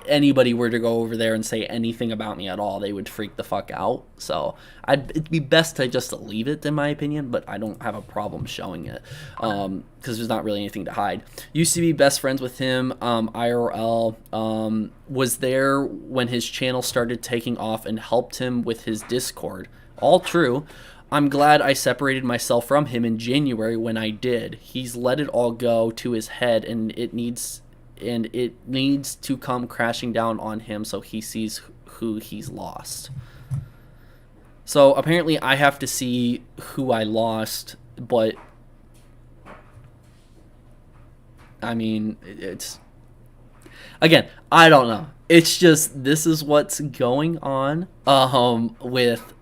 anybody were to go over there and say anything about me at all, they would freak the fuck out. So it'd be best to just leave it, in my opinion, but I don't have a problem showing it because there's not really anything to hide. Used to be best friends with him, IRL, was there when his channel started taking off and helped him with his Discord. All true. I'm glad I separated myself from him in January when I did. He's let it all go to his head, and it needs to come crashing down on him so he sees who he's lost. So apparently I have to see who I lost, but I mean, it's, again, I don't know. It's just, this is what's going on with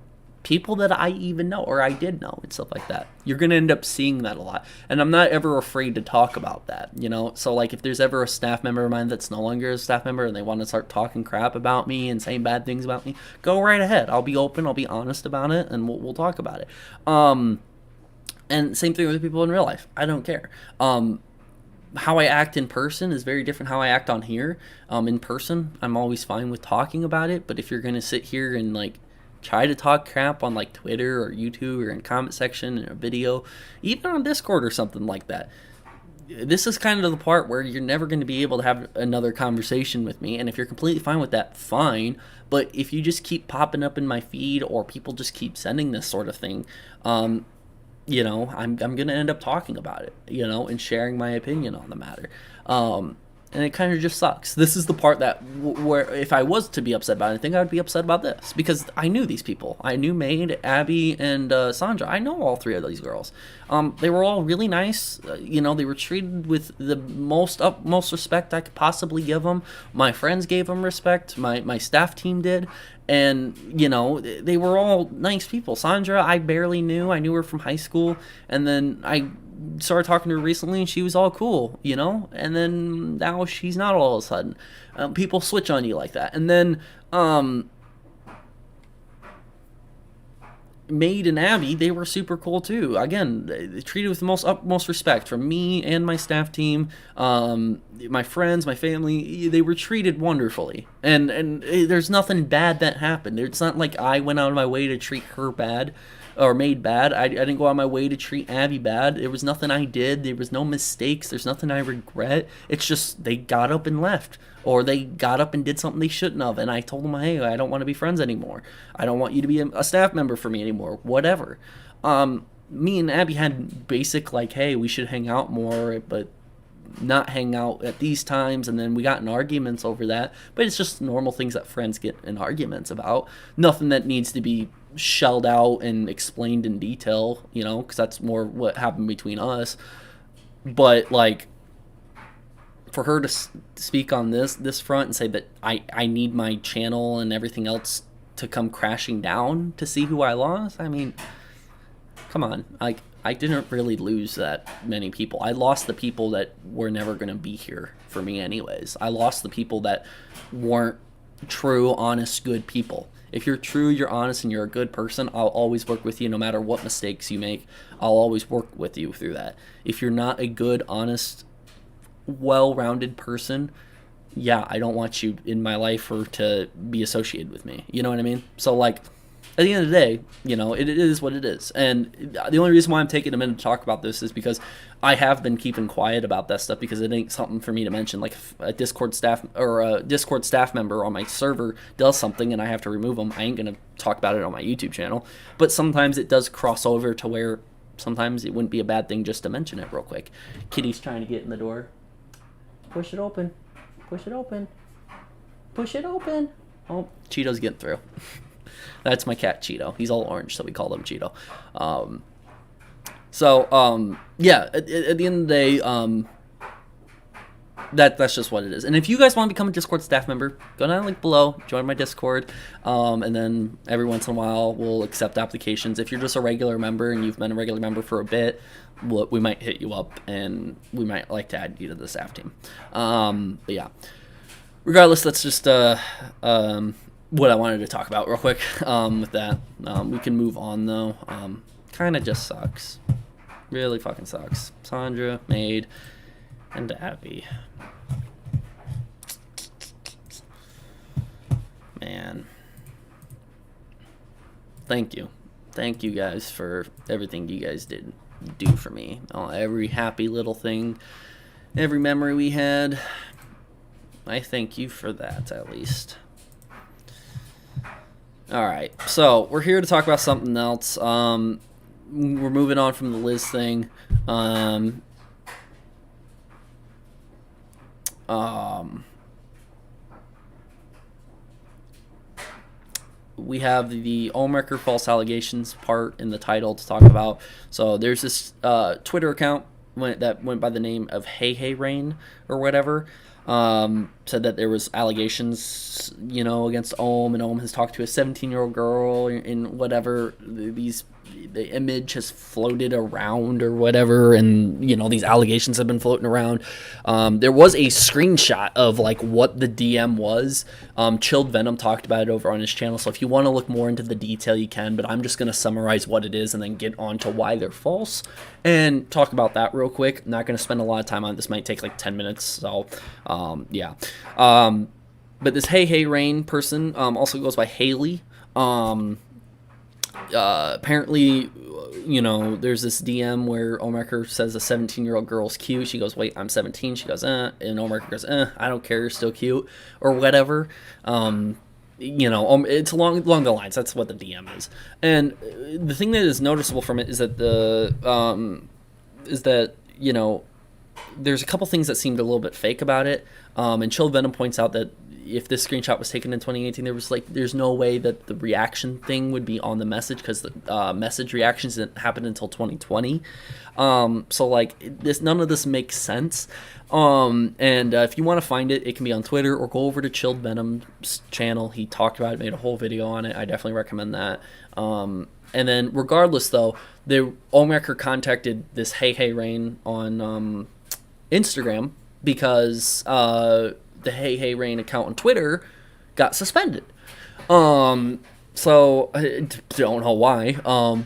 people that I even know, or I did know, and stuff like that. You're going to end up seeing that a lot. And I'm not ever afraid to talk about that, you know? So, like, if there's ever a staff member of mine that's no longer a staff member and they want to start talking crap about me and saying bad things about me, go right ahead. I'll be open, I'll be honest about it, and we'll talk about it. And same thing with people in real life. I don't care. How I act in person is very different how I act on here. In person, I'm always fine with talking about it, but if you're going to sit here and, like, try to talk crap on, like, Twitter or YouTube or in comment section in a video, even on Discord or something like that, this is kind of the part where you're never going to be able to have another conversation with me. And if you're completely fine with that, fine. But if you just keep popping up in my feed, or people just keep sending this sort of thing, you know, I'm going to end up talking about it, you know, and sharing my opinion on the matter. And it kind of just sucks. This is the part that where if I was to be upset about anything, I would be upset about this, because I knew these people. I knew Maid, Abby, and Sandra. I know all three of these girls. They were all really nice. You know, they were treated with the utmost respect I could possibly give them. My friends gave them respect. My staff team did. And, you know, they were all nice people. Sandra, I barely knew. I knew her from high school. And then I started talking to her recently, and she was all cool, you know? And then now she's not all of a sudden. People switch on you like that. And then Maid and Abby, they were super cool too. Again, they treated with the utmost respect from me and my staff team, my friends, my family. They were treated wonderfully, and there's nothing bad that happened. It's not like I went out of my way to treat her bad or Maid bad. I didn't go out of my way to treat Abby bad. There was nothing I did. There was no mistakes. There's nothing I regret. It's just they got up and left, or they got up and did something they shouldn't have, and I told them, hey, I don't want to be friends anymore. I don't want you to be a staff member for me anymore. Whatever. Me and Abby had basic, like, hey, we should hang out more, but not hang out at these times, and then we got in arguments over that. But it's just normal things that friends get in arguments about. Nothing that needs to be shelled out and explained in detail, you know, because that's more what happened between us. But, like, for her to speak on this front and say that I need my channel and everything else to come crashing down to see who I lost, I mean, come on. Like, I didn't really lose that many people. I lost the people that were never going to be here for me anyways. I lost the people that weren't true, honest, good people. If you're true, you're honest, and you're a good person, I'll always work with you no matter what mistakes you make. I'll always work with you through that. If you're not a good, honest, well-rounded person, yeah, I don't want you in my life or to be associated with me. You know what I mean? So, like, at the end of the day, you know, it is what it is. And the only reason why I'm taking a minute to talk about this is because I have been keeping quiet about that stuff, because it ain't something for me to mention. Like, if a Discord staff or a Discord staff member on my server does something and I have to remove them, I ain't gonna talk about it on my YouTube channel. But sometimes it does cross over to where sometimes it wouldn't be a bad thing just to mention it real quick. Kitty's trying to get in the door. Push it open. Push it open. Push it open. Oh, Cheeto's getting through. That's my cat, Cheeto. He's all orange, so we call him Cheeto. Yeah, at the end of the day, that's just what it is. And if you guys want to become a Discord staff member, go down the link below, join my Discord, and then every once in a while we'll accept applications. If you're just a regular member and you've been a regular member for a bit, we might hit you up and we might like to add you to the staff team. But yeah, regardless, that's just what I wanted to talk about real quick. With that, we can move on though. Kind of just sucks. Really fucking sucks. Sandra, Maid, and Abby. Man. Thank you. Thank you guys for everything you guys did do for me. Every happy little thing, every memory we had. I thank you for that, at least. All right, so we're here to talk about something else. We're moving on from the Liz thing. We have the Ohmwrecker false allegations part in the title to talk about. So there's this Twitter account that went by the name of Hey Rain or whatever. Said that there was allegations, against Ohm, and Ohm has talked to a 17-year-old girl in whatever the image has floated around or whatever, and these allegations have been floating around. There was a screenshot of like what the DM was. Chilled Venom talked about it over on his channel, so if you want to look more into the detail you can, but I'm just going to summarize what it is and then get on to why they're false and talk about that real quick. I'm not going to spend a lot of time on it. This might take like 10 minutes, so yeah. But this Hey Rain person also goes by Haley. Apparently, there's this DM where Ohmwrecker says a 17-year-old girl's cute. She goes, wait, I'm 17. She goes, and Ohmwrecker goes, I don't care, you're still cute, or whatever. It's along the lines. That's what the DM is. And the thing that is noticeable from it is that there's a couple things that seemed a little bit fake about it. And Chilled Venom points out that if this screenshot was taken in 2018, there's no way that the reaction thing would be on the message, because the message reactions didn't happen until 2020. So none of this makes sense. And if you want to find it, it can be on Twitter, or go over to Chilled Venom's channel. He talked about it, made a whole video on it. I definitely recommend that. And then regardless though, the Ohmwrecker contacted this Hey Rain on Instagram because the Hey Rain account on Twitter got suspended. So I don't know why,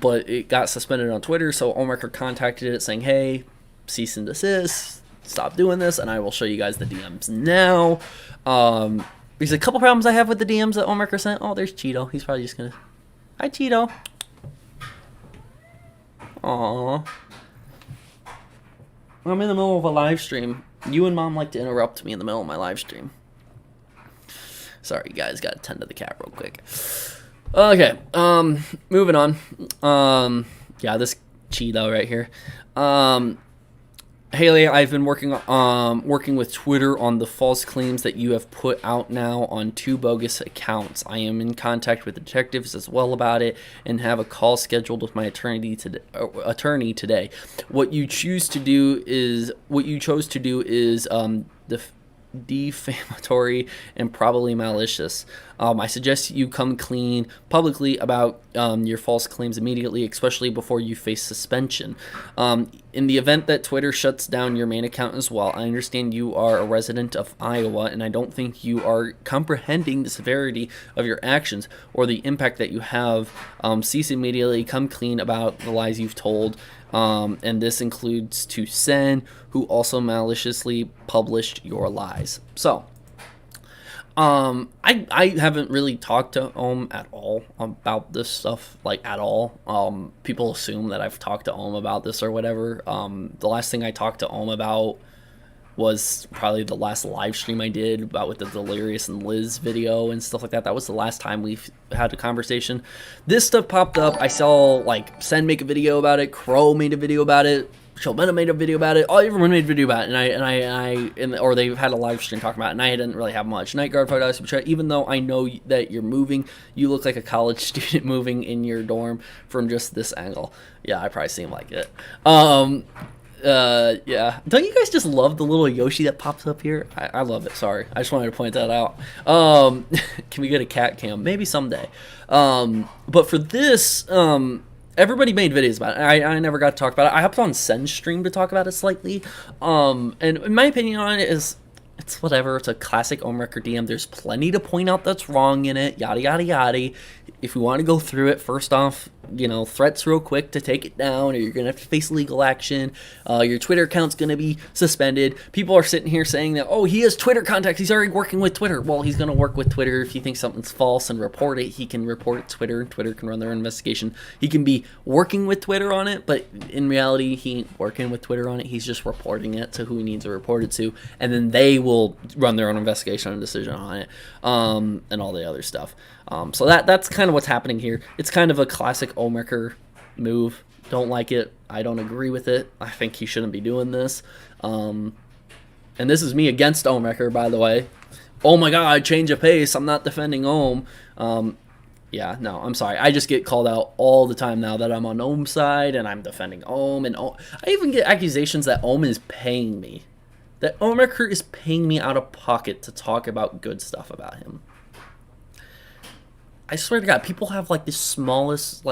but it got suspended on Twitter. So Ohmwrecker contacted it saying, hey, cease and desist, stop doing this, and I will show you guys the DMs now. There's a couple problems I have with the DMs that Ohmwrecker sent. Oh, there's Cheeto. He's probably just gonna... Hi, Cheeto. Aww. I'm in the middle of a live stream. You and Mom like to interrupt me in the middle of my live stream. Sorry, guys. Gotta tend to the cat real quick. Okay, moving on. Yeah, this Cheeto right here. Haley, I've been working with Twitter on the false claims that you have put out now on 2 bogus accounts. I am in contact with detectives as well about it and have a call scheduled with my attorney today. What you chose to do is defamatory and probably malicious. I suggest you come clean publicly about your false claims immediately, especially before you face suspension. In the event that Twitter shuts down your main account as well, I understand you are a resident of Iowa, and I don't think you are comprehending the severity of your actions or the impact that you have. Cease immediately, come clean about the lies you've told. And this includes to Sen, who also maliciously published your lies. So, I haven't really talked to Ohm at all about this stuff, at all. People assume that I've talked to Ohm about this or whatever. The last thing I talked to Ohm about was probably the last live stream I did about with the Delirious and Liz video and stuff like that. That was the last time we've had a conversation. This stuff popped up. I saw Sen make a video about it, Crow made a video about it, Shilmena made a video about it, everyone made a video about it, or they've had a live stream talking about it, and I didn't really have much. Night Guard photo, even though I know that you're moving, you look like a college student moving in your dorm from just this angle. Yeah, I probably seem like it. Yeah. Don't you guys just love the little Yoshi that pops up here? I love it. Sorry. I just wanted to point that out. Can we get a cat cam? Maybe someday. But for this, everybody made videos about it. I never got to talk about it. I hopped on Sen's stream to talk about it slightly. And in my opinion on it is, it's whatever. It's a classic Ohmwrecker DM. There's plenty to point out that's wrong in it. Yada, yada, yada. If we want to go through it, first off, threats real quick to take it down, or you're going to have to face legal action. Your Twitter account's going to be suspended. People are sitting here saying that, oh, he has Twitter contacts. He's already working with Twitter. Well, he's going to work with Twitter. If he thinks something's false and report it, he can report it to Twitter. Twitter can run their investigation. He can be working with Twitter on it, but in reality, he ain't working with Twitter on it. He's just reporting it to who he needs to report it to, and then they will run their own investigation and decision on it, and all the other stuff. So that's kind of what's happening here. It's kind of a classic Ohmwrecker move. Don't like it. I don't agree with it. I think he shouldn't be doing this. And this is me against Ohmwrecker, by the way. Oh my God, change of pace. I'm not defending Ohm. Yeah, no, I'm sorry. I just get called out all the time now that I'm on Ohm's side and I'm defending Ohm. And I even get accusations that Ohm is paying me. That Ohmwrecker is paying me out of pocket to talk about good stuff about him. I swear to God, people have like the smallest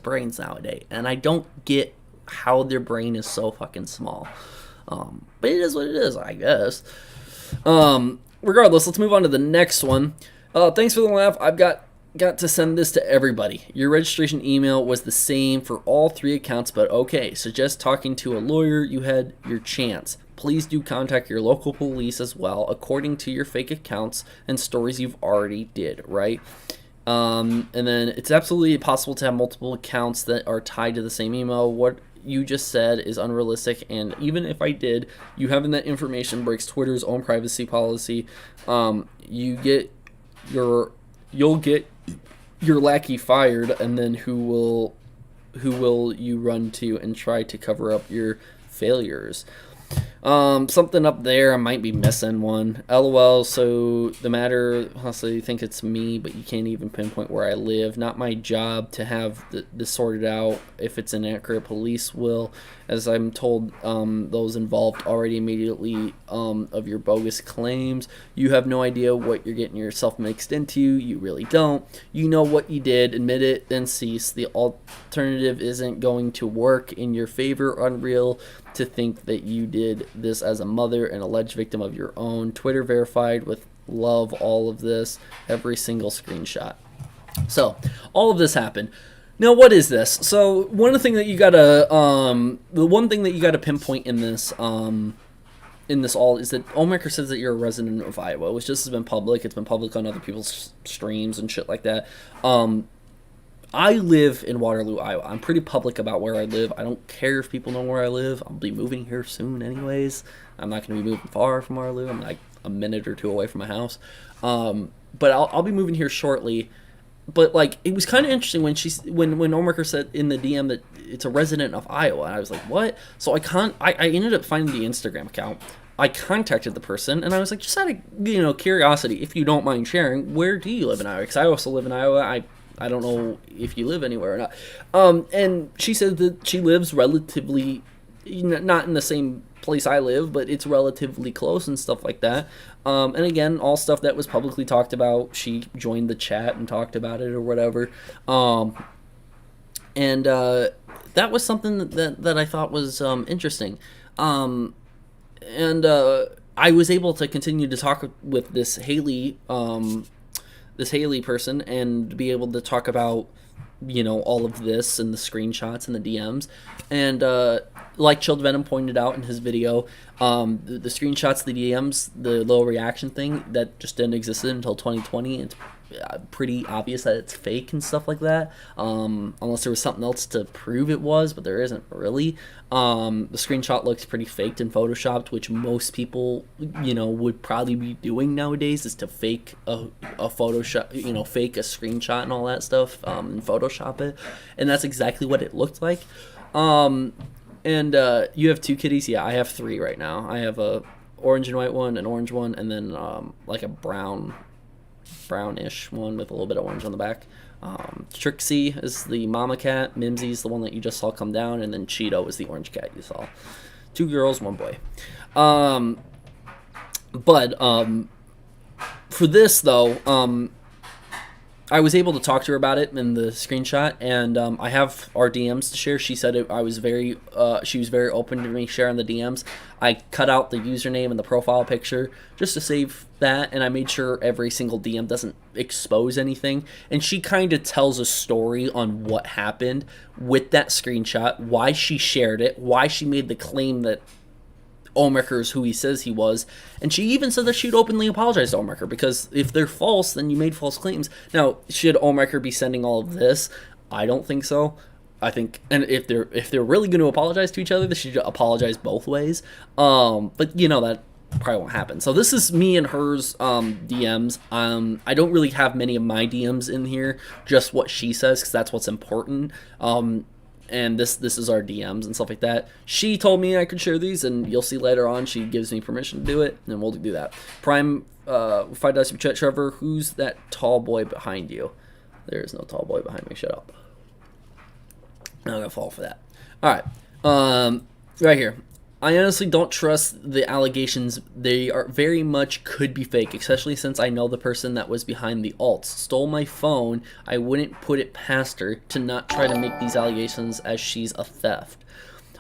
brains nowadays, and I don't get how their brain is so fucking small. But it is what it is, I guess. Regardless, let's move on to the next one. Thanks for the laugh. I've got to send this to everybody. Your registration email was the same for all 3 accounts, but okay. Suggest talking to a lawyer. You had your chance. Please do contact your local police as well, according to your fake accounts and stories you've already did, right? And then it's absolutely possible to have multiple accounts that are tied to the same email. What you just said is unrealistic, and even if I did, you having that information breaks Twitter's own privacy policy. You'll get your lackey fired, and then who will you run to and try to cover up your failures? Something up there, I might be missing one. LOL, so the matter, honestly, you think it's me, but you can't even pinpoint where I live. Not my job to have this sorted out. If it's inaccurate, police will. As I'm told, those involved already immediately of your bogus claims. You have no idea what you're getting yourself mixed into. You really don't. You know what you did. Admit it, then cease. The alternative isn't going to work in your favor. Unreal to think that you did this as a mother, an alleged victim of your own. Twitter verified with love all of this, every single screenshot. So all of this happened. Now what is this? So one thing that you gotta pinpoint in this all is that Ohmwrecker says that you're a resident of Iowa, which just has been public. It's been public on other people's streams and shit like that. I live in Waterloo, Iowa. I'm pretty public about where I live. I don't care if people know where I live. I'll be moving here soon anyways. I'm not going to be moving far from Waterloo. I'm like a minute or 2 away from my house. But I'll be moving here shortly. But like, it was kind of interesting when when Ohmwrecker said in the DM that it's a resident of Iowa. And I was like, what? So I ended up finding the Instagram account. I contacted the person and I was like, just out of curiosity, if you don't mind sharing, where do you live in Iowa? Because I also live in Iowa. I don't know if you live anywhere or not. And she said that she lives relatively, not in the same place I live, but it's relatively close and stuff like that. And again, all stuff that was publicly talked about. She joined the chat and talked about it or whatever. And that was something that I thought was interesting. And I was able to continue to talk with this Haley person and be able to talk about, all of this and the screenshots and the DMs. And like Chilled Venom pointed out in his video, the screenshots, the DMs, the little reaction thing, that just didn't exist until 2020. It's pretty obvious that it's fake and stuff like that, unless there was something else to prove it was, but there isn't really. The screenshot looks pretty faked and photoshopped, which most people would probably be doing nowadays, is to fake a Photoshop, fake a screenshot and all that stuff, and Photoshop it, and that's exactly what it looked like. And you have 2 kitties? Yeah, I have 3 right now. I have a orange and white one, an orange one, and then like a brownish one with a little bit of orange on the back. Trixie is the mama cat, Mimsy's the one that you just saw come down, and then Cheeto is the orange cat you saw. 2 girls, 1 boy. But for this though, I was able to talk to her about it in the screenshot, and I have our DMs to share. She said she was very open to me sharing the DMs. I cut out the username and the profile picture just to save that, and I made sure every single DM doesn't expose anything. And she kind of tells a story on what happened with that screenshot, why she shared it, why she made the claim that Ohmwrecker is who he says he was, and she even said that she'd openly apologize to Ohmwrecker, because if they're false, then you made false claims. Now, should Ohmwrecker be sending all of this? I don't think so. I think, and if they're really going to apologize to each other, they should apologize both ways. But that probably won't happen. So this is me and hers DMs. I don't really have many of my DMs in here, just what she says, because that's what's important. And this is our DMs and stuff like that. She told me I could share these, and you'll see later on she gives me permission to do it, and we'll do that. Prime $5 super chat. Trevor, who's that tall boy behind you? There is no tall boy behind me. Shut up. I'm not gonna fall for that. All right, right here. I honestly don't trust the allegations. They are very much could be fake, especially since I know the person that was behind the alts. Stole my phone. I wouldn't put it past her to not try to make these allegations, as she's a theft.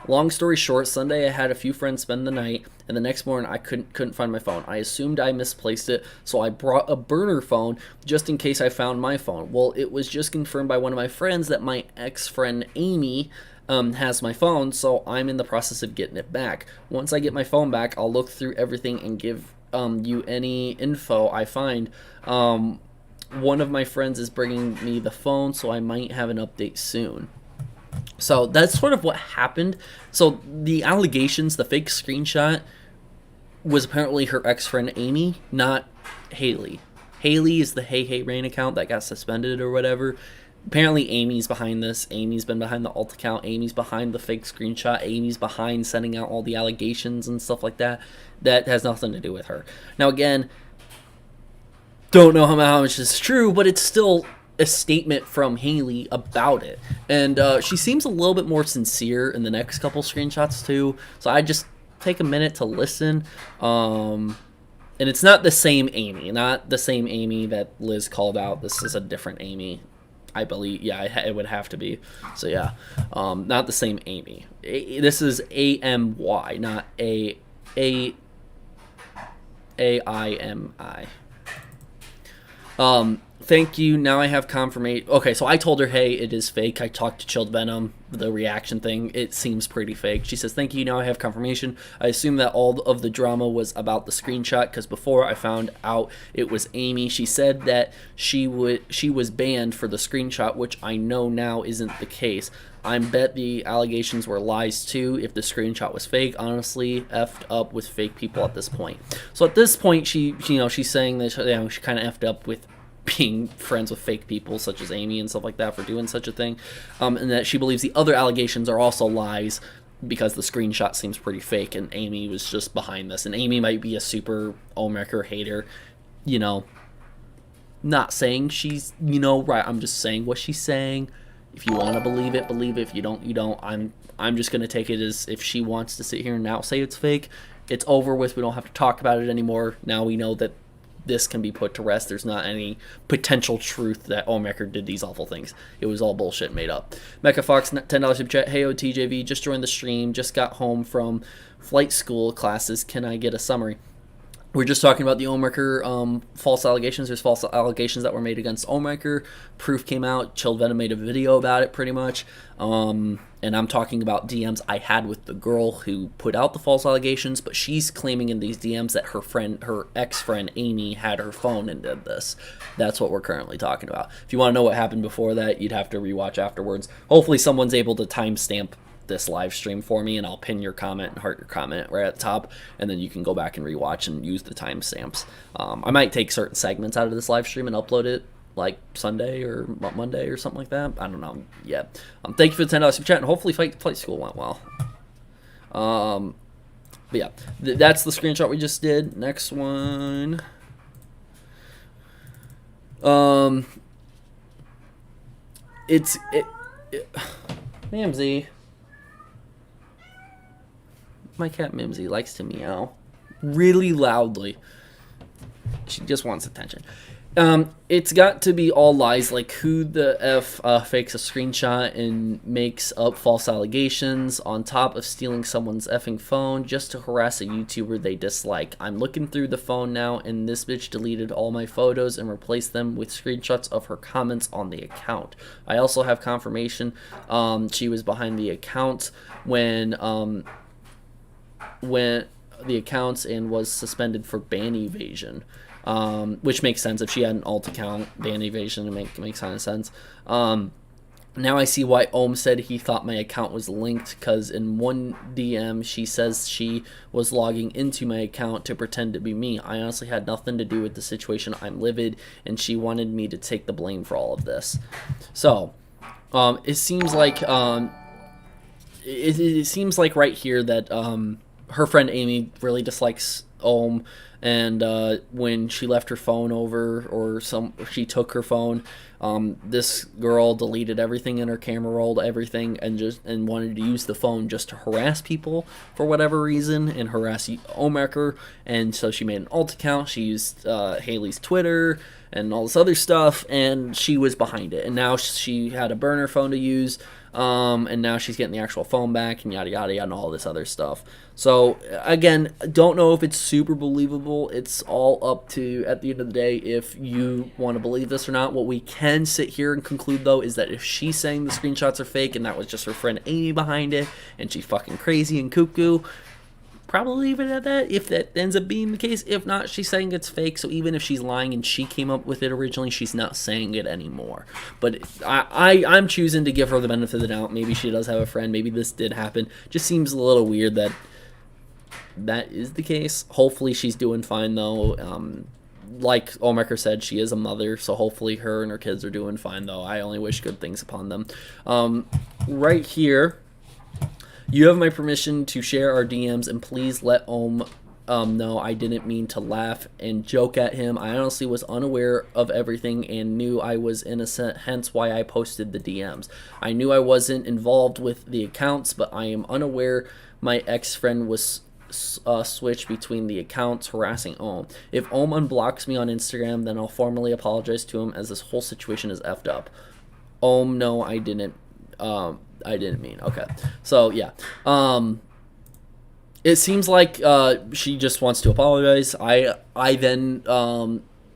Long story short, Sunday I had a few friends spend the night, and the next morning I couldn't find my phone. I assumed I misplaced it, so I brought a burner phone just in case I found my phone. Well, it was just confirmed by one of my friends that my ex-friend Amy has my phone, so I'm in the process of getting it back. Once I get my phone back, I'll look through everything and give you any info I find. One of my friends is bringing me the phone, so I might have an update soon. So that's sort of what happened. So the allegations, the fake screenshot, was apparently her ex-friend Amy, not Haley. Haley is the Hey Hey Rain account that got suspended or whatever. Apparently Amy's behind this. Amy's been behind the alt account. Amy's behind the fake screenshot. Amy's behind sending out all the allegations and stuff like that. That has nothing to do with her. Now again, don't know how much is true, but it's still a statement from Haley about it. And she seems a little bit more sincere in the next couple screenshots too. So I just take a minute to listen. And it's not the same Amy. Not the same Amy that Liz called out. This is a different Amy, I believe. Yeah, it would have to be. So yeah, not the same Amy. This is AMY, not AIMI. Thank you. Now I have confirmation. Okay, so I told her, hey, it is fake. I talked to Chilled Venom, the reaction thing. It seems pretty fake. She says, thank you. Now I have confirmation. I assume that all of the drama was about the screenshot, because before I found out it was Amy. She said that she was banned for the screenshot, which I know now isn't the case. I bet the allegations were lies too if the screenshot was fake. Honestly, effed up with fake people at this point. So at this point, she's saying that she kind of effed up with being friends with fake people such as Amy and stuff like that for doing such a thing, and that she believes the other allegations are also lies because the screenshot seems pretty fake and Amy was just behind this. And Amy might be a super Ohmwrecker hater, not saying she's right. I'm just saying what she's saying. If you want to believe it, believe it. If you don't, you don't. I'm just gonna take it as if she wants to sit here and now say it's fake. It's over with. We don't have to talk about it anymore. Now we know that this can be put to rest. There's not any potential truth that Ohmwrecker did these awful things. It was all bullshit made up. Mecha Fox, $10 super chat. Hey, TJV, just joined the stream. Just got home from flight school classes. Can I get a summary? We're just talking about the Ohmwrecker false allegations. There's false allegations that were made against Ohmwrecker. Proof came out. Chilled Venom made a video about it pretty much. And I'm talking about DMs I had with the girl who put out the false allegations, but she's claiming in these DMs that her ex-friend Amy had her phone and did this. That's what we're currently talking about. If you want to know what happened before that, you'd have to rewatch afterwards. Hopefully someone's able to timestamp this live stream for me, and I'll pin your comment and heart your comment right at the top, and then you can go back and rewatch and use the timestamps. I might take certain segments out of this live stream and upload it like Sunday or Monday or something like that. I don't know yet. Thank you for the $10 super chat, and hopefully flight school went well. But yeah, that's the screenshot we just did. Next one. Mimsy. My cat Mimsy likes to meow really loudly. She just wants attention. It's got to be all lies. Like, who the F fakes a screenshot and makes up false allegations on top of stealing someone's effing phone just to harass a YouTuber they dislike? I'm looking through the phone now, and this bitch deleted all my photos and replaced them with screenshots of her comments on the account. I also have confirmation she was behind the account when the accounts and was suspended for ban evasion. Which makes sense. If she had an alt account, ban evasion, it makes kind of sense. Now I see why Ohm said he thought my account was linked, because in one DM she says she was logging into my account to pretend to be me. I honestly had nothing to do with the situation. I'm livid, and she wanted me to take the blame for all of this. So, it seems like it seems like right here that her friend Amy really dislikes Ohm, and when she left her phone over, or she took her phone, this girl deleted everything in her camera roll, everything, and wanted to use the phone just to harass people for whatever reason, and harass Ohmwrecker. And so she made an alt account. She used Haley's Twitter and all this other stuff, and she was behind it. And now she had a burner phone to use, and now she's getting the actual phone back, and yada yada yada, and all this other stuff. So again, don't know if it's super believable. It's all up to, at the end of the day, if you want to believe this or not. What we can sit here and conclude, though, is that if she's saying the screenshots are fake and that was just her friend Amy behind it, and she's fucking crazy and cuckoo, probably leave it at that if that ends up being the case. If not, she's saying it's fake. So even if she's lying and she came up with it originally, she's not saying it anymore. But I'm choosing to give her the benefit of the doubt. Maybe she does have a friend. Maybe this did happen. Just seems a little weird that that is the case. Hopefully she's doing fine, though. Like Ohmwrecker said, she is a mother, so hopefully her and her kids are doing fine, though. I only wish good things upon them. Right here, you have my permission to share our DMs, and please let Ohm know I didn't mean to laugh and joke at him. I honestly was unaware of everything and knew I was innocent, hence why I posted the DMs. I knew I wasn't involved with the accounts, but I am unaware my ex-friend was switch between the accounts harassing Ohm. If Ohm unblocks me on Instagram, then I'll formally apologize to him, as this whole situation is effed up. Ohm, no, I didn't mean. Okay, so yeah, it seems like she just wants to apologize. I then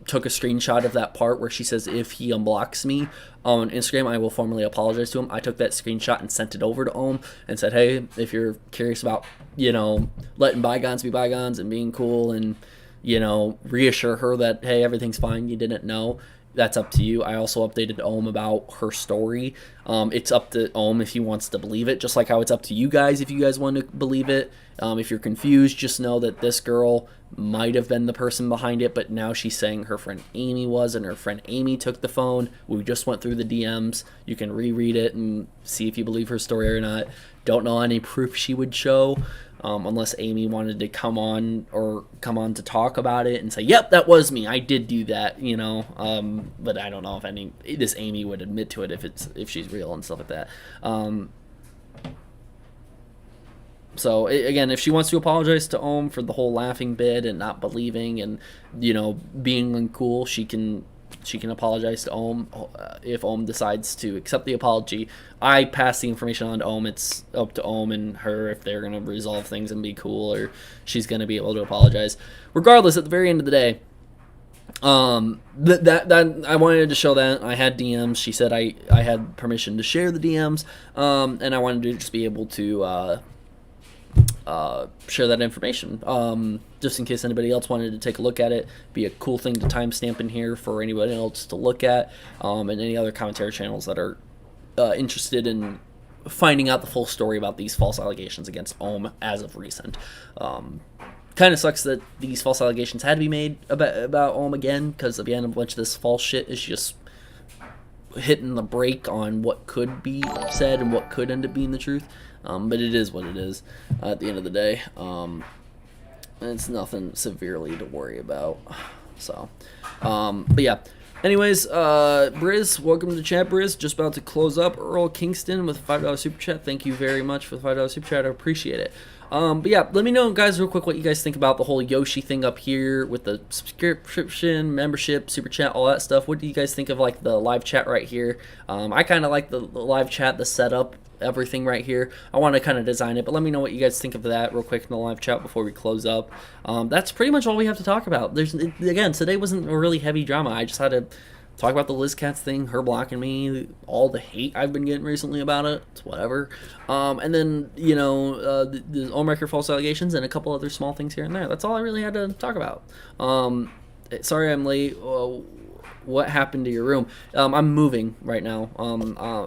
took a screenshot of that part where she says if he unblocks me on Instagram, I will formally apologize to him. I took that screenshot and sent it over to Ohm and said, hey, if you're curious about, letting bygones be bygones and being cool, and, reassure her that, hey, everything's fine, you didn't know, that's up to you. I also updated Ohm about her story. It's up to Ohm if he wants to believe it, just like how it's up to you guys if you guys want to believe it. If you're confused, just know that this girl might have been the person behind it, but now she's saying her friend Amy was, and her friend Amy took the phone. We just went through the DMs. You can reread it and see if you believe her story or not. Don't know any proof she would show, unless Amy wanted to come on to talk about it and say, yep, that was me, I did do that, but I don't know if this Amy would admit to it if she's real and stuff like that. So again, if she wants to apologize to Ohm for the whole laughing bit and not believing and being uncool, she can apologize to Ohm. If Ohm decides to accept the apology, I pass the information on to Ohm. It's up to Ohm and her if they're gonna resolve things and be cool, or she's gonna be able to apologize. Regardless, at the very end of the day, that I wanted to show that I had DMs. She said I had permission to share the DMs, and I wanted to just be able to share that information, just in case anybody else wanted to take a look at it. Be a cool thing to timestamp in here for anybody else to look at, and any other commentary channels that are interested in finding out the full story about these false allegations against Ohm as of recent. Kind of sucks that these false allegations had to be made about Ohm again, because again, a bunch of this false shit is just hitting the brake on what could be said and what could end up being the truth. But it is what it is at the end of the day. It's nothing severely to worry about. So, but yeah. Anyways, Briz, welcome to the chat, Briz. Just about to close up. Earl Kingston with a $5 super chat. Thank you very much for the $5 super chat. I appreciate it. But yeah, let me know, guys, real quick, what you guys think about the whole Yoshi thing up here with the subscription, membership, super chat, all that stuff. What do you guys think of like the live chat right here? I kind of like the live chat, the setup, everything right here. I want to kind of design it, but let me know what you guys think of that real quick in the live chat before we close up. That's pretty much all we have to talk about. Again, today wasn't a really heavy drama. I just had to talk about the LizKatz thing, her blocking me, all the hate I've been getting recently about it. It's whatever. And then, the Ohmwrecker false allegations and a couple other small things here and there. That's all I really had to talk about. Sorry I'm late. what happened to your room? I'm moving right now.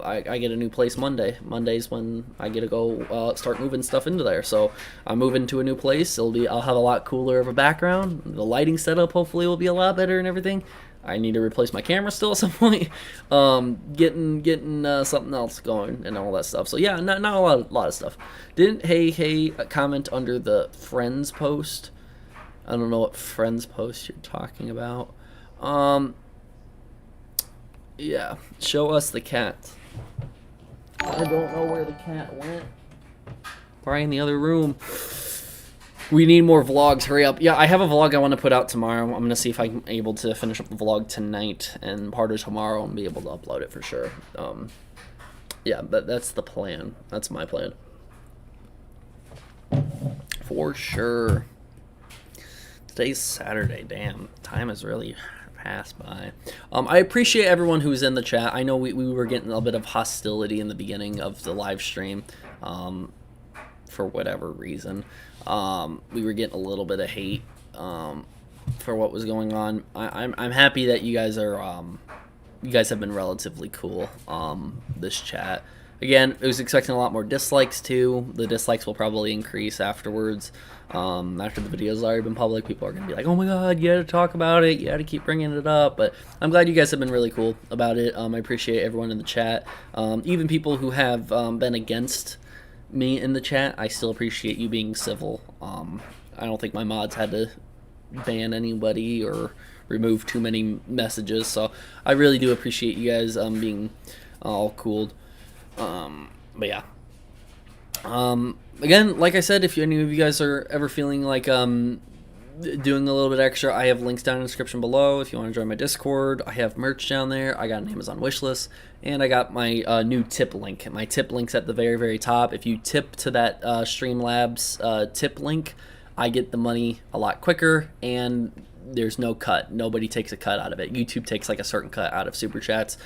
I get a new place Monday. Monday's when I get to go start moving stuff into there. So I'm moving to a new place. I'll have a lot cooler of a background. The lighting setup hopefully will be a lot better and everything. I need to replace my camera still at some point. Getting something else going and all that stuff. So yeah, not a lot of stuff. Didn't Hey comment under the friends post? I don't know what friends post you're talking about. Yeah, show us the cat. I don't know where the cat went. Probably in the other room. We need more vlogs. Hurry up. Yeah, I have a vlog I want to put out tomorrow. I'm going to see if I'm able to finish up the vlog tonight and part of tomorrow and be able to upload it for sure. Yeah, that's the plan. That's my plan. For sure. Today's Saturday. Damn, time has really passed by. I appreciate everyone who's in the chat. I know we were getting a bit of hostility in the beginning of the live stream. For whatever reason. We were getting a little bit of hate for what was going on. I'm happy that you guys are you guys have been relatively cool. This chat. Again, I was expecting a lot more dislikes too. The dislikes will probably increase afterwards. After the video's already been public, people are gonna be like, "Oh my God, you gotta talk about it. You gotta keep bringing it up." But I'm glad you guys have been really cool about it. I appreciate everyone in the chat, even people who have been against me in the chat. I still appreciate you being civil. I don't think my mods had to ban anybody or remove too many messages, so I really do appreciate you guys being all cool. But yeah, again, like I said, if any of you guys are ever feeling like doing a little bit extra, I have links down in the description below. If you want to join my Discord, I have merch down there. I got an Amazon wishlist, and I got my new tip link. My tip link's at the very, very top. If you tip to that Streamlabs tip link, I get the money a lot quicker, and there's no cut. Nobody takes a cut out of it. YouTube takes like a certain cut out of super chats.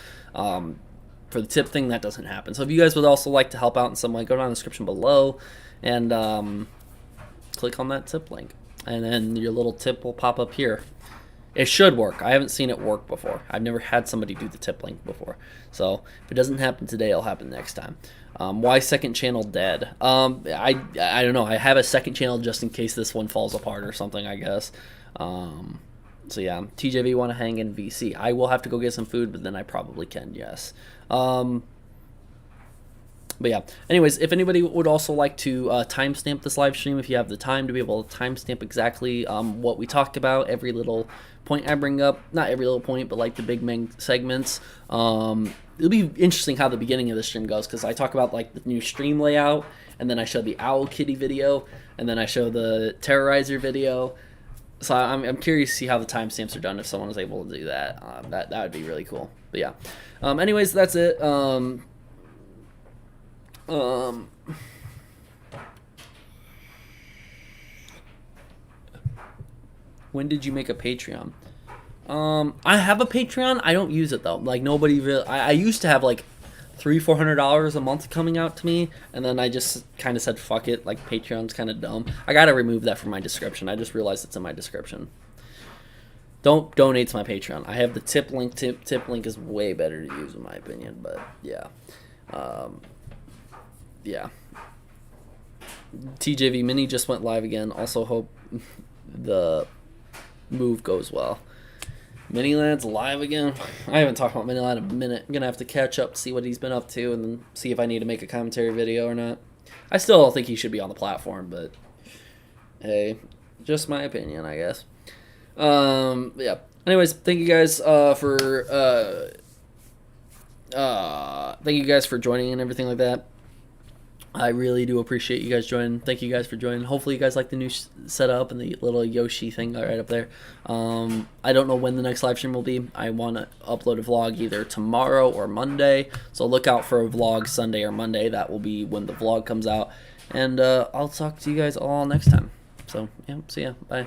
For the tip thing, that doesn't happen. So if you guys would also like to help out in some way, go down in the description below and click on that tip link. And then your little tip will pop up here. It should work. I haven't seen it work before. I've never had somebody do the tip link before. So if it doesn't happen today, it'll happen next time. Why second channel dead? I don't know. I have a second channel just in case this one falls apart or something, I guess. So yeah, TJV want to hang in VC. I will have to go get some food, but then I probably can, yes. But yeah, anyways, if anybody would also like to timestamp this live stream, if you have the time to be able to timestamp exactly what we talked about, every little point I bring up, not every little point, but like the big main segments. It'll be interesting how the beginning of the stream goes, because I talk about like the new stream layout, and then I show the Owl Kitty video, and then I show the Terrorizer video. So I'm curious to see how the timestamps are done if someone is able to do that. That would be really cool. But yeah. Anyways, that's it. When did you make a Patreon? I have a Patreon. I don't use it though. Like nobody really. I used to have like $300-400 a month coming out to me, and then I just kind of said fuck it. Like Patreon's kind of dumb. I gotta remove that from my description. I just realized it's in my description. Don't donate to my Patreon. I have the tip link. Tip link is way better to use in my opinion. But yeah, yeah. TJV Mini just went live again. Also hope the move goes well. Minilad's live again. I haven't talked about Minilad in a minute. I'm gonna have to catch up, see what he's been up to, and then see if I need to make a commentary video or not. I still don't think he should be on the platform, but hey, just my opinion, I guess. Yeah. Anyways, thank you guys for joining and everything like that. I really do appreciate you guys joining. Thank you guys for joining. Hopefully you guys like the new setup and the little Yoshi thing right up there. I don't know when the next live stream will be. I want to upload a vlog either tomorrow or Monday. So look out for a vlog Sunday or Monday. That will be when the vlog comes out. And I'll talk to you guys all next time. So, yeah, see ya. Bye.